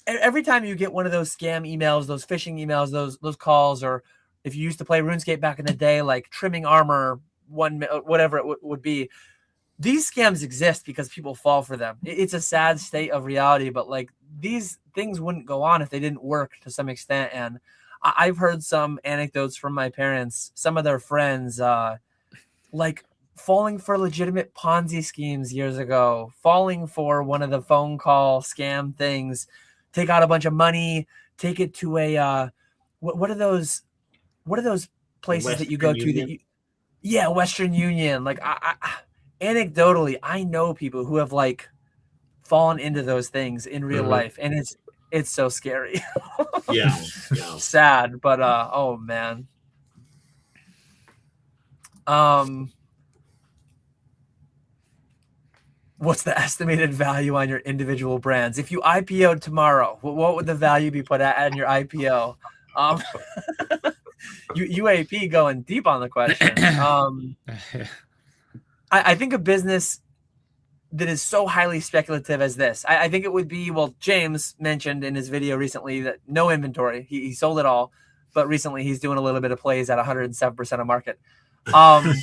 every time you get one of those scam emails, those phishing emails, those calls, or if you used to play RuneScape back in the day, like trimming armor, whatever it would be. These scams exist because people fall for them. It's a sad state of reality, but like these things wouldn't go on if they didn't work to some extent. And I've heard some anecdotes from my parents, some of their friends, like falling for legitimate Ponzi schemes years ago, falling for one of the phone call scam things, take out a bunch of money, take it to a what are those places Western that you go Union. To Western Union. Like anecdotally, I know people who have like fallen into those things in real life, and it's so scary. yeah. Sad, but oh man. What's the estimated value on your individual brands? If you IPO'd tomorrow, what would the value be put at in your IPO? UAP going deep on the question. I think a business that is so highly speculative as this, I think it would be, well, James mentioned in his video recently that no inventory. He sold it all, but recently he's doing a little bit of plays at 107% of market. I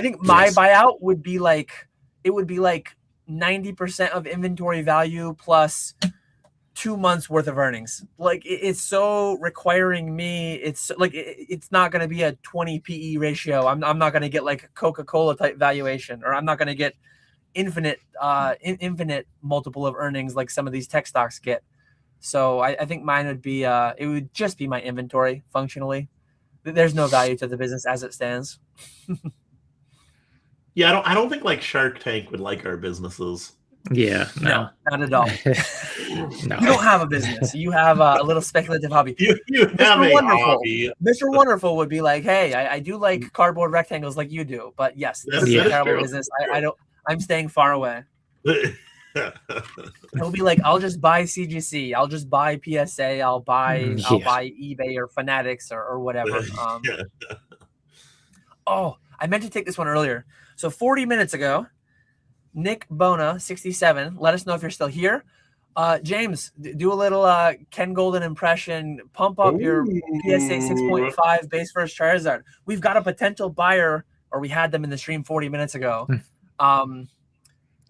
think my buyout would be like, it would be like 90% of inventory value plus 2 months worth of earnings. Like it's so requiring me. It's like it's not going to be a 20 PE ratio. I'm not going to get like Coca-Cola type valuation, or I'm not going to get infinite multiple of earnings like some of these tech stocks get. So I think mine would be it would just be my inventory functionally. There's no value to the business as it stands. Yeah, I don't think like Shark Tank would like our businesses. Yeah, no, not at all. No. You don't have a business. You have a little speculative hobby. You have a hobby. Mr. Wonderful would be like, hey, I do like cardboard rectangles like you do, but yes, this is a terrible business. I'm staying far away. He'll be like, I'll just buy CGC. I'll just buy PSA. I'll buy eBay or Fanatics or whatever. Oh, I meant to take this one earlier. So 40 minutes ago, Nick Bona 67. Let us know if you're still here. James, do a little Ken Golden impression. Pump up your PSA 6.5 base first Charizard. We've got a potential buyer, or we had them in the stream 40 minutes ago.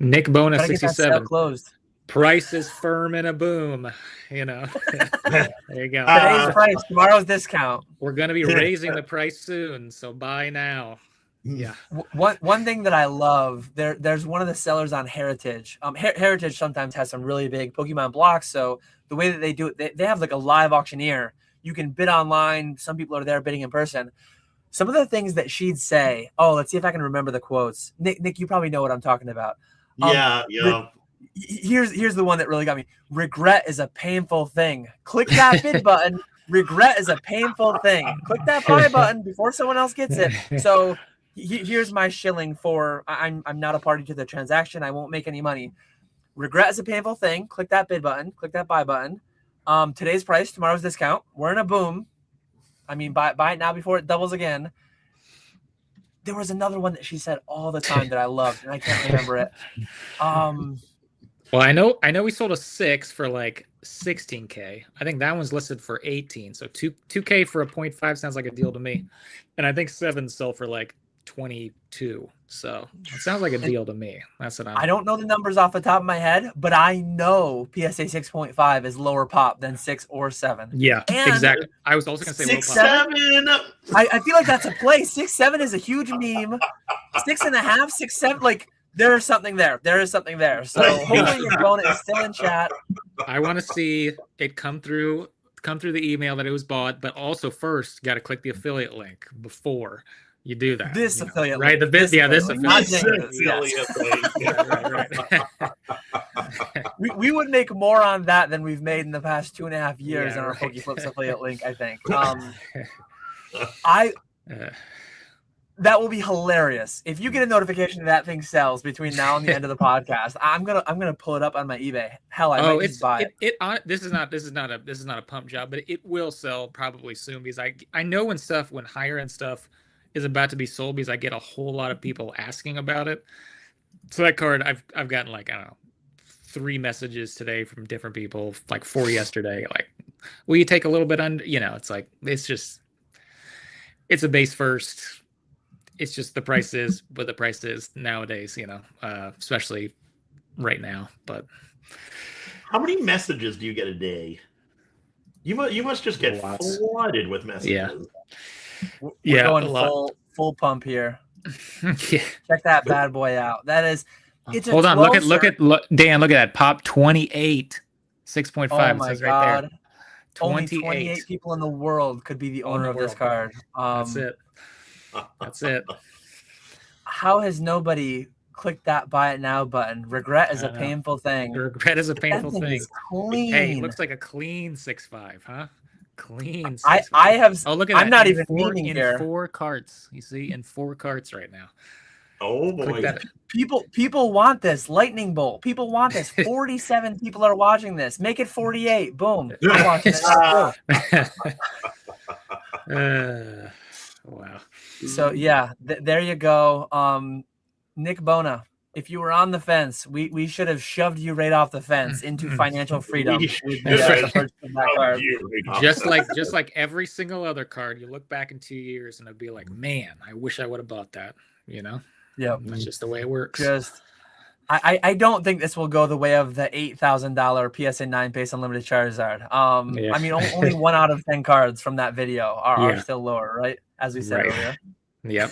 Nick Bona 67. Closed. Price is firm in a boom. You know. There you go. Today's price, tomorrow's discount. We're gonna be raising the price soon, so buy now. Yeah. One thing that I love, there's one of the sellers on Heritage. Heritage sometimes has some really big Pokemon blocks. So the way that they do it, they have like a live auctioneer. You can bid online. Some people are there bidding in person. Some of the things that she'd say. Oh, let's see if I can remember the quotes. Nick, you probably know what I'm talking about. Yeah. Here's the one that really got me. Regret is a painful thing. Click that bid button. Regret is a painful thing. Click that buy button before someone else gets it. So here's my shilling for I'm not a party to the transaction. I won't make any money. Regret is a painful thing. Click that bid button. Click that buy button. Today's price, tomorrow's discount. We're in a boom. I mean, buy it now before it doubles again. There was another one that she said all the time that I loved, and I can't remember it. Well, I know we sold a 6 for like 16K. I think that one's listed for 18. So 2K for a 0.5 sounds like a deal to me. And I think 7 sold for like 22. So it sounds like a deal to me. That's what I don't know the numbers off the top of my head, but I know PSA 6.5 is lower pop than 6 or 7. Yeah, and exactly. I was also going to say 6, 7. I feel like that's a play. 6, 7 is a huge meme. 6.5, 6, 7, like there is something there. There is something there. So hopefully your bonus is still in chat. I want to see it come through the email that it was bought, but also first got to click the affiliate link before you do that. This affiliate link. Right? The bit, yeah, this affiliate link. We would make more on that than we've made in the past 2.5 years on our PokeFlips affiliate link, I think. That will be hilarious. If you get a notification that thing sells between now and the end of the podcast, I'm gonna pull it up on my eBay. Hell, I might just buy it. This is not a pump job, but it will sell probably soon because I know when higher end stuff is about to be sold because I get a whole lot of people asking about it. So that card, I've gotten like, I don't know, 3 messages today from different people, like 4 yesterday. Like, will you take a little bit under? You know, it's like, it's a base first. It's just the price is what the price is nowadays, you know, especially right now. But how many messages do you get a day? You must just get flooded with messages. Yeah. We're going full pump here. Yeah. Check that bad boy out. That is, it's hold on. Look at Dan. Look at that pop 28 6.5. Oh my it says God. right there. 28. Only 28 people in the world could be the owner of this card. That's it. That's it. How has nobody clicked that buy it now button? Regret is a painful thing. Regret is a painful thing. Clean. Hey, it looks like a clean 6.5, huh? Clean. 6.5. I have. Oh, look at I'm that. not even meaning in here. 4 carts. You see, in 4 carts right now. Oh boy. People want this lightning bolt. People want this. 47 people are watching this. Make it 48. Boom. I'm watching it. Wow. So yeah, there you go. Nick Bona, if you were on the fence, we should have shoved you right off the fence into financial freedom We with should the have purchase of that card. Just like every single other card, you look back in 2 years and it'd be like, man, I wish I would have bought that. You know, Yeah, that's just the way it works. I don't think this will go the way of the $8,000 PSA 9 base unlimited Charizard. Yeah. I mean, only 1 out of 10 cards from that video are Yeah. still lower, right? As we said Right. earlier. Yep.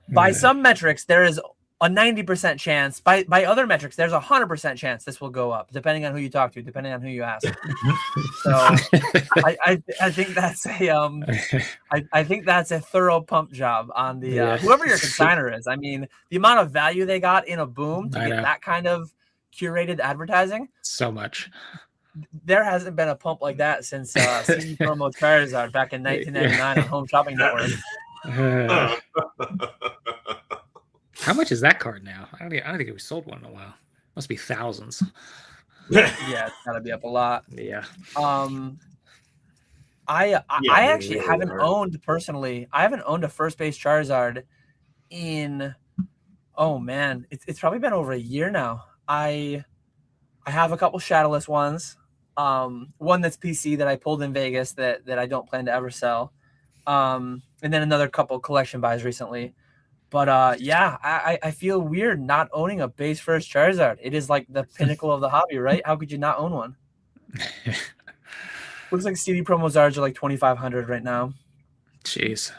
By some metrics, there is a 90% chance. By other metrics, there's a 100% chance this will go up, depending on who you talk to, depending on who you ask. So I think that's I think that's a thorough pump job on the whoever your consigner is. I mean, the amount of value they got in a boom to get that kind of curated advertising. So much. There hasn't been a pump like that since CD Promo Charizard back in 1999 on Home Shopping Network. How much is that card now? I don't think we sold one in a while. Must be thousands. Yeah, it's gotta be up a lot. Yeah. I actually haven't owned personally. I haven't owned a first base Charizard in it's probably been over a year now. I have a couple shadowless ones. One that's PC that I pulled in Vegas that I don't plan to ever sell. And then another couple collection buys recently. But I feel weird not owning a base first Charizard. It is like the pinnacle of the hobby, right? How could you not own one? Looks like CD promo Zards are like 2,500 right now. Jeez.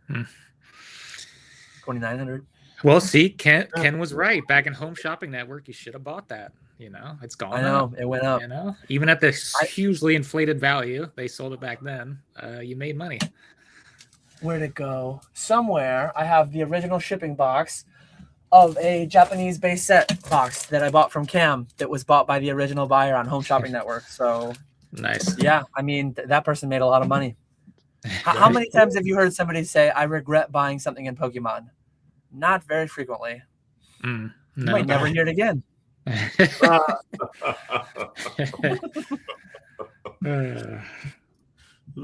2,900. Well, see, Ken was right. Back in Home Shopping Network, you should have bought that. You know, it's gone. I know it went up. You know, even at this hugely inflated value, they sold it back then. You made money. Where'd it go? Somewhere I have the original shipping box of a Japanese base set box that I bought from Cam that was bought by the original buyer on Home Shopping Network. So nice. Yeah, I mean, that person made a lot of money. How many times have you heard somebody say, I regret buying something in Pokemon? Not very frequently. No. You might never hear it again.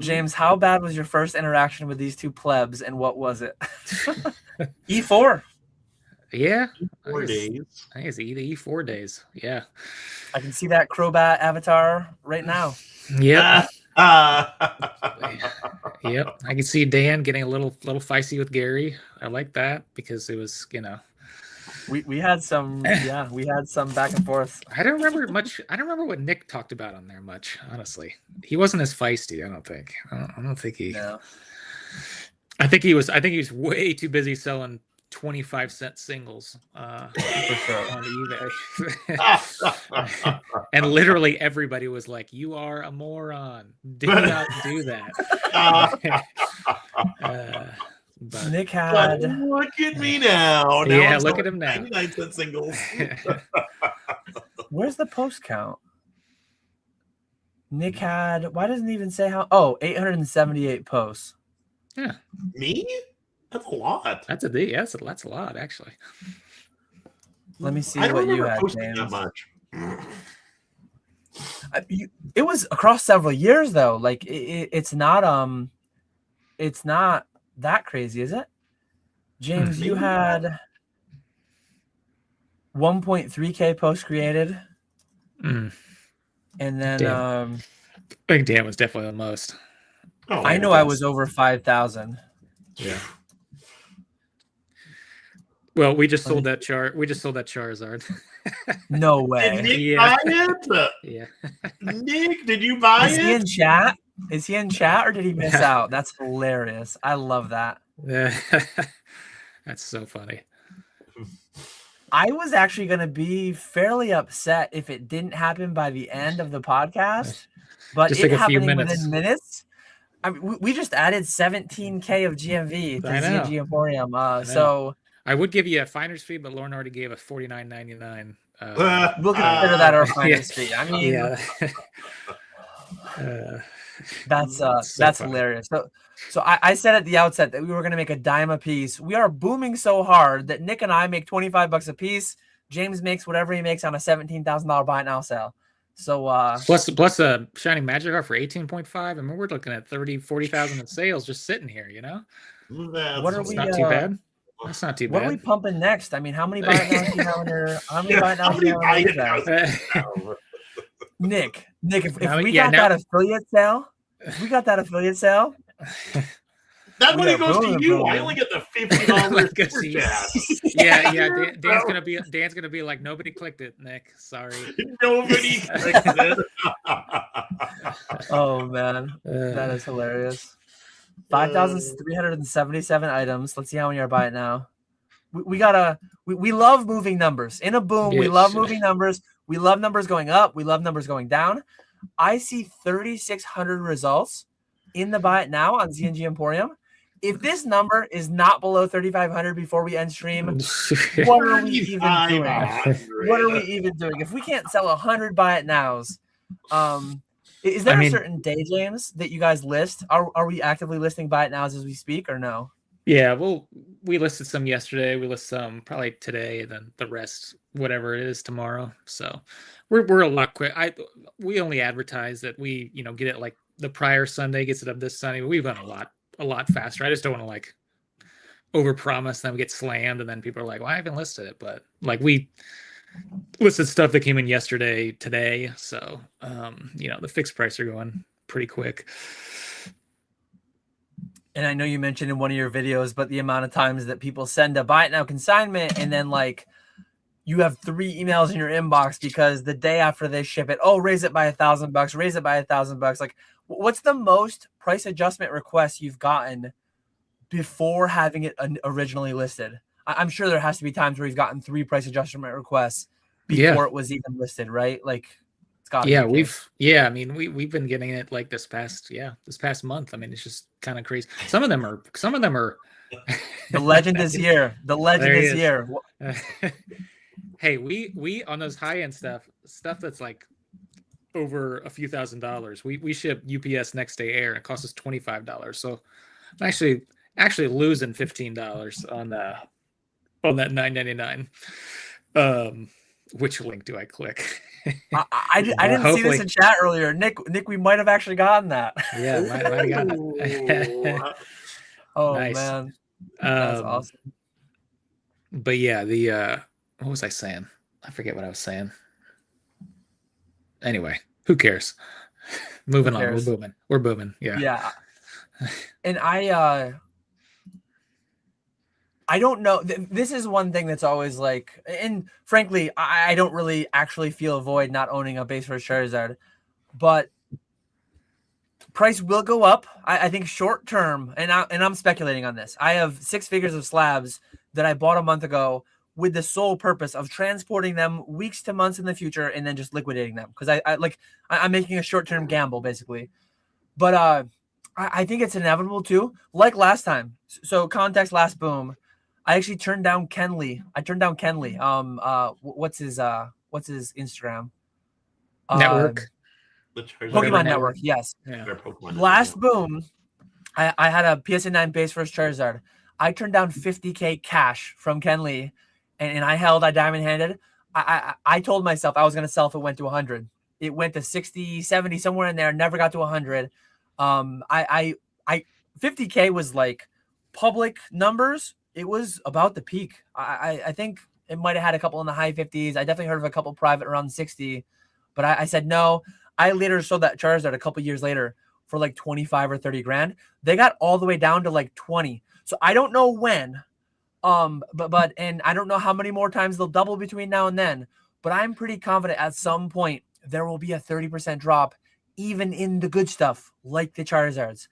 James, how bad was your first interaction with these two plebs, and what was it? E4. Yeah. 4 days. I think it's the E4 days. Yeah. I can see that Crobat avatar right now. Yep. Yep. I can see Dan getting a little feisty with Gary. I like that because it was, you know. We had some back and forth. I don't remember much. I don't remember what Nick talked about on there much, honestly. He wasn't as feisty, I don't think. I don't think he. No. I think he was way too busy selling 25-cent singles on eBay. And literally everybody was like, "You are a moron. Do not do that." But Nick had. Look at me now. Yeah, look at him now. 99-cent singles. Where's the post count? Nick had. Why doesn't it even say how? Oh, 878 posts. Yeah. Me? That's a lot. That's a lot, actually. Let me see what you had, James. That much. It was across several years though. Like it's not that crazy, is it? James, you had 1.3K posts created. And then I think Dan was definitely the most. Oh, I know I was over 5,000. Yeah. Well, we just sold that Charizard. No way. Did Nick buy it? Yeah. Nick, did you buy it? Is he in chat? Is he in chat or did he miss out? That's hilarious. I love that. That's so funny. I was actually going to be fairly upset if it didn't happen by the end of the podcast, but just it like happening within minutes. I mean, we just added 17K of GMV to ZG Emporium. So I would give you a finder's fee, but Lauren already gave a $49.99. We'll consider that our finder's fee. I mean, that's hilarious. So I said at the outset that we were going to make a dime a piece. We are booming so hard that Nick and I make $25 a piece. James makes whatever he makes on a $17,000 buy it now sell. So plus a Shining Magikarp for 18.5. I mean, we're looking at 40,000 in sales just sitting here, you know? What are That's we, not too bad. That's not too what bad. are we pumping next? I mean, how many buy it nows do you have in your? How many buy it nows do you have in your guys? Nick, if Now- we yeah, got now- that affiliate sale, That We money are goes to booming, you. bro. I only get the $50 Good super see. chat. Yeah, Dan's Bro. gonna be like, nobody clicked it, Nick. Sorry. Nobody clicked it. Oh man, that is hilarious. 5,377 items. Let's see how many are buy it now. We love moving numbers. In a boom, we Yes. love moving numbers. We love numbers going up. We love numbers going down. I see 3,600 results in the buy it now on ZNG Emporium. If this number is not below 3,500 before we end stream, what are we even doing? 3,500. What are we even doing? If we can't sell 100 buy it nows, is there a certain day, James, that you guys list? Are we actively listing buy it nows as we speak or no? Yeah, we listed some yesterday. We list some probably today, and then the rest, whatever it is, tomorrow. So we're a lot quick. We only advertise that we get it like the prior Sunday, gets it up this Sunday. We've gone a lot faster. I just don't want to like overpromise, then we get slammed, and then people are like, "Well, I haven't listed it," but like we listed stuff that came in yesterday, today. So the fixed price are going pretty quick. And I know you mentioned in one of your videos, but the amount of times that people send a buy it now consignment and then like you have 3 emails in your inbox because the day after they ship it, oh, raise it by $1,000, raise it by $1,000. Like, what's the most price adjustment request you've gotten before having it originally listed? I'm sure there has to be times where you've gotten 3 price adjustment requests before it was even listed, right? Like, it's got to be. I mean, we've been getting it like this past month. I mean, it's just kind of crazy. Some of them are The legend is here. The legend is here. Hey, we on those high end stuff that's like over a few $1,000s. We ship UPS next day air. And it costs us $25. So I'm actually losing $15 on that $9.99. Which link do I click? I didn't see this in chat earlier. Nick, we might have actually gotten that. Yeah, might have gotten it. Oh Nice. Man, that's awesome. But yeah, what was I saying? I forget what I was saying. Anyway, who cares? Moving on. We're booming. Yeah. Yeah. And I don't know. This is one thing that's always like, and frankly, I don't really actually feel a void not owning a base for Charizard, but price will go up. I think short term, and I'm speculating on this. I have 6 figures of slabs that I bought a month ago with the sole purpose of transporting them weeks to months in the future and then just liquidating them because I'm making a short term gamble basically. But I think it's inevitable too. Like last time. So context last boom. I actually turned down Kenley. What's his Instagram? Network. Pokemon Network, yes. Yeah. Last boom, I had a PSA 9 base for Charizard. I turned down 50K cash from Kenley, and I diamond handed. I told myself I was going to sell if it went to 100. It went to 60, 70, somewhere in there, never got to 100. 50K was like public numbers. It was about the peak. I think it might have had a couple in the high 50s. I definitely heard of a couple private around 60, but I said no. I later sold that Charizard a couple years later for like 25 or 30 grand. They got all the way down to like 20. So I don't know when, but I don't know how many more times they'll double between now and then, but I'm pretty confident at some point there will be a 30% drop even in the good stuff like the Charizards.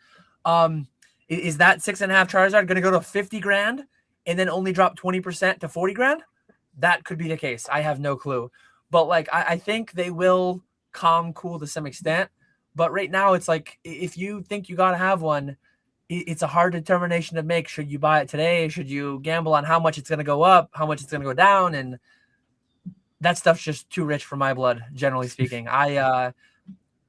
Is that 6.5 Charizard going to go to 50 grand and then only drop 20% to 40 grand? That could be the case. I have no clue. But like, I think they will calm cool to some extent. But right now it's like, if you think you got to have one, it's a hard determination to make. Should you buy it today? Should you gamble on how much it's going to go up, how much it's going to go down? And that stuff's just too rich for my blood, generally speaking. I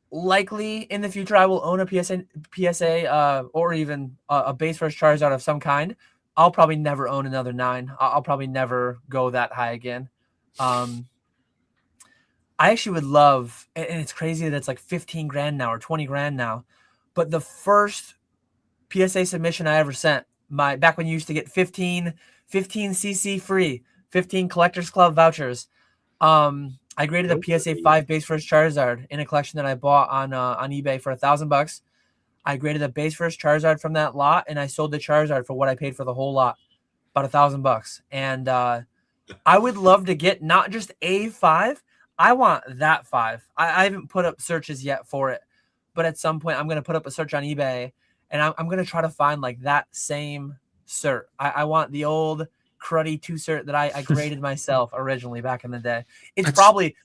likely in the future I will own a PSA or even a base first Charizard of some kind. I'll probably never own another 9. I'll probably never go that high again. I actually would love, and it's crazy that it's like 15 grand now or 20 grand now, but the first PSA submission I ever sent, back when you used to get 15 CC free, 15 Collectors Club vouchers. I graded a PSA 5 base first Charizard in a collection that I bought on eBay for $1,000. I graded a base first Charizard from that lot, and I sold the Charizard for what I paid for the whole lot, about $1,000. And I would love to get not just a 5. I want that 5. I haven't put up searches yet for it, but at some point I'm going to put up a search on eBay, and I'm going to try to find like that same cert. I want the old cruddy 2 cert that I graded myself originally back in the day. It's probably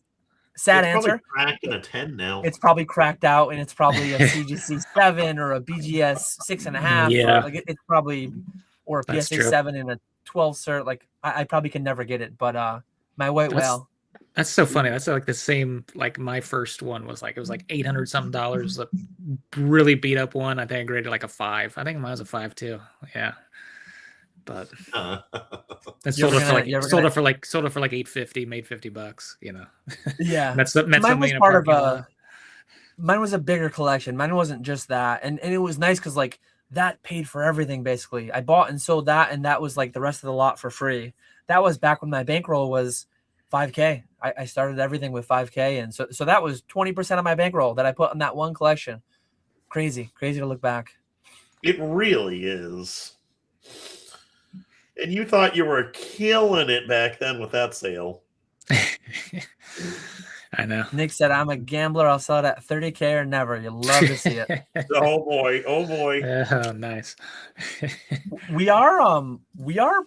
sad it's answer. Probably cracked in a 10 now. It's probably cracked out, and it's probably a CGC 7 or a BGS 6.5. Yeah, or like it's probably, or a That's PSA true. 7 and a 12 cert. Like I probably can never get it, but my white whale. That's so funny. That's like the same. Like my first one was like, it was like $800 something, a really beat up one. I think I graded like a 5. I think mine was a 5 too. Yeah, but sold it for like $850, made $50. You know. Yeah, that's mine was part of a. Mine was a bigger collection. Mine wasn't just that, and it was nice because like that paid for everything basically. I bought and sold that, and that was like the rest of the lot for free. That was back when my bankroll was $5K. I started everything with $5K, and so that was 20% of my bankroll that I put on that one collection. Crazy to look back. It really is. And you thought you were killing it back then with that sale. I know. Nick said, "I'm a gambler. I'll sell it at 30K or never." You'll love to see it. Oh boy! Oh, nice. we are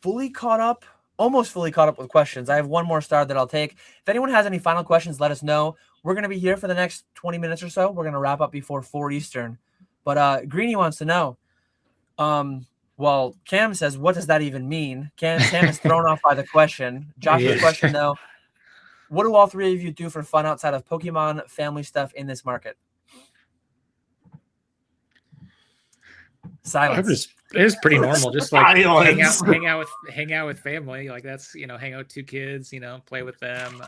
fully caught up. Almost fully caught up with questions. I have one more star that I'll take. If anyone has any final questions, let us know. We're going to be here for the next 20 minutes or so. We're going to wrap up before 4 Eastern. But Greeny wants to know. Well, Cam says, what does that even mean? Cam is thrown off by the question. Josh's question, though. What do all 3 of you do for fun outside of Pokemon family stuff in this market? Silence. It was pretty normal, just like hang out with family. Like that's, hang out with 2 kids, play with them.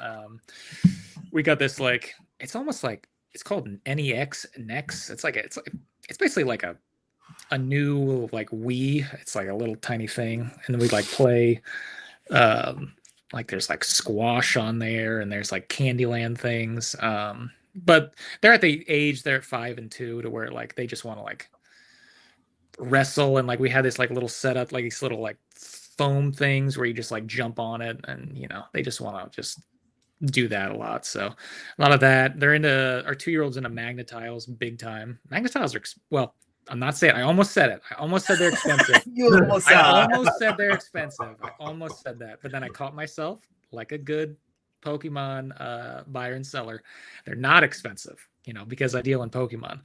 We got this like, it's almost like it's called an NEX. It's basically like a new like Wii. It's like a little tiny thing, and then we like play. Like there's like squash on there, and there's like Candyland things. But they're at the age, they're at 5 and 2 to where like they just want to like wrestle, and like we had this like little setup, like these little like foam things where you just like jump on it, and they just want to just do that a lot. So a lot of that. They're into, our 2-year-old's into Magnetiles big time. Magnetiles are, well, I'm not saying, I almost said it. I almost said they're expensive. I almost said they're expensive. I almost said that, but then I caught myself like a good Pokemon buyer and seller. They're not expensive, because I deal in Pokemon.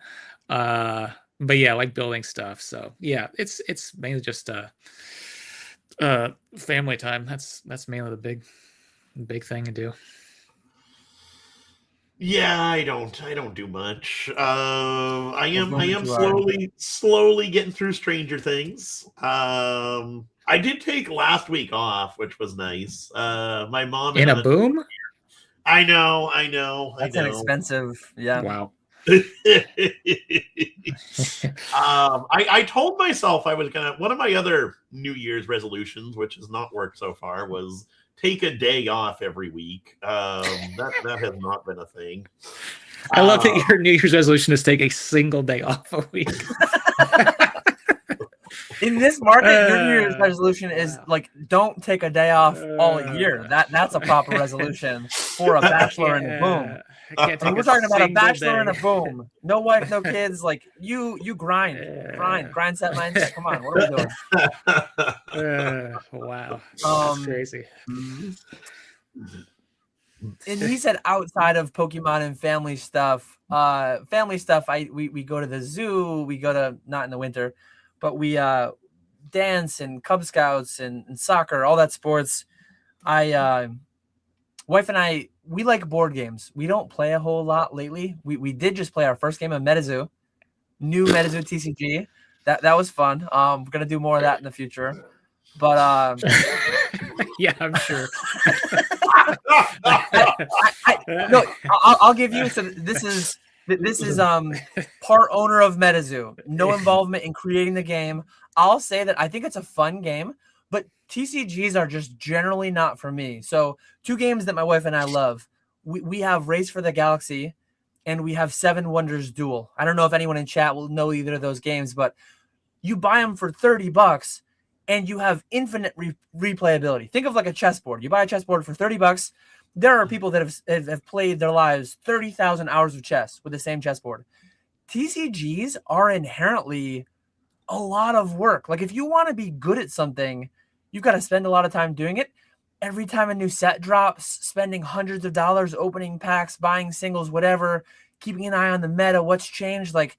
But yeah, like building stuff. So yeah, it's mainly just family time. That's mainly the big thing I do. Yeah, I don't do much. I am slowly getting through Stranger Things. I did take last week off, which was nice. My mom in a boom. I know. That's inexpensive. Yeah. Wow. I told myself I was gonna. One of my other New Year's resolutions, which has not worked so far, was take a day off every week. That has not been a thing. I love that your New Year's resolution is take a single day off a week. In this market, your New Year's resolution is like, don't take a day off all year. That's a proper resolution for a bachelor and a boom. We're talking about a bachelor and a boom. No wife, no kids. Like you grind set mindset. Come on, what are we doing? Wow, that's crazy. And he said outside of Pokemon and family stuff, we go to the zoo. We go to, not in the winter, but we dance and Cub Scouts and soccer, all that sports. Wife and I, we like board games. We don't play a whole lot lately. We did just play our first game of MetaZoo, new MetaZoo TCG. That was fun. We're gonna do more of that in the future. But yeah, I'm sure. No, I'll give you. So this is part owner of MetaZoo. No involvement in creating the game. I'll say that I think it's a fun game, but TCGs are just generally not for me. So 2 games that my wife and I love. We have Race for the Galaxy, and we have 7 Wonders Duel. I don't know if anyone in chat will know either of those games, but you buy them for $30 and you have infinite replayability. Think of like a chessboard. You buy a chessboard for $30. There are people that have played their lives 30,000 hours of chess with the same chessboard. TCGs are inherently a lot of work. Like if you want to be good at something, you've got to spend a lot of time doing it. Every time a new set drops, spending hundreds of dollars opening packs, buying singles, whatever, keeping an eye on the meta, what's changed. Like,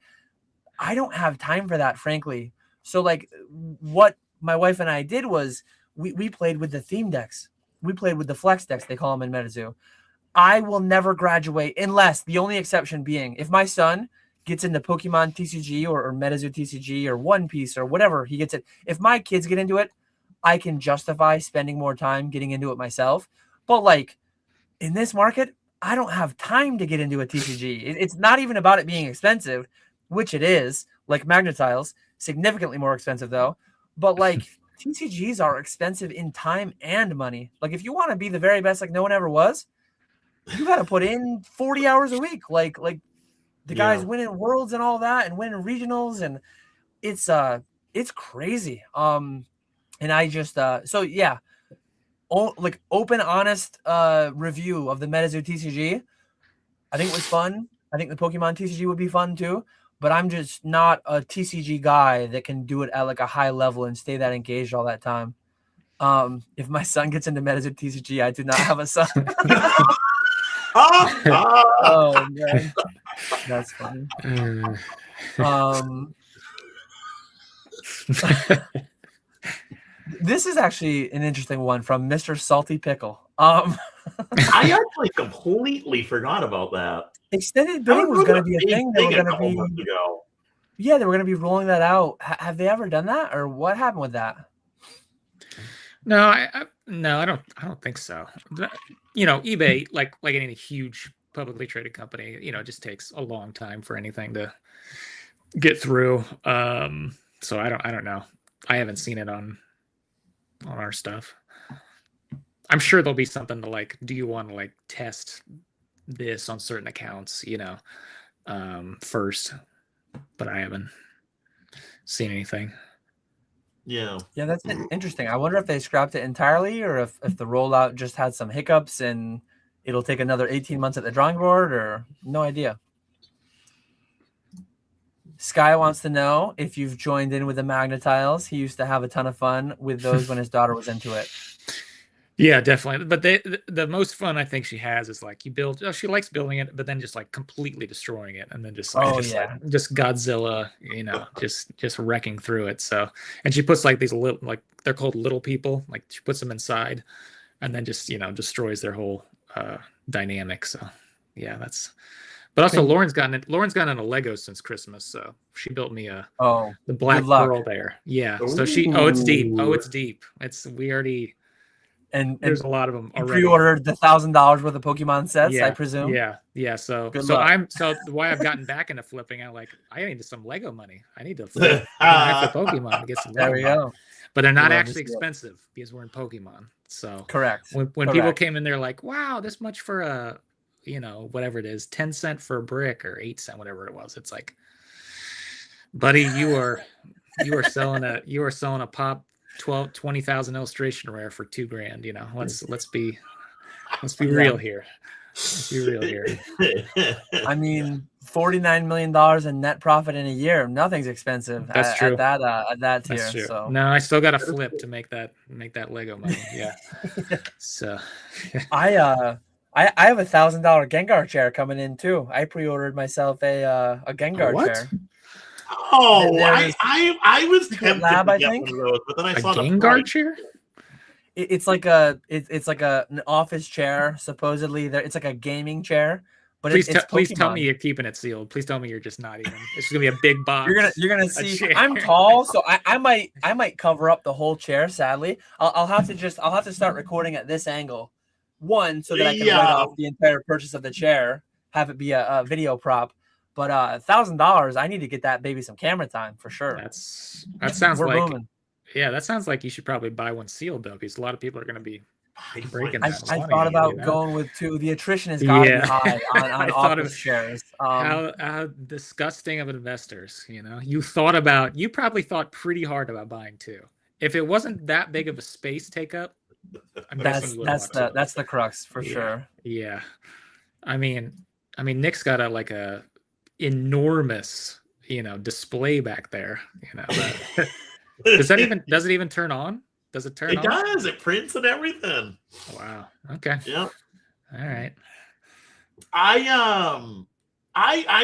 I don't have time for that, frankly. So, like, what my wife and I did was we played with the theme decks. We played with the flex decks, they call them in MetaZoo. I will never graduate unless, the only exception being, if my son gets into Pokemon TCG or MetaZoo TCG or One Piece or whatever he gets it. If my kids get into it, I can justify spending more time getting into it myself. But like in this market, I don't have time to get into a TCG. It's not even about it being expensive, which it is, like Magnetiles, significantly more expensive though. But like TCGs are expensive in time and money. Like if you want to be the very best, like no one ever was, you got to put in 40 hours a week. Like the guys winning worlds and all that and winning regionals. And it's crazy. And I just, like open, honest review of the MetaZoo TCG. I think it was fun. I think the Pokemon TCG would be fun too, but I'm just not a TCG guy that can do it at like a high level and stay that engaged all that time. If my son gets into MetaZoo TCG, I do not have a son. Oh man, that's funny. This is actually an interesting one from Mr. Salty Pickle. I actually completely forgot about that. Extended bidding was going to be a thing. They were going to be. Yeah, they were going to be rolling that out. Have they ever done that, or what happened with that? No, I don't think so. You know, eBay, like any huge publicly traded company, you know, it just takes a long time for anything to get through. So I don't know. I haven't seen it on our stuff. I'm sure there'll be something to like, do you want to like test this on certain accounts, you know, first, but I haven't seen anything. Yeah, that's interesting. I wonder if they scrapped it entirely or if the rollout just had some hiccups and it'll take another 18 months at the drawing board, or no idea. Sky wants to know if you've joined in with the Magnetiles. He used to have a ton of fun with those when his daughter was into it. Yeah, definitely. But the most fun I think she has is like you build. Oh, she likes building it, but then just like completely destroying it, and then just just Godzilla, you know, just wrecking through it. So, and she puts like these little, like they're called little people. Like she puts them inside, and then just, you know, destroys their whole dynamic. So, yeah, that's. But also, Lauren's gotten into Lego since Christmas, so she built me the Black Pearl there. Yeah, so it's deep. We already. And there's a lot of them already. Pre-ordered the $1,000 worth of Pokemon sets, I presume. Yeah. So why I've gotten back into flipping. I need some Lego money. I need to flip back the Pokemon to get some. There we go. But they're not actually expensive because we're in Pokemon. So correct. When people came in, they're like, "Wow, this much for a, you know, whatever it is, 10 cents for a brick or 8 cents, whatever it was." It's like, buddy, you are selling a pop 20,000 illustration rare for $2,000. You know, let's be real here. Let's be real here. I mean, $49 million in net profit in a year. Nothing's expensive. That's true. At that tier. That's true. So no, I still got to flip to make that Lego money. Yeah. So I have a $1,000 Gengar chair coming in too. I pre-ordered myself a Gengar chair. Oh, I was tempted to get one of those, but then I saw a Gengar chair. It's like an office chair. Supposedly, it's like a gaming chair. But please tell me you're keeping it sealed. Please tell me you're just not even. It's gonna be a big box. You're gonna see. I'm tall, so I might cover up the whole chair. Sadly, I'll have to start recording at this angle, One, so that I can write off the entire purchase of the chair, have it be a video prop. But $1,000, I need to get that baby some camera time for sure. That sounds We're like booming. Yeah, that sounds like you should probably buy one sealed though, because a lot of people are going to be breaking that I money, thought about going with two. The attrition has got to be high on office shares. How disgusting of investors, you know. You probably thought pretty hard about buying two. If it wasn't that big of a space take up, that's the crux for sure. Yeah. I mean Nick's got a enormous, display back there, Does it even turn on? Does it turn on? It does. It prints and everything. Wow. Okay. Yeah. All right. I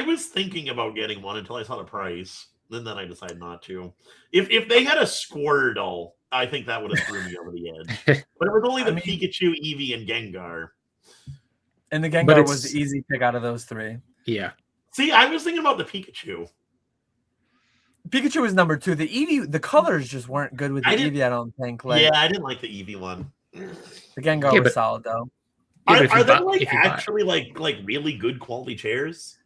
was thinking about getting one until I saw the price, and then I decided not to. If they had a Squirtle, I think that would have threw me over the edge. But it was only the Pikachu, Eevee, and Gengar. And the Gengar was the easy pick out of those three. Yeah. See, I was thinking about the Pikachu. Pikachu was number 2. The Eevee, the colors just weren't good with the Eevee, I don't think. Yeah, I didn't like the Eevee one. The Gengar was solid though. Are they actually really good quality chairs?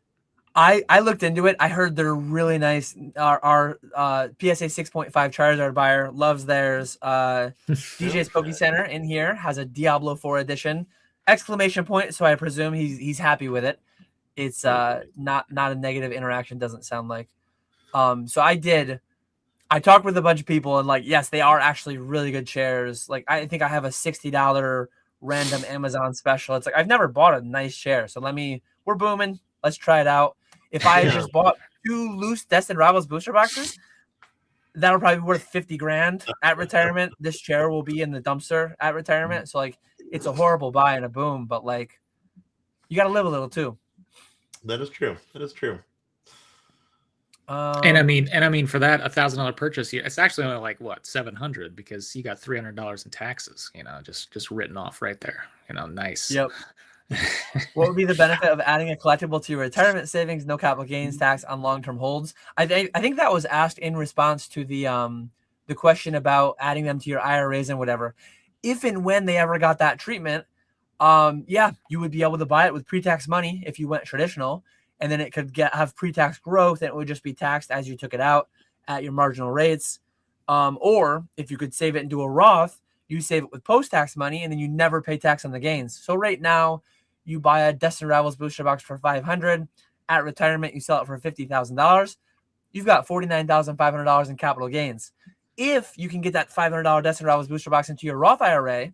I looked into it. I heard they're really nice. Our PSA 6.5 Charizard buyer loves theirs. DJ's Poke Center in here has a Diablo 4 edition! Exclamation point. So I presume he's happy with it. It's not a negative interaction. Doesn't sound like. So I talked with a bunch of people and yes, they are actually really good chairs. I think I have a $60 random Amazon special. It's I've never bought a nice chair. So we're booming. Let's try it out. If I just bought 2 loose Destined Rivals booster boxes, that'll probably be worth $50,000 at retirement. This chair will be in the dumpster at retirement. So it's a horrible buy and a boom, but you got to live a little too. That is true. And I mean, for that $1,000 purchase, it's actually only $700 because you got $300 in taxes. Just written off right there. Nice. Yep. What would be the benefit of adding a collectible to your retirement savings? No capital gains tax on long-term holds. I think that was asked in response to the question about adding them to your IRAs and whatever. If and when they ever got that treatment, you would be able to buy it with pre-tax money if you went traditional. And then it could have pre-tax growth, and it would just be taxed as you took it out at your marginal rates. Or if you could save it into a Roth, you save it with post-tax money, and then you never pay tax on the gains. So right now, you buy a Destined Rivals booster box for $500. At retirement, you sell it for $50,000. You've got $49,500 in capital gains. If you can get that $500 Destined Rivals booster box into your Roth IRA,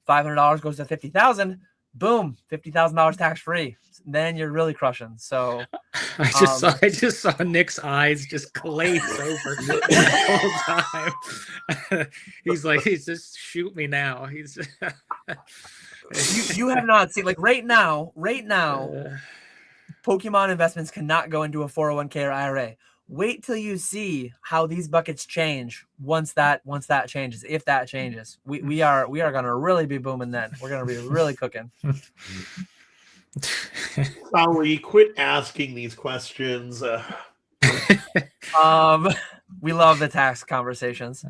$500 goes to $50,000. Boom, $50,000 tax free. Then you're really crushing. So I just saw Nick's eyes just glaze over the whole time. He's just shoot me now. He's you have not seen right now, Pokemon investments cannot go into a 401k or IRA. Wait till you see how these buckets change once that changes. If that changes, we are going to really be booming then. We're going to be really cooking. Sorry, quit asking these questions. We love the tax conversations.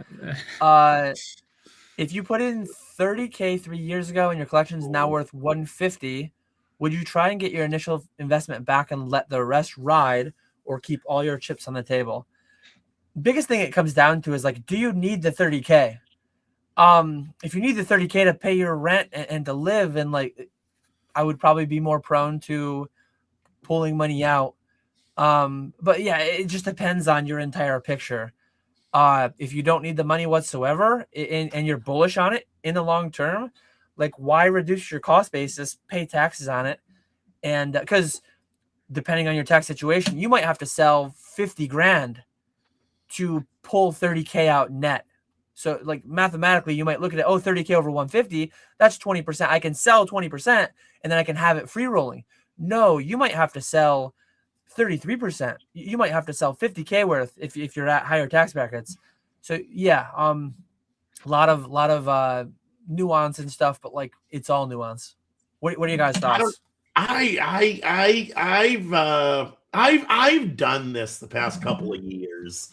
If you put in $30K 3 years ago and your collection is now worth $150, would you try and get your initial investment back and let the rest ride, or keep all your chips on the table? Biggest thing it comes down to is do you need the $30K? If you need the $30K to pay your rent and to live, and I would probably be more prone to pulling money out. But yeah, it just depends on your entire picture. If you don't need the money whatsoever and you're bullish on it in the long term, why reduce your cost basis, pay taxes on it? And because depending on your tax situation, you might have to sell $50,000 to pull $30K out net. So mathematically, you might look at it, 30K over 150, that's 20%. I can sell 20% and then I can have it free rolling. No, you might have to sell 33%. You might have to sell 50K worth if you're at higher tax brackets. So yeah, a lot of nuance and stuff, but it's all nuance. What are you guys' thoughts? I've done this the past couple of years,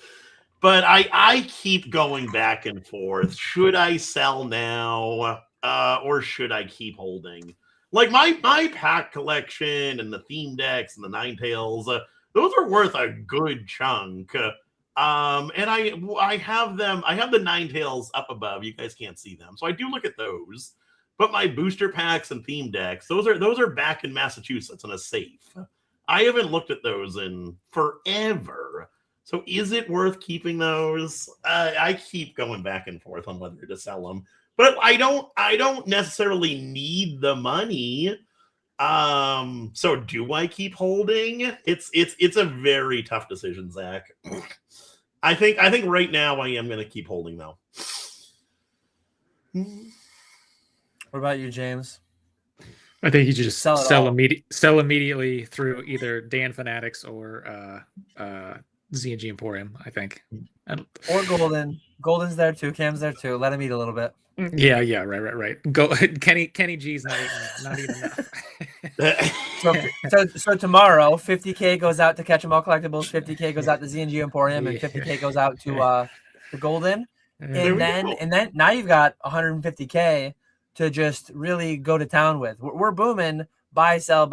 but I keep going back and forth. Should I sell now? or should I keep holding? Like my pack collection and the theme decks and the Ninetales, those are worth a good chunk. And I have them. I have the Ninetales up above. You guys can't see them, so I do look at those. But my booster packs and theme decks, those are back in Massachusetts in a safe. I haven't looked at those in forever. So is it worth keeping those? I keep going back and forth on whether to sell them, but I don't necessarily need the money. So do I keep holding? It's a very tough decision, Zach. I think right now I am going to keep holding though. What about you, James? I think you should just sell immediately through either Dan Fanatics or Z&G Emporium, I think. Or Golden. Golden's there too. Cam's there too. Let him eat a little bit. Yeah, right. Go Kenny G's not even enough. so tomorrow, 50K goes out to KetchumAllCollectibles, 50K goes out to Z&G Emporium, and 50K goes out to Golden. And then now you've got 150K to just really go to town with. We're booming. Buy, sell.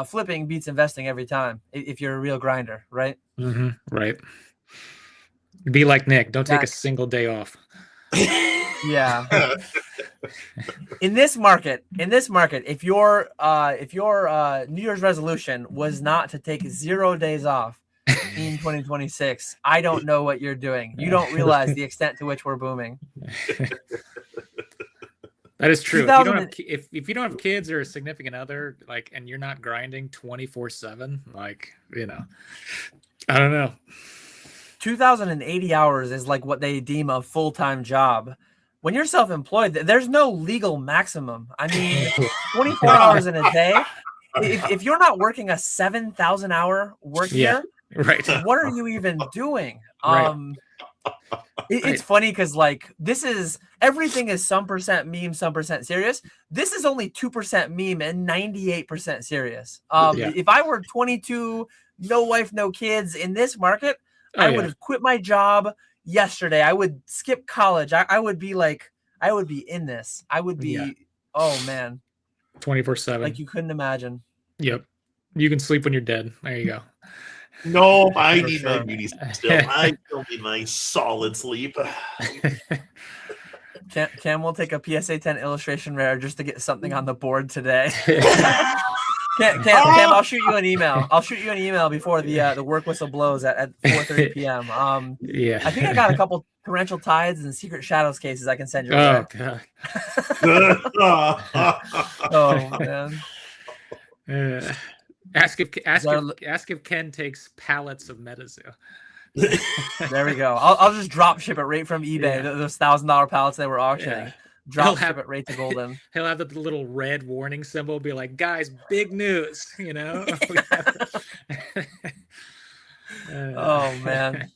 Flipping beats investing every time if you're a real grinder, right? Mm-hmm, right. Be like Nick. Don't take a single day off. Yeah. In this market, if your New Year's resolution was not to take 0 days off in 2026, I don't know what you're doing. You don't realize the extent to which we're booming. That is true. If you don't have kids or a significant other, like, and you're not grinding 24/7, like, I don't know. 2,080 hours is like what they deem a full-time job. When you're self-employed, there's no legal maximum. I mean, 24 hours in a day. If you're not working a 7,000-hour work year, right? What are you even doing? Right. It's funny because like everything is some percent meme, some percent serious. This is only 2% meme and 98% serious. If I were 22, no wife, no kids in this market, I would have quit my job yesterday. I would skip college. I would be in this. I would be, oh man. 24/7. Like you couldn't imagine. Yep. You can sleep when you're dead. There you go. No, I need my beauty still. I still need my solid sleep. Cam will take a PSA 10 illustration rare just to get something on the board today. Cam, I'll shoot you an email. I'll shoot you an email before the work whistle blows at 4:30 p.m. I think I got a couple torrential tides and secret shadows cases I can send you. Oh god. Oh man. Ask if Ken takes pallets of Metazoo. There we go. I'll just drop ship it right from eBay. Those $1,000 pallets they were auctioning. Yeah. Drop ship it right to Golden. He'll have the little red warning symbol, be like, guys, big news, Oh man.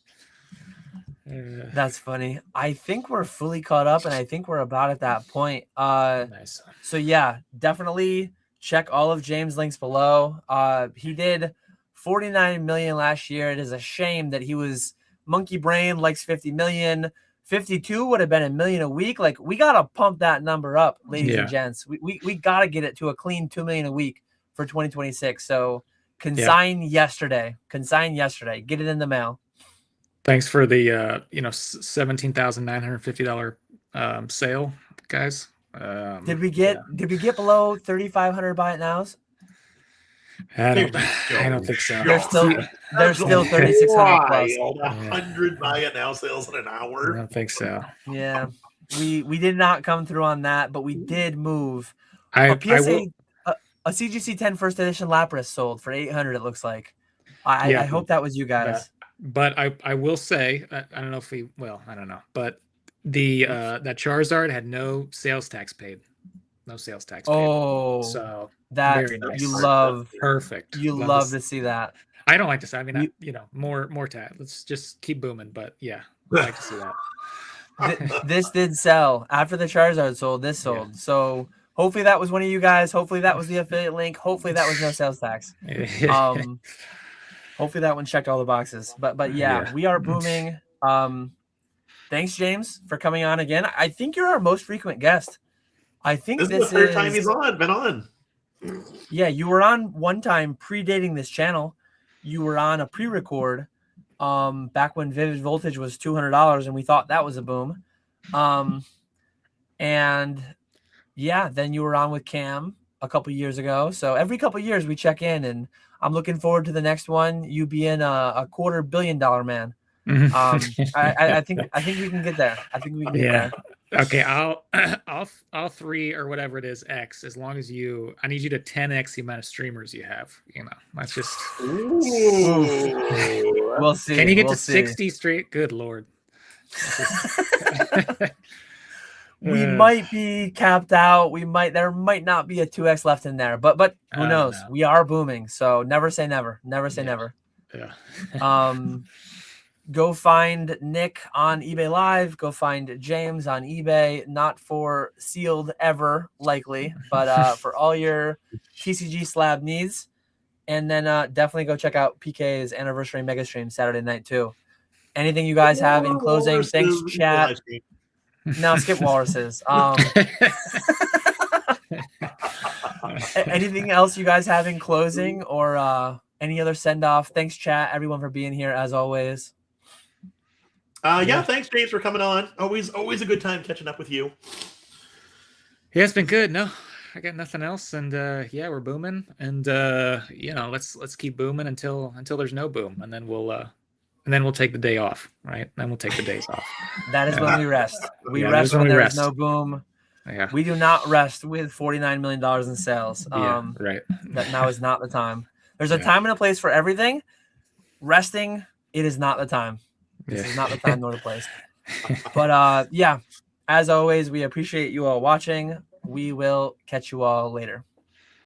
That's funny. I think we're fully caught up and I think we're about at that point. Nice. So yeah, definitely check all of James' links below. He did 49 million last year. It is a shame that he was monkey brain, likes 50 million. 52 would have been $1 million a week. Like we gotta pump that number up, ladies and gents. We gotta get it to a clean 2 million a week for 2026. So consign yesterday. Get it in the mail. Thanks for the $17,950 sale, guys. Did we get below 3,500 buy it nows? I don't think so. There's still 3,600 plus. 100 buy it now sales in an hour. I don't think so. Yeah, we did not come through on that, but we did move. A CGC 10 first edition Lapras sold for 800. It looks like. I hope that was you guys. But I will say, I don't know if I don't know, but that Charizard had no sales tax paid. No sales tax paid. Oh, so that very nice. You love. Perfect. You love to see that. I don't like to say. I mean, more tax. Let's just keep booming. But yeah, I like to see that. This did sell after the Charizard sold. This sold. Yeah. So hopefully that was one of you guys. Hopefully that was the affiliate link. Hopefully that was no sales tax. Hopefully that one checked all the boxes. But yeah, we are booming. thanks, James, for coming on again. I think you're our most frequent guest. I think This is the third time he's been on. Yeah, you were on one time predating this channel. You were on a pre-record back when Vivid Voltage was $200 and we thought that was a boom. And yeah, then you were on with Cam a couple years ago. So every couple years we check in, and I'm looking forward to the next one. You being a $250 million man. I think we can get there. I think we can get there. Okay, I'll 3 or whatever it is X, as long as I need you to 10x the amount of streamers you have. That's just. We'll see. Can you get to 60 straight? Good Lord. We might be capped out. There might not be a 2x left in there, but who knows? No. We are booming, so never say never. Never say never. Yeah. Go find Nick on eBay Live. Go find James on eBay. Not for sealed ever, likely, but for all your TCG slab needs. And then definitely go check out PK's anniversary mega stream Saturday night too. Anything you guys have in closing? Thanks, chat. No, skip walruses. Anything else you guys have in closing, or any other send off? Thanks, chat. Everyone for being here as always. Yeah, thanks, James, for coming on. Always a good time catching up with you. Yeah, it's been good. No, I got nothing else, and yeah, we're booming, and let's keep booming until there's no boom, and then we'll take the day off, right? Then we'll take the days off. That is when we rest. We rest when there's no boom. Yeah. We do not rest with $49 million in sales. Right. That now is not the time. There's a time and a place for everything. Resting, it is not the time. This is not the time nor the place. But yeah, as always, we appreciate you all watching. We will catch you all later.